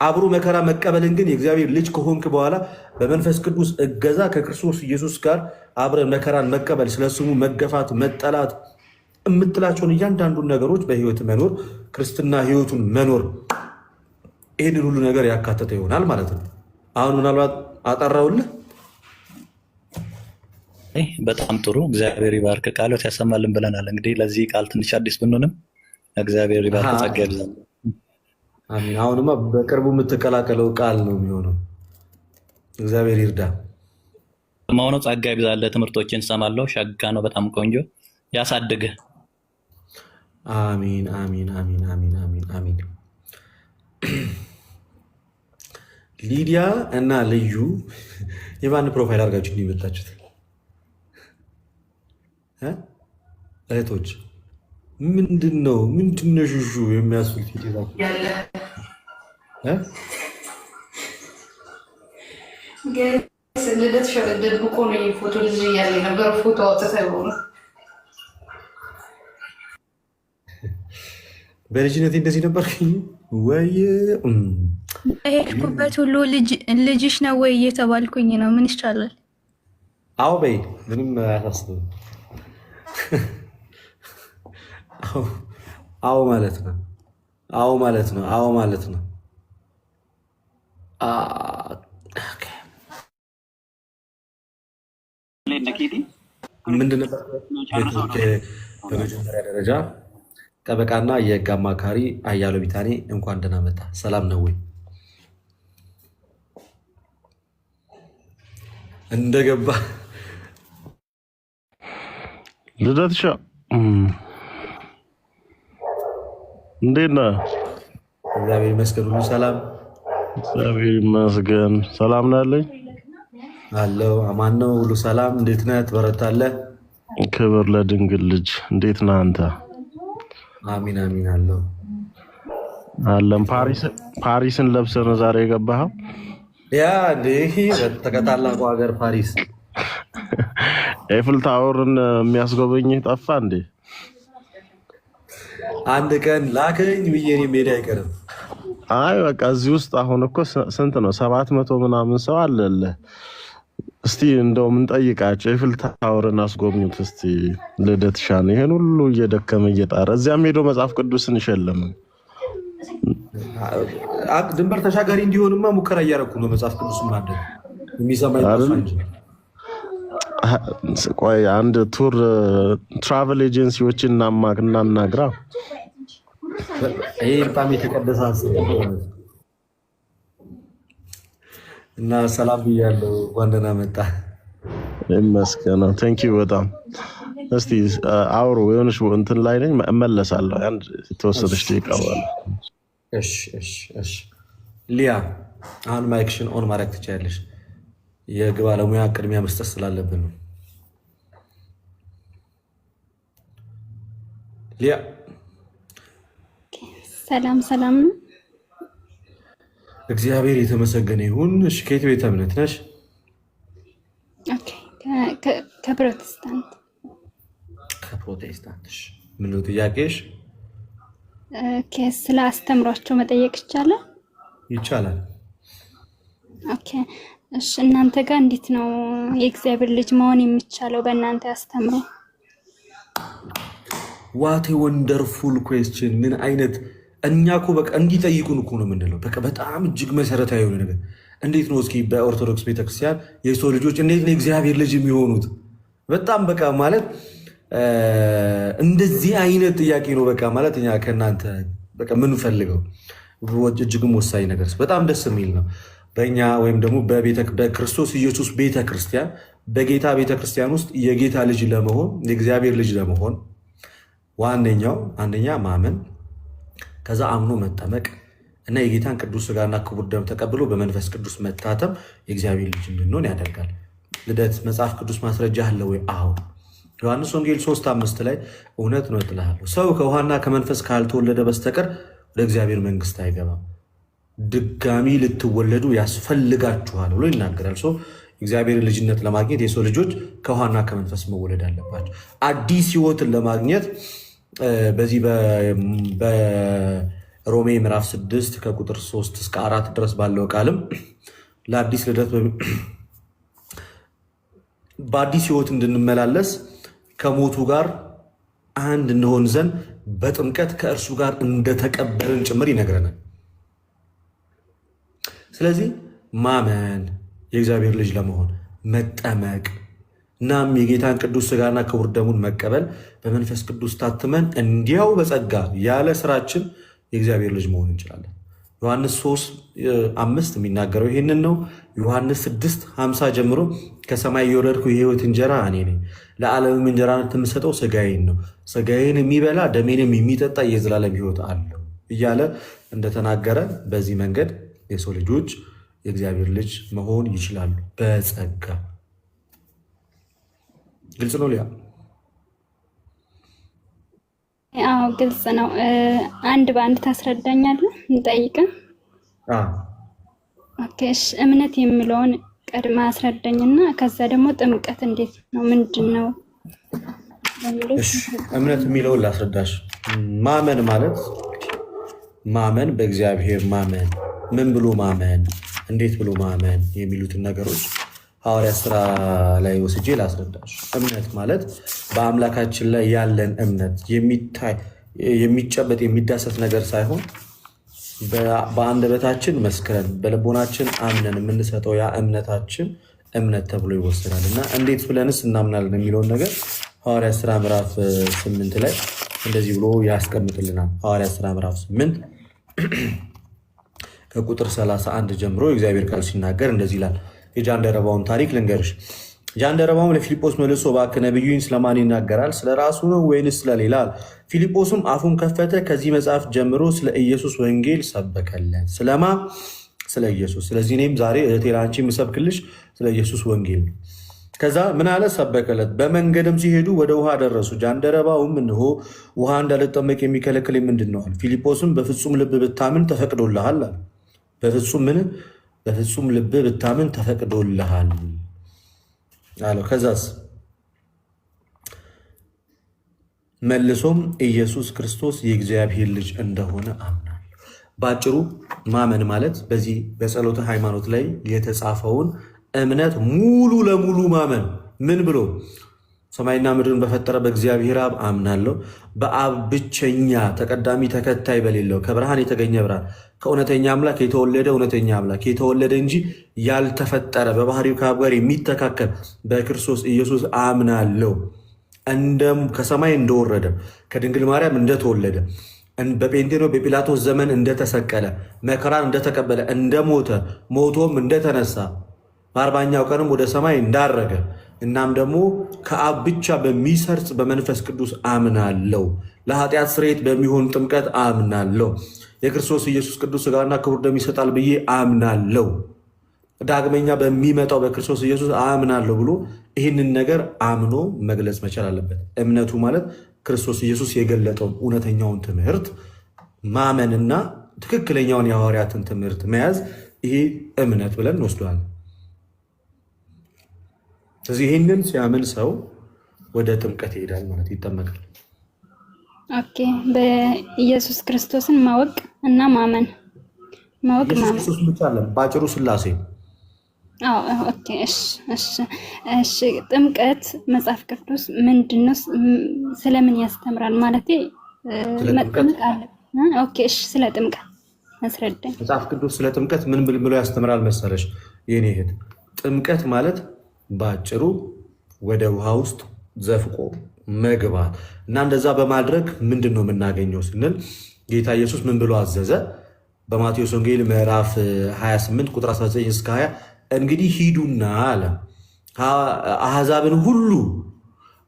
አብሮ መከራ መቀበልን ግን የእግዚአብሔር ልጅ ከሆንክ በኋላ በመንፈስ ቅዱስ እገዛ ከክርስቶስ ኢየሱስ ጋር አብረን መከራን መቀበል፣ ስለስሙ መገፋት፣ መጠላት የምትላቸውን እያንዳንዱን ነገሮች በህይወት መኖር፣ ክርስትና ህይወቱን መኖር፣ ይህንን ሁሉ ነገር ያካተተ ይሆናል ማለት ነው። አሁን ምናልባት አጠራውልህ። በጣም ጥሩ። እግዚአብሔር ይባርክ፣ ቃሎት ያሰማልን ብለናል። እንግዲህ ለዚህ ቃል ትንሽ አዲስ ብንሆንም እግዚአብሔር ይባርክ፣ ጸጋ ይብዛል። አሜን። አሁንማ በቅርቡ የምትቀላቀለው ቃል ነው የሚሆነው። እግዚአብሔር ይርዳ። ማሆነው ጸጋ ይብዛል። ትምህርቶችን ሰማለሁ። ሸጋ ነው። በጣም ቆንጆ ያሳድግህ። አሜን፣ አሜን፣ አሜን፣ አሜን፣ አሜን፣ አሜን። ሊዲያ እና ልዩ የማን ፕሮፋይል አድርጋችሁ እንዲመጣችሁት እህቶች? ምንድነው ሹሹ የሚያስብል ፊት ልደት ሸበደድ ብቆ ነው ፎቶ ልጅ እያለ ነበር። ፎቶ አውጥተው ነው በልጅነቴ እንደዚህ ነበር ወይ? ሄድኩበት ሁሉ ልጅሽ ነው ወይ እየተባልኩኝ ነው። ምን ይቻላል? አዎ በይ፣ ምንም አያሳስብም። አዎ ማለት ነው። አዎ ማለት ነው። አዎ ማለት ነው። ምንድን ነበር? በመጀመሪያ ደረጃ ጠበቃና የህግ አማካሪ አያለው ቢታኔ እንኳን ደህና መጣ። ሰላም ነው ወይ? እንደገባ ልደትሻ እንዴት ነህ? እግዚአብሔር ይመስገን፣ ሁሉ ሰላም። እግዚአብሔር ይመስገን። ሰላም ነህ አለኝ አለው። አማን ነው፣ ሁሉ ሰላም። እንዴት ነህ? ትበረታለህ? ክብር ለድንግል ልጅ። እንዴት ነህ አንተ? አሚን አሚን አለው አለም። ፓሪስን ለብሰህ ነው ዛሬ የገባኸው? ያ እንዴ ተከታላቁ ሀገር ፓሪስ ኤፍል ታወርን የሚያስጎበኝህ ጠፋ እንዴ? አንድ ቀን ላከኝ ብዬ እኔ ሜዳ አይቀርም። አይ በቃ እዚህ ውስጥ አሁን እኮ ስንት ነው 700 ምናምን ሰው አለለ። እስቲ እንደው ምን ጠይቃቸው ኤፍል ታወርን አስጎብኙት እስቲ ልደትሻን። ይሄን ሁሉ እየደከመ እየጣረ እዚያም ሄዶ መጽሐፍ ቅዱስን ይሸለም። ድንበር ተሻጋሪ እንዲሆንማ ሙከራ እያደረኩ ነው። መጽሐፍ ቅዱስ ማለት የሚሰማኝ እንጂ ቆይ አንድ ቱር ትራቨል ኤጀንሲዎችን እናናግራ። ይሄ በጣም የተቀደሰ ሀሳብ እና ሰላም ብያለሁ። እንኳን ደህና መጣ። ይመስገን። ቴንኪው በጣም። እስቲ አውሩ የሆነሽ እንትን ላይ ነኝ እመለሳለሁ። አንድ የተወሰነች ደቂቃ በኋላ። እሺ እሺ እሺ። ሊያ አሁን ማይክሽን ኦን ማድረግ ትችያለሽ። የህግ ባለሙያ ቅድሚያ መስጠት ስላለብን ነው። ሊያ ሰላም ሰላም። እግዚአብሔር የተመሰገነ ይሁን። እሺ ከየት ቤተ እምነት ነሽ? ኦኬ ከፕሮቴስታንት። ከፕሮቴስታንት። እሺ ምንድነው ጥያቄሽ? ኦኬ ስለ አስተምሯቸው መጠየቅ ይቻላል? ይቻላል። ኦኬ እሺ እናንተ ጋር እንዴት ነው የእግዚአብሔር ልጅ መሆን የሚቻለው በእናንተ አስተምሮ? ዋት ወንደርፉል ኩዌስችን። ምን አይነት እኛ እኮ በቃ እንዲጠይቁን እኮ ነው የምንለው። በቃ በጣም እጅግ መሰረታዊ የሆነ ነገር እንዴት ነው እስኪ በኦርቶዶክስ ቤተክርስቲያን የሰው ልጆች እንዴት ነው የእግዚአብሔር ልጅ የሚሆኑት? በጣም በቃ ማለት እንደዚህ አይነት ጥያቄ ነው በቃ ማለት እኛ ከእናንተ በቃ የምንፈልገው እጅግም ወሳኝ ነገር በጣም ደስ የሚል ነው። በእኛ ወይም ደግሞ በክርስቶስ ኢየሱስ ቤተክርስቲያን በጌታ ቤተክርስቲያን ውስጥ የጌታ ልጅ ለመሆን የእግዚአብሔር ልጅ ለመሆን አንደኛ ማመን፣ ከዛ አምኖ መጠመቅ እና የጌታን ቅዱስ ሥጋና ክቡር ደም ተቀብሎ በመንፈስ ቅዱስ መታተም የእግዚአብሔር ልጅ እንድንሆን ያደርጋል። ልደት መጽሐፍ ቅዱስ ማስረጃ አለ ወይ? አዎ። ዮሐንስ ወንጌል 3:5 ላይ እውነት ነው እልሃለሁ ሰው ከውሃና ከመንፈስ ካልተወለደ በስተቀር ወደ እግዚአብሔር መንግስት አይገባም፣ ድጋሚ ልትወለዱ ያስፈልጋችኋል ብሎ ይናገራል። እግዚአብሔር ልጅነት ለማግኘት የሰው ልጆች ከውሃና ከመንፈስ መወለድ አለባቸው። አዲስ ህይወትን ለማግኘት በዚህ በሮሜ ምዕራፍ 6 ከቁጥር 3 እስከ 4 ድረስ ባለው ቃልም ለአዲስ ልደት በአዲስ ህይወት እንድንመላለስ ከሞቱ ጋር አንድ እንሆን ዘንድ በጥምቀት ከእርሱ ጋር እንደተቀበርን ጭምር ይነግረናል። ስለዚህ ማመን የእግዚአብሔር ልጅ ለመሆን መጠመቅ እናም የጌታን ቅዱስ ሥጋና ክቡር ደሙን መቀበል በመንፈስ ቅዱስ ታትመን እንዲያው በጸጋ ያለ ስራችን የእግዚአብሔር ልጅ መሆን እንችላለን። ዮሐንስ 3:5 የሚናገረው ይህንን ነው። ዮሐንስ 6:50 ጀምሮ ከሰማይ የወረድኩ የህይወት እንጀራ እኔ ነኝ፣ ለዓለምም እንጀራነት የምሰጠው ሥጋዬን ነው፣ ሥጋዬን የሚበላ ደሜንም የሚጠጣ የዘላለም ህይወት አለው እያለ እንደተናገረ በዚህ መንገድ የሰው ልጆች የእግዚአብሔር ልጅ መሆን ይችላሉ በጸጋ። ግልጽ ነው ሊያ? አዎ ግልጽ ነው። አንድ በአንድ ታስረዳኛለህ? እንጠይቅህ። ኦኬ እሺ እምነት የሚለውን ቀድማ አስረዳኝና ከዛ ደግሞ ጥምቀት እንዴት ነው ምንድን ነው? እምነት የሚለውን ላስረዳሽ። ማመን ማለት ማመን በእግዚአብሔር ማመን፣ ምን ብሎ ማመን፣ እንዴት ብሎ ማመን የሚሉትን ነገሮች ሐዋርያት ሥራ ላይ ወስጄ ላስረዳሽ። እምነት ማለት በአምላካችን ላይ ያለን እምነት የሚታይ የሚጨበጥ የሚዳሰስ ነገር ሳይሆን በአንደበታችን መስክረን በልቦናችን አምነን የምንሰጠው ያ እምነታችን እምነት ተብሎ ይወሰዳል። እና እንዴት ብለንስ እናምናለን የሚለውን ነገር ሐዋርያት ሥራ ምዕራፍ 8 ላይ እንደዚህ ብሎ ያስቀምጥልናል። ሐዋርያት ሥራ ምዕራፍ 8 ከቁጥር 31 ጀምሮ የእግዚአብሔር ቃል ሲናገር እንደዚህ ይላል። የጃንደረባውን ታሪክ ልንገርሽ። ጃንደረባውም ለፊልጶስ መልሶ እባክህ ነቢዩን ስለማን ይናገራል? ስለ ራሱ ነው ወይንስ ስለሌላ? ፊልጶስም አፉን ከፈተ፣ ከዚህ መጽሐፍ ጀምሮ ስለ ኢየሱስ ወንጌል ሰበከለት። ስለማ? ስለ ኢየሱስ። ስለዚህ እኔም ዛሬ እህቴ ለአንቺ የምሰብክልሽ ስለ ኢየሱስ ወንጌል ነው። ከዛ ምን አለ? ሰበከለት። በመንገድም ሲሄዱ ወደ ውሃ ደረሱ። ጃንደረባውም እንሆ ውሃ እንዳልጠመቅ የሚከለክል ምንድን ነው? ፊልጶስም በፍጹም ልብ ብታምን ተፈቅዶልሃል አለ። በፍጹም ልብ ብታምን ተፈቅዶልሃል አለው። ከዛስ መልሶም ኢየሱስ ክርስቶስ የእግዚአብሔር ልጅ እንደሆነ አምናለሁ። በአጭሩ ማመን ማለት በዚህ በጸሎተ ሃይማኖት ላይ የተጻፈውን እምነት ሙሉ ለሙሉ ማመን። ምን ብሎ? ሰማይና ምድርን በፈጠረ በእግዚአብሔር አብ አምናለሁ፣ በአብ ብቸኛ ተቀዳሚ ተከታይ በሌለው ከብርሃን የተገኘ ብርሃን ከእውነተኛ አምላክ የተወለደ እውነተኛ አምላክ የተወለደ እንጂ ያልተፈጠረ በባህሪው ከአብ ጋር የሚተካከል በክርስቶስ ኢየሱስ አምናለሁ። ከሰማይ እንደወረደ ከድንግል ማርያም እንደተወለደ በጴንጤኖ በጲላጦስ ዘመን እንደተሰቀለ መከራን እንደተቀበለ እንደሞተ ሞቶም እንደተነሳ በ40ኛው ቀንም ወደ ሰማይ እንዳረገ እናም ደግሞ ከአብ ብቻ በሚሰርጽ በመንፈስ ቅዱስ አምናለሁ። ለኃጢአት ስርየት በሚሆን ጥምቀት አምናለሁ። የክርስቶስ ኢየሱስ ቅዱስ ሥጋና ክቡር ደም ይሰጣል ብዬ አምናለሁ። ዳግመኛ በሚመጣው በክርስቶስ ኢየሱስ አምናለሁ ብሎ ይህንን ነገር አምኖ መግለጽ መቻል አለበት። እምነቱ ማለት ክርስቶስ ኢየሱስ የገለጠውን እውነተኛውን ትምህርት ማመንና ትክክለኛውን የሐዋርያትን ትምህርት መያዝ ይሄ እምነት ብለን እንወስደዋለን። ስለዚህ ይህንን ሲያምን ሰው ወደ ጥምቀት ይሄዳል ማለት ይጠመቃል። ኦኬ። በኢየሱስ ክርስቶስን ማወቅ እና ማመን ኢየሱስ ክርስቶስ ብቻ አለ ባጭሩ ስላሴ። ኦኬ። እሺ ጥምቀት መጽሐፍ ቅዱስ ምንድነው? ስለምን ያስተምራል? ማለቴ መጥምቅ አለ። ኦኬ። እሺ ስለ ጥምቀት አስረዳኝ። መጽሐፍ ቅዱስ ስለ ጥምቀት ምን ብሎ ያስተምራል መሰለሽ የኔ እህት? ጥምቀት ማለት ባጭሩ ወደ ውሃ ውስጥ ዘፍቆ መግባት እና እንደዛ በማድረግ ምንድን ነው የምናገኘው ስንል ጌታ ኢየሱስ ምን ብሎ አዘዘ? በማቴዎስ ወንጌል ምዕራፍ 28 ቁጥር 19 እስከ 20 እንግዲህ ሂዱና አለ አሕዛብን ሁሉ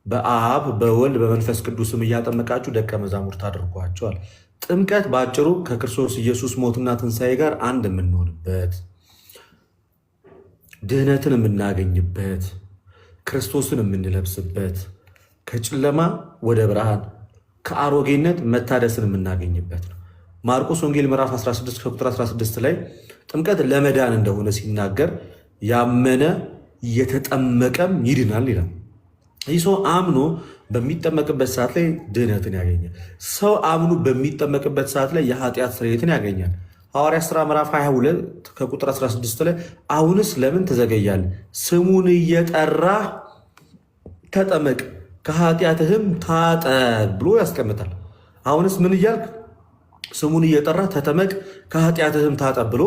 በአብ በወልድ በመንፈስ ቅዱስም እያጠመቃችሁ ደቀ መዛሙርት አድርጓቸዋል። ጥምቀት በአጭሩ ከክርስቶስ ኢየሱስ ሞትና ትንሣኤ ጋር አንድ የምንሆንበት፣ ድህነትን የምናገኝበት፣ ክርስቶስን የምንለብስበት፣ ከጨለማ ወደ ብርሃን ከአሮጌነት መታደስን የምናገኝበት ነው። ማርቆስ ወንጌል ምዕራፍ 16 ከቁጥር 16 ላይ ጥምቀት ለመዳን እንደሆነ ሲናገር ያመነ የተጠመቀም ይድናል ይላል። ይህ ሰው አምኖ በሚጠመቅበት ሰዓት ላይ ድህነትን ያገኛል። ሰው አምኖ በሚጠመቅበት ሰዓት ላይ የኃጢአት ስርየትን ያገኛል። ሐዋርያት ሥራ ምዕራፍ 22 ከቁጥር 16 ላይ አሁንስ ለምን ትዘገያለህ? ስሙን እየጠራህ ተጠመቅ ከኃጢአትህም ታጠብ ብሎ ያስቀምጣል። አሁንስ ምን እያልክ? ስሙን እየጠራህ ተጠመቅ ከኃጢአትህም ታጠብ ብሎ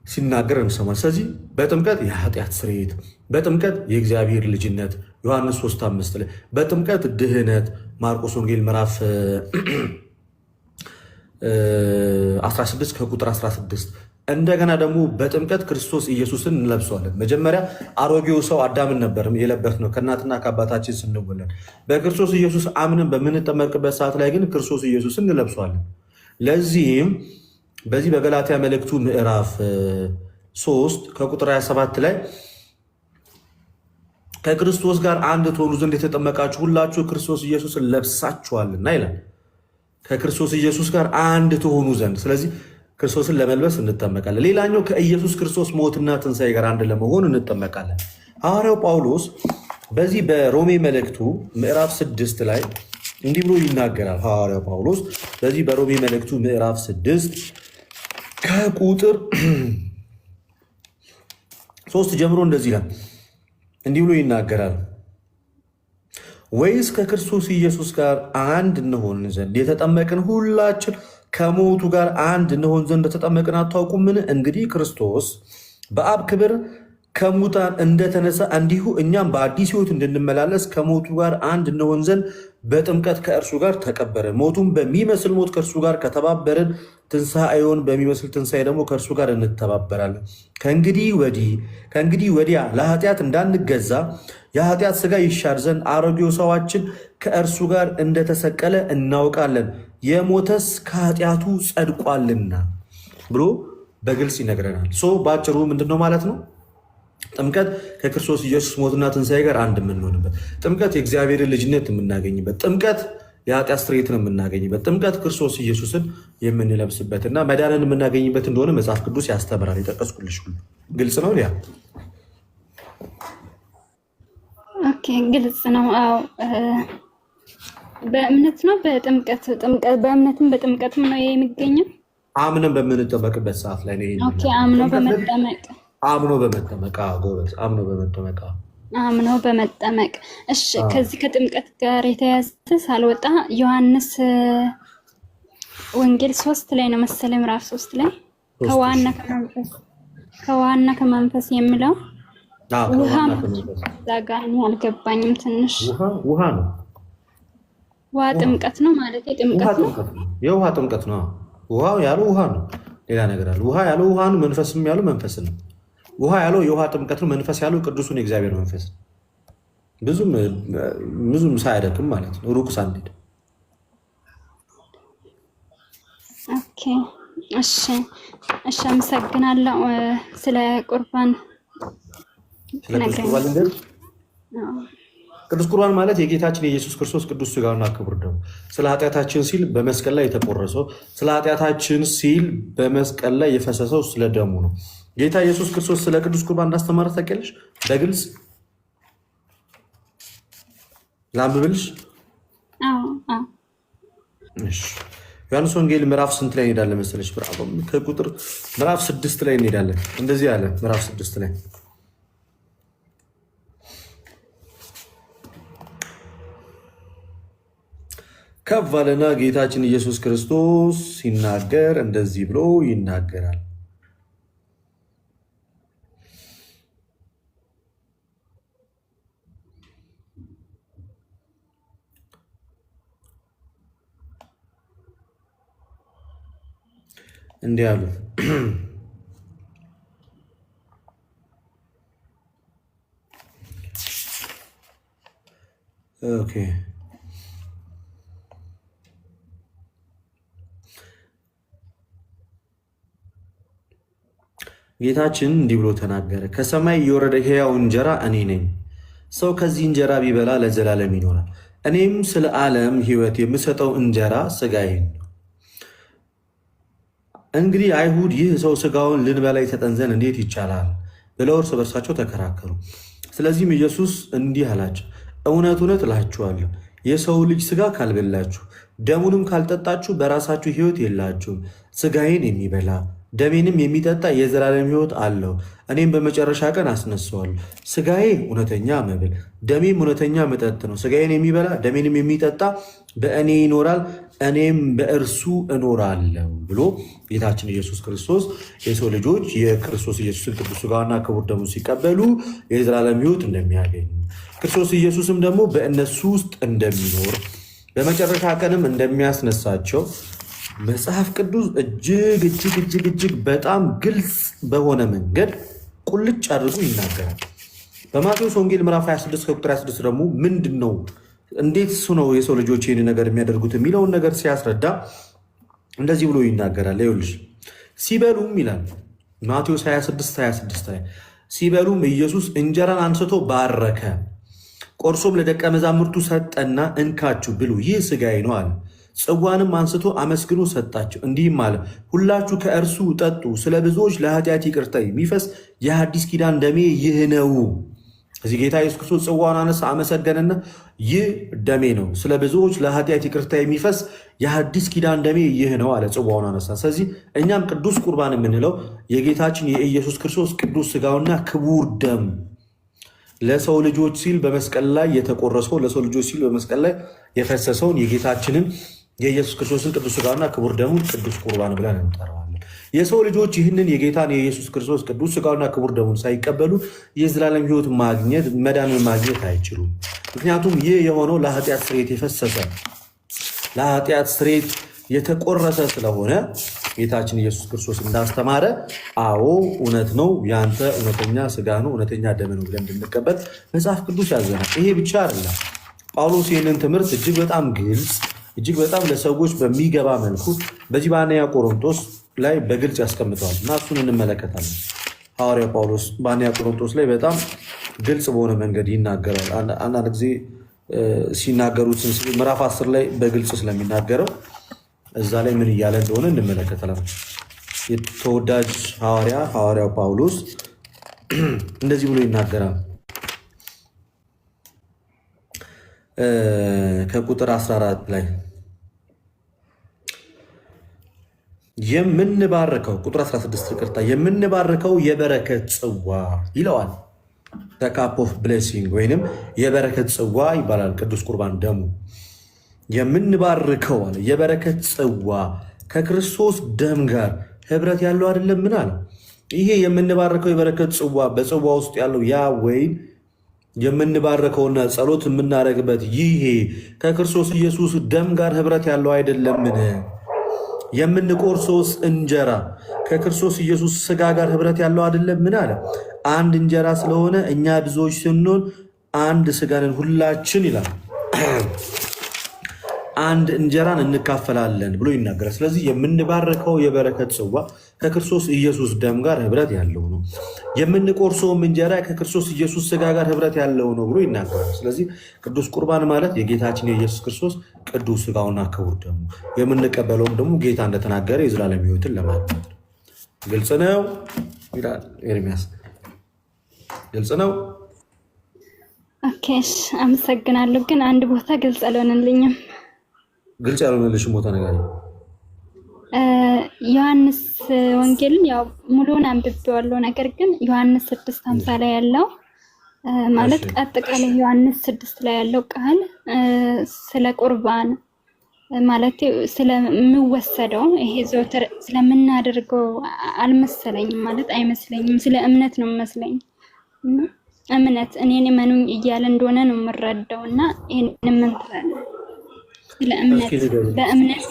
ሲናገር እንሰማል። ስለዚህ በጥምቀት የኃጢአት ስርየት፣ በጥምቀት የእግዚአብሔር ልጅነት ዮሐንስ 3:5 ላይ፣ በጥምቀት ድህነት ማርቆስ ወንጌል ምዕራፍ 16 ከቁጥር 16። እንደገና ደግሞ በጥምቀት ክርስቶስ ኢየሱስን እንለብሰዋለን። መጀመሪያ አሮጌው ሰው አዳምን ነበር የለበስነው ከእናትና ከአባታችን ስንወለድ። በክርስቶስ ኢየሱስ አምነን በምንጠመቅበት ሰዓት ላይ ግን ክርስቶስ ኢየሱስን እንለብሰዋለን። ለዚህም በዚህ በገላትያ መልእክቱ ምዕራፍ 3 ከቁጥር 27 ላይ ከክርስቶስ ጋር አንድ ትሆኑ ዘንድ የተጠመቃችሁ ሁላችሁ ክርስቶስ ኢየሱስን ለብሳችኋልና ይላል። ከክርስቶስ ኢየሱስ ጋር አንድ ትሆኑ ዘንድ። ስለዚህ ክርስቶስን ለመልበስ እንጠመቃለን። ሌላኛው ከኢየሱስ ክርስቶስ ሞትና ትንሣኤ ጋር አንድ ለመሆን እንጠመቃለን። ሐዋርያው ጳውሎስ በዚህ በሮሜ መልእክቱ ምዕራፍ 6 ላይ እንዲህ ብሎ ይናገራል። ሐዋርያው ጳውሎስ በዚህ በሮሜ መልእክቱ ምዕራፍ 6 ከቁጥር 3 ጀምሮ እንደዚህ ይላል። እንዲህ ብሎ ይናገራል። ወይስ ከክርስቶስ ኢየሱስ ጋር አንድ እንሆን ዘንድ የተጠመቅን ሁላችን ከሞቱ ጋር አንድ እንሆን ዘንድ ተጠመቅን አታውቁምን? እንግዲህ ክርስቶስ በአብ ክብር ከሙታን እንደተነሳ እንዲሁ እኛም በአዲስ ሕይወት እንድንመላለስ ከሞቱ ጋር አንድ እንሆን ዘንድ በጥምቀት ከእርሱ ጋር ተቀበርን። ሞቱን በሚመስል ሞት ከእርሱ ጋር ከተባበርን ትንሣኤውን በሚመስል ትንሣኤ ደግሞ ከእርሱ ጋር እንተባበራለን። ከእንግዲህ ወዲያ ለኃጢአት እንዳንገዛ የኃጢአት ሥጋ ይሻር ዘንድ አሮጌው ሰዋችን ከእርሱ ጋር እንደተሰቀለ እናውቃለን፣ የሞተስ ከኃጢአቱ ጸድቋልና ብሎ በግልጽ ይነግረናል። በአጭሩ ምንድነው ማለት ነው? ጥምቀት ከክርስቶስ ኢየሱስ ሞትና ትንሣኤ ጋር አንድ የምንሆንበት፣ ጥምቀት የእግዚአብሔርን ልጅነት የምናገኝበት፣ ጥምቀት የኃጢአት ስርየትን የምናገኝበት፣ ጥምቀት ክርስቶስ ኢየሱስን የምንለብስበትና መዳንን የምናገኝበት እንደሆነ መጽሐፍ ቅዱስ ያስተምራል። የጠቀስኩልሽ ሁሉ ግልጽ ነው። ሊያ ኦኬ፣ ግልጽ ነው። አዎ በእምነት ነው በጥምቀት በእምነትም በጥምቀትም ነው የሚገኘው። አምነን በምንጠመቅበት ሰዓት ላይ ነው። ኦኬ፣ አምኖ በመጠመቅ ጎበዝ፣ አምኖ በመጠመቅ። እሺ፣ ከዚህ ከጥምቀት ጋር የተያዘ ሳልወጣ ዮሐንስ ወንጌል 3 ላይ ነው መሰለኝ ምዕራፍ 3 ላይ ከዋና ከመንፈስ የሚለው ውሃ ዛጋ ነው። አልገባኝም ትንሽ። ውሃ ነው። ውሃ ጥምቀት ነው ማለት ጥምቀት ነው። የውሃ ጥምቀት ነው። ውሃ ያለው ውሃ ነው። ሌላ ነገር አለ። ውሃ ያለው ውሃ ነው። መንፈስም ያለው መንፈስ ነው። ውሃ ያለው የውሃ ጥምቀት ነው። መንፈስ ያለው ቅዱሱን የእግዚአብሔር መንፈስ ነው። ብዙም ሳያደክም ማለት ነው። ሩቅ ሳንሄድ። ኦኬ፣ እሺ፣ አመሰግናለሁ ስለ ቁርባን ቅዱስ ቁርባን ማለት የጌታችን የኢየሱስ ክርስቶስ ቅዱስ ሥጋውና ክቡር ደሙ ስለ ኃጢአታችን ሲል በመስቀል ላይ የተቆረሰው ስለ ኃጢአታችን ሲል በመስቀል ላይ የፈሰሰው ስለ ደሙ ነው። ጌታ ኢየሱስ ክርስቶስ ስለ ቅዱስ ቁርባን እንዳስተማረ ታውቂያለሽ? በግልጽ ላንብብልሽ። ዮሐንስ ወንጌል ምዕራፍ ስንት ላይ እንሄዳለን መሰለሽ? ከቁጥር ምዕራፍ 6 ላይ እንሄዳለን። እንደዚህ ያለ ምዕራፍ 6 ላይ ከፍ አለና ጌታችን ኢየሱስ ክርስቶስ ሲናገር እንደዚህ ብሎ ይናገራል። እንዲህ አሉ። ኦኬ ጌታችን እንዲህ ብሎ ተናገረ። ከሰማይ የወረደ ሕያው እንጀራ እኔ ነኝ። ሰው ከዚህ እንጀራ ቢበላ ለዘላለም ይኖራል። እኔም ስለ ዓለም ሕይወት የምሰጠው እንጀራ ሥጋዬ ነው። እንግዲህ አይሁድ ይህ ሰው ሥጋውን ልንበላ ይሰጠን ዘንድ እንዴት ይቻላል ብለው እርስ በርሳቸው ተከራከሩ። ስለዚህም ኢየሱስ እንዲህ አላቸው፣ እውነት እውነት እላችኋለሁ የሰው ልጅ ሥጋ ካልበላችሁ ደሙንም ካልጠጣችሁ በራሳችሁ ሕይወት የላችሁም። ሥጋዬን የሚበላ ደሜንም የሚጠጣ የዘላለም ሕይወት አለው፣ እኔም በመጨረሻ ቀን አስነሳዋለሁ። ሥጋዬ እውነተኛ መብል ደሜም እውነተኛ መጠጥ ነው። ሥጋዬን የሚበላ ደሜንም የሚጠጣ በእኔ ይኖራል፣ እኔም በእርሱ እኖራለሁ ብሎ ጌታችን ኢየሱስ ክርስቶስ የሰው ልጆች የክርስቶስ ኢየሱስን ቅዱስ ሥጋውና ክቡር ደሙን ሲቀበሉ የዘላለም ሕይወት እንደሚያገኙ ክርስቶስ ኢየሱስም ደግሞ በእነሱ ውስጥ እንደሚኖር በመጨረሻ ቀንም እንደሚያስነሳቸው መጽሐፍ ቅዱስ እጅግ በጣም ግልጽ በሆነ መንገድ ቁልጭ አድርጎ ይናገራል። በማቴዎስ ወንጌል ምዕራፍ 26 ከቁጥር 26 ደግሞ ምንድን ነው እንዴት እሱ ነው የሰው ልጆች ይህን ነገር የሚያደርጉት የሚለውን ነገር ሲያስረዳ እንደዚህ ብሎ ይናገራል። ይኸውልሽ ሲበሉም ይላል ማቴዎስ 26 ላይ ሲበሉም ኢየሱስ እንጀራን አንስቶ ባረከ፣ ቆርሶም ለደቀ መዛሙርቱ ሰጠና እንካችሁ ብሉ፣ ይህ ሥጋዬ ነው አለ። ጽዋንም አንስቶ አመስግኖ ሰጣቸው፣ እንዲህም አለ፣ ሁላችሁ ከእርሱ ጠጡ፣ ስለ ብዙዎች ለኃጢአት ይቅርታ የሚፈስ የሐዲስ ኪዳን ደሜ ይህ ነው። እዚህ ጌታ ኢየሱስ ክርስቶስ ጽዋውን አነሳ፣ አመሰገነና ይህ ደሜ ነው፣ ስለ ብዙዎች ለኃጢአት ይቅርታ የሚፈስ የሐዲስ ኪዳን ደሜ ይህ ነው አለ። ጽዋውን አነሳ። ስለዚህ እኛም ቅዱስ ቁርባን የምንለው የጌታችን የኢየሱስ ክርስቶስ ቅዱስ ሥጋውና ክቡር ደም ለሰው ልጆች ሲል በመስቀል ላይ የተቆረሰው ለሰው ልጆች ሲል በመስቀል ላይ የፈሰሰውን የጌታችንን የኢየሱስ ክርስቶስን ቅዱስ ሥጋውና ክቡር ደሙን ቅዱስ ቁርባን ብለን እንጠራዋለን። የሰው ልጆች ይህንን የጌታን የኢየሱስ ክርስቶስ ቅዱስ ሥጋውና ክቡር ደሙን ሳይቀበሉ የዘላለም ሕይወት ማግኘት መዳንን ማግኘት አይችሉም። ምክንያቱም ይህ የሆነው ለኃጢአት ስርየት የፈሰሰ ለኃጢአት ስርየት የተቆረሰ ስለሆነ ጌታችን ኢየሱስ ክርስቶስ እንዳስተማረ አዎ እውነት ነው፣ ያንተ እውነተኛ ሥጋ ነው እውነተኛ ደም ነው ብለን እንድንቀበል መጽሐፍ ቅዱስ ያዘናል። ይሄ ብቻ አይደለም። ጳውሎስ ይህንን ትምህርት እጅግ በጣም ግልጽ እጅግ በጣም ለሰዎች በሚገባ መልኩ በዚህ በአንደኛ ቆሮንቶስ ላይ በግልጽ ያስቀምጠዋል እና እሱን እንመለከታለን። ሐዋርያው ጳውሎስ በአንደኛ ቆሮንቶስ ላይ በጣም ግልጽ በሆነ መንገድ ይናገራል። አንዳንድ ጊዜ ሲናገሩት ምዕራፍ 10 ላይ በግልጽ ስለሚናገረው እዛ ላይ ምን እያለ እንደሆነ እንመለከታለን። የተወዳጅ ሐዋርያው ጳውሎስ እንደዚህ ብሎ ይናገራል። ከቁጥር 14 ላይ የምንባረከው ቁጥር 16 ይቅርታ፣ የምንባረከው የበረከት ጽዋ ይለዋል። ካፕ ኦፍ ብሌሲንግ ወይንም የበረከት ጽዋ ይባላል። ቅዱስ ቁርባን ደሙ የምንባርከው አለ የበረከት ጽዋ ከክርስቶስ ደም ጋር ህብረት ያለው አይደለም? ምን አለ? ይሄ የምንባርከው የበረከት ጽዋ በጽዋ ውስጥ ያለው ያ ወይን የምንባረከውና ጸሎት የምናደርግበት ይሄ ከክርስቶስ ኢየሱስ ደም ጋር ህብረት ያለው አይደለምን? የምንቆርሰውስ እንጀራ ከክርስቶስ ኢየሱስ ሥጋ ጋር ህብረት ያለው አይደለም? ምን አለ? አንድ እንጀራ ስለሆነ እኛ ብዙዎች ስንሆን አንድ ሥጋ ነን ሁላችን ይላል። አንድ እንጀራን እንካፈላለን ብሎ ይናገራል። ስለዚህ የምንባረከው የበረከት ጽዋ ከክርስቶስ ኢየሱስ ደም ጋር ህብረት ያለው ነው። የምንቆርሰውም እንጀራ ከክርስቶስ ኢየሱስ ስጋ ጋር ህብረት ያለው ነው ብሎ ይናገራል። ስለዚህ ቅዱስ ቁርባን ማለት የጌታችን የኢየሱስ ክርስቶስ ቅዱስ ስጋውና ክቡር ደሙ፣ የምንቀበለውም ደግሞ ጌታ እንደተናገረ የዘላለም ሕይወትን ለማግኘት። ግልጽ ነው ይላል ኤርሚያስ። ግልጽ ነው። ኦኬ አመሰግናለሁ። ግን አንድ ቦታ ግልጽ አልሆነልኝም። ግልጽ ያልሆነልሽም ቦታ ነገር ዮሐንስ ወንጌልን ያው ሙሉውን አንብቤዋለሁ። ነገር ግን ዮሐንስ 6:50 ላይ ያለው ማለት አጠቃላይ ዮሐንስ 6 ላይ ያለው ቃል ስለ ቁርባን ማለት ስለሚወሰደው ይሄ ዘወትር ስለምናደርገው አልመሰለኝም፣ ማለት አይመስለኝም። ስለ እምነት ነው መስለኝ። እምነት እኔን መኑኝ እያለ እንደሆነ ነው የምረዳው። እና ይሄን ምን ትላለህ? ስለ እምነት በእምነት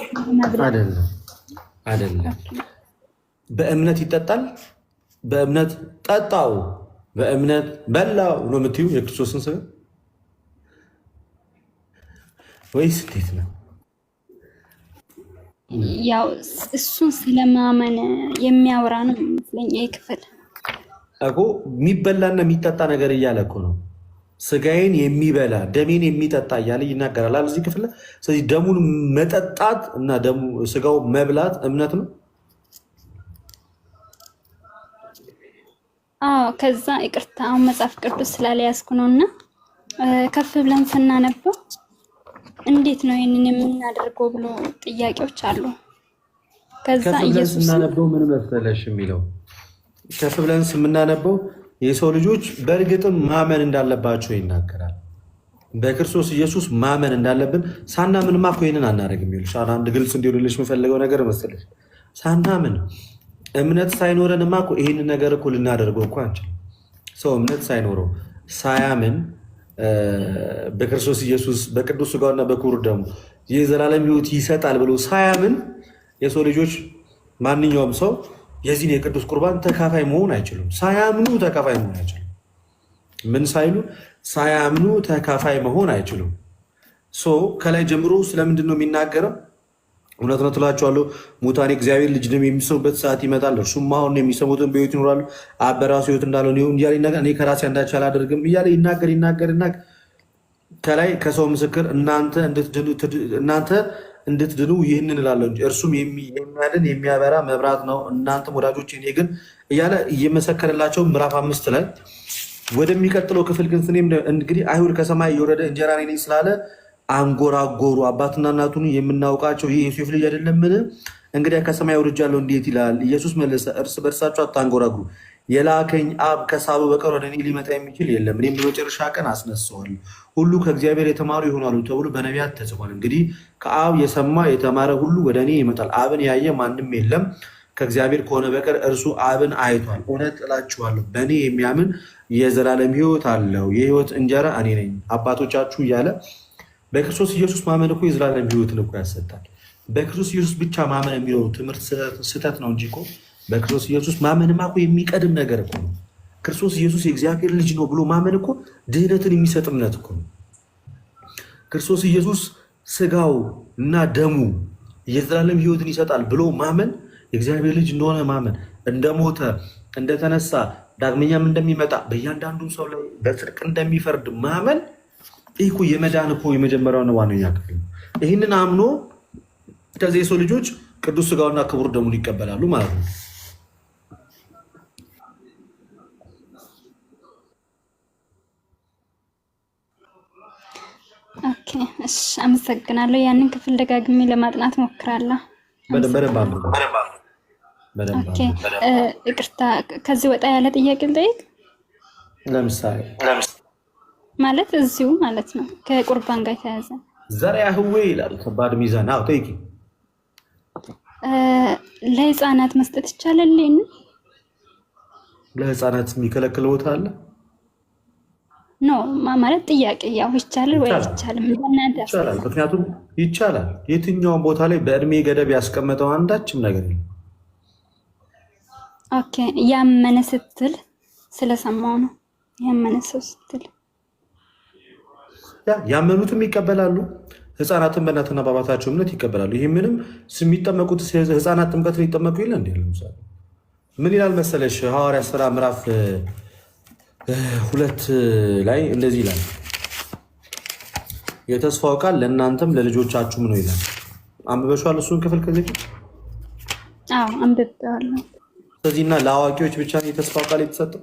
አይደለም። በእምነት ይጠጣል፣ በእምነት ጠጣው፣ በእምነት በላው ነው የምትዩ የክርስቶስን ስጋ ወይስ እንዴት ነው? ያው እሱን ስለማመን የሚያወራ ነው መስለኝ ይሄ ክፍል እኮ። የሚበላና የሚጠጣ ነገር እያለ እኮ ነው። ስጋዬን የሚበላ ደሜን የሚጠጣ እያለ ይናገራል እዚህ ክፍል። ስለዚህ ደሙን መጠጣት እና ስጋው መብላት እምነት ነው። ከዛ ይቅርታ አሁን መጽሐፍ ቅዱስ ስላልያዝኩ ነው እና ከፍ ብለን ስናነበው እንዴት ነው ይህንን የምናደርገው ብሎ ጥያቄዎች አሉ። ከዛ ኢየሱስ ስናነበው ምን መሰለሽ የሚለው ከፍ ብለን ስናነበው የሰው ልጆች በእርግጥም ማመን እንዳለባቸው ይናገራል። በክርስቶስ ኢየሱስ ማመን እንዳለብን ሳናምንማ እኮ ይህንን አናደርግም። ይኸውልሽ አንድ ግልጽ እንዲሆንልሽ የምፈልገው ነገር መሰለሽ፣ ሳናምን እምነት ሳይኖረንማ እኮ ይህንን ነገር እኮ ልናደርገው እኮ አንችልም። ሰው እምነት ሳይኖረው ሳያምን በክርስቶስ ኢየሱስ በቅዱስ ሥጋውና በክቡር ደሙ የዘላለም ሕይወት ይሰጣል ብሎ ሳያምን የሰው ልጆች ማንኛውም ሰው የዚህን የቅዱስ ቁርባን ተካፋይ መሆን አይችሉም። ሳያምኑ ተካፋይ መሆን አይችሉም። ምን ሳይሉ ሳያምኑ ተካፋይ መሆን አይችሉም። ከላይ ጀምሮ ስለምንድን ነው የሚናገረው? እውነት ነው ትላችኋለሁ፣ ሙታን እግዚአብሔር ልጅ ደም የሚሰሙበት ሰዓት ይመጣል፣ እርሱም አሁን የሚሰሙትን በሕይወት ይኖራሉ፣ አብ በራሱ ሕይወት እንዳለው እያለ ይናገር። እኔ ከራሴ አንዳች አላደርግም እያለ ይናገርና ከላይ ከሰው ምስክር እናንተ እንድትድኑ ይህንን እላለሁ እንጂ እርሱም የሚያድን የሚያበራ መብራት ነው። እናንተም ወዳጆች እኔ ግን እያለ እየመሰከረላቸው ምዕራፍ 5 ላይ ወደሚቀጥለው ክፍል ግን ስኔም እንግዲህ አይሁድ ከሰማይ የወረደ እንጀራ እኔ ነኝ ስላለ አንጎራጎሩ። አባትና እናቱን የምናውቃቸው ይህ የዮሴፍ ልጅ አይደለምን? እንግዲያ ከሰማይ ወርጃለሁ እንዴት ይላል? ኢየሱስ መለሰ፣ እርስ በርሳችሁ አታንጎራጉሩ። የላከኝ አብ ከሳበው በቀር ወደ እኔ ሊመጣ የሚችል የለም፣ እኔም በመጨረሻ ቀን አስነሳዋለሁ። ሁሉ ከእግዚአብሔር የተማሩ ይሆናሉ ተብሎ በነቢያት ተጽፏል። እንግዲህ ከአብ የሰማ የተማረ ሁሉ ወደ እኔ ይመጣል። አብን ያየ ማንም የለም ከእግዚአብሔር ከሆነ በቀር እርሱ አብን አይቷል። እውነት እላችኋለሁ በእኔ የሚያምን የዘላለም ሕይወት አለው። የሕይወት እንጀራ እኔ ነኝ። አባቶቻችሁ እያለ በክርስቶስ ኢየሱስ ማመን እኮ የዘላለም ሕይወትን እኮ ያሰጣል። በክርስቶስ ኢየሱስ ብቻ ማመን የሚለው ትምህርት ስህተት ነው እንጂ እኮ በክርስቶስ ኢየሱስ ማመንማ እኮ የሚቀድም ነገር እኮ ነው። ክርስቶስ ኢየሱስ የእግዚአብሔር ልጅ ነው ብሎ ማመን እኮ ድህነትን የሚሰጥ እምነት እኮ ነው። ክርስቶስ ኢየሱስ ስጋው እና ደሙ የዘላለም ሕይወትን ይሰጣል ብሎ ማመን፣ የእግዚአብሔር ልጅ እንደሆነ ማመን፣ እንደሞተ እንደተነሳ ዳግመኛም እንደሚመጣ በእያንዳንዱ ሰው ላይ በጽድቅ እንደሚፈርድ ማመን ይህ እኮ የመዳን እኮ የመጀመሪያውና ዋነኛ ክፍል ነው። ይህንን አምኖ ከዚህ የሰው ልጆች ቅዱስ ሥጋውና ክቡር ደሙን ይቀበላሉ ማለት ነው። ኦኬ እሺ፣ አመሰግናለሁ። ያንን ክፍል ደጋግሜ ለማጥናት ሞክራለሁ። ኦኬ ይቅርታ፣ ከዚህ ወጣ ያለ ጥያቄ ልጠይቅ? ለምሳሌ ማለት እዚሁ ማለት ነው ከቁርባን ጋር የተያዘ ዘርአ ህዌ ይላል። ከባድ ሚዛን። አዎ ጠይቂ። ለህፃናት መስጠት ይቻላል? ለህፃናት የሚከለክል ቦታ አለ? ኖ ማለት ጥያቄ ያው ይቻላል ወይ አይቻልም? ይቻላል። ምክንያቱም ይቻላል። የትኛውም ቦታ ላይ በእድሜ ገደብ ያስቀመጠው አንዳችም ነገር የለም። ኦኬ ያመነ ስትል ስለሰማው ነው። ያመነ ሰው ስትል ያመኑትም ይቀበላሉ፣ ህፃናትን በእናትና በአባታቸው እምነት ይቀበላሉ። ይህ ምንም የሚጠመቁት ህፃናት ጥምቀትን ይጠመቁ የለ እንዲ። ለምሳሌ ምን ይላል መሰለሽ ሐዋርያት ሥራ ምዕራፍ 2 ላይ እንደዚህ ይላል፣ የተስፋው ቃል ለእናንተም ለልጆቻችሁም ነው ይላል። አንብበሽዋል እሱን ክፍል ከዚህ? አዎ አንብቤዋለሁ። ስለዚህና ለአዋቂዎች ብቻ ነው የተስፋው ቃል የተሰጠው?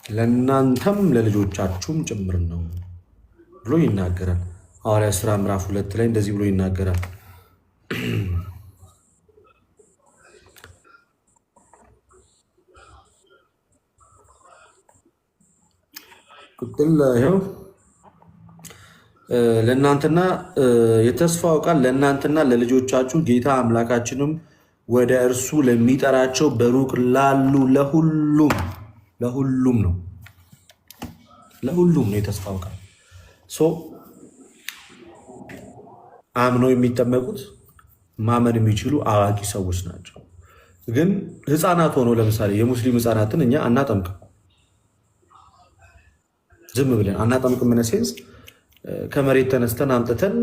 ለእናንተም ለልጆቻችሁም ጭምር ነው ብሎ ይናገራል። ሐዋርያት ሥራ ምዕራፍ 2 ላይ እንደዚህ ብሎ ይናገራል። ይኸው ለእናንተና የተስፋው ቃል ለእናንተና ለልጆቻችሁ ጌታ አምላካችንም ወደ እርሱ ለሚጠራቸው በሩቅ ላሉ ለሁሉም ነው የተስፋው ቃል። አምነው የሚጠመቁት ማመን የሚችሉ አዋቂ ሰዎች ናቸው። ግን ህፃናት ሆነው ለምሳሌ የሙስሊም ህፃናትን እኛ አናጠምቅም፣ ዝም ብለን አናጠምቅም። ሴንስ ከመሬት ተነስተን አምጥተን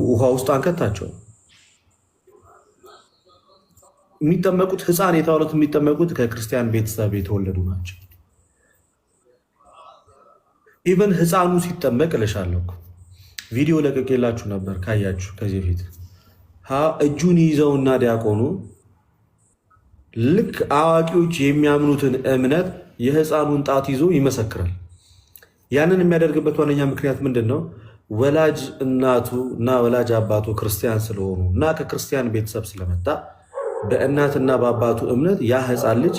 ውሃ ውስጥ አንከታቸው። የሚጠመቁት ህፃን የተባሉት የሚጠመቁት ከክርስቲያን ቤተሰብ የተወለዱ ናቸው። ኢቨን ህፃኑ ሲጠመቅ እልሻለሁ፣ ቪዲዮ ለቀቄላችሁ ነበር ካያችሁ ከዚህ በፊት እጁን ይዘውና ዲያቆኑ ልክ አዋቂዎች የሚያምኑትን እምነት የህፃኑን ጣት ይዞ ይመሰክራል። ያንን የሚያደርግበት ዋነኛ ምክንያት ምንድን ነው? ወላጅ እናቱ እና ወላጅ አባቱ ክርስቲያን ስለሆኑ እና ከክርስቲያን ቤተሰብ ስለመጣ በእናትና በአባቱ እምነት ያ ህፃን ልጅ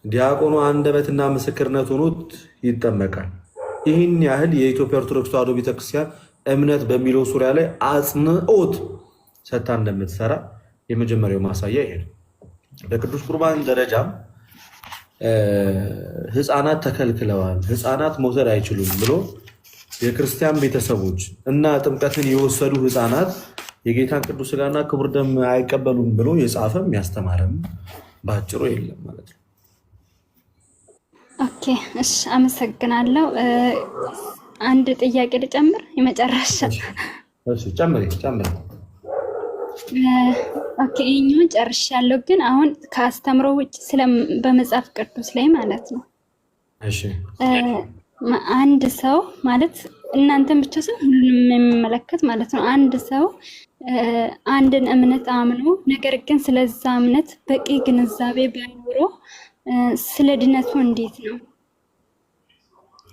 ዲያቆኑ አንደበትና ምስክርነት ሆኖት ይጠመቃል። ይህን ያህል የኢትዮጵያ ኦርቶዶክስ ተዋሕዶ ቤተክርስቲያን እምነት በሚለው ዙሪያ ላይ አጽንኦት ሰጥታ እንደምትሰራ የመጀመሪያው ማሳያ ይሄ ነው። በቅዱስ ቁርባን ደረጃም ህፃናት ተከልክለዋል፣ ህፃናት መውሰድ አይችሉም ብሎ የክርስቲያን ቤተሰቦች እና ጥምቀትን የወሰዱ ህፃናት የጌታን ቅዱስ ሥጋና ክቡር ደም አይቀበሉም ብሎ የጻፈም ያስተማረም በአጭሩ የለም ማለት ነው። ኦኬ እሺ፣ አመሰግናለሁ። አንድ ጥያቄ ልጨምር፣ የመጨረሻ። እሺ ጨምሪ። ኦኬ ይሄኛውን ጨርሻለሁ፣ ግን አሁን ከአስተምሮ ውጭ በመጽሐፍ ቅዱስ ላይ ማለት ነው። እሺ አንድ ሰው ማለት እናንተን ብቻ ሳይሆን ሁሉንም የሚመለከት ማለት ነው። አንድ ሰው አንድን እምነት አምኖ ነገር ግን ስለዛ እምነት በቂ ግንዛቤ ባይኖረው ስለ ድነቱ እንዴት ነው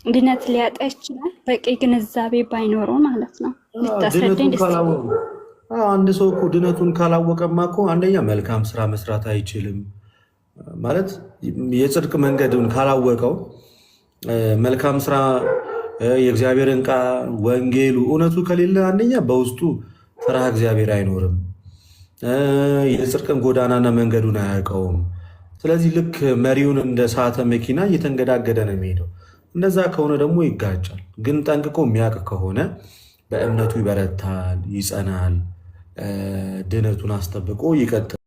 ድነት ሊያጣ ይችላል? በቂ ግንዛቤ ባይኖረው ማለት ነው። ልታስረዳኝ ደስ ይላል። አንድ ሰው እኮ ድነቱን ካላወቀማ እኮ አንደኛ መልካም ስራ መስራት አይችልም ማለት የጽድቅ መንገድን ካላወቀው መልካም ስራ የእግዚአብሔርን ቃል ወንጌሉ እውነቱ ከሌለ አንደኛ በውስጡ ፍርሃ እግዚአብሔር አይኖርም፣ የጽድቅን ጎዳናና መንገዱን አያውቀውም። ስለዚህ ልክ መሪውን እንደ ሳተ መኪና እየተንገዳገደ ነው የሚሄደው። እንደዛ ከሆነ ደግሞ ይጋጫል። ግን ጠንቅቆ የሚያውቅ ከሆነ በእምነቱ ይበረታል፣ ይጸናል፣ ድነቱን አስጠብቆ ይቀጥላል።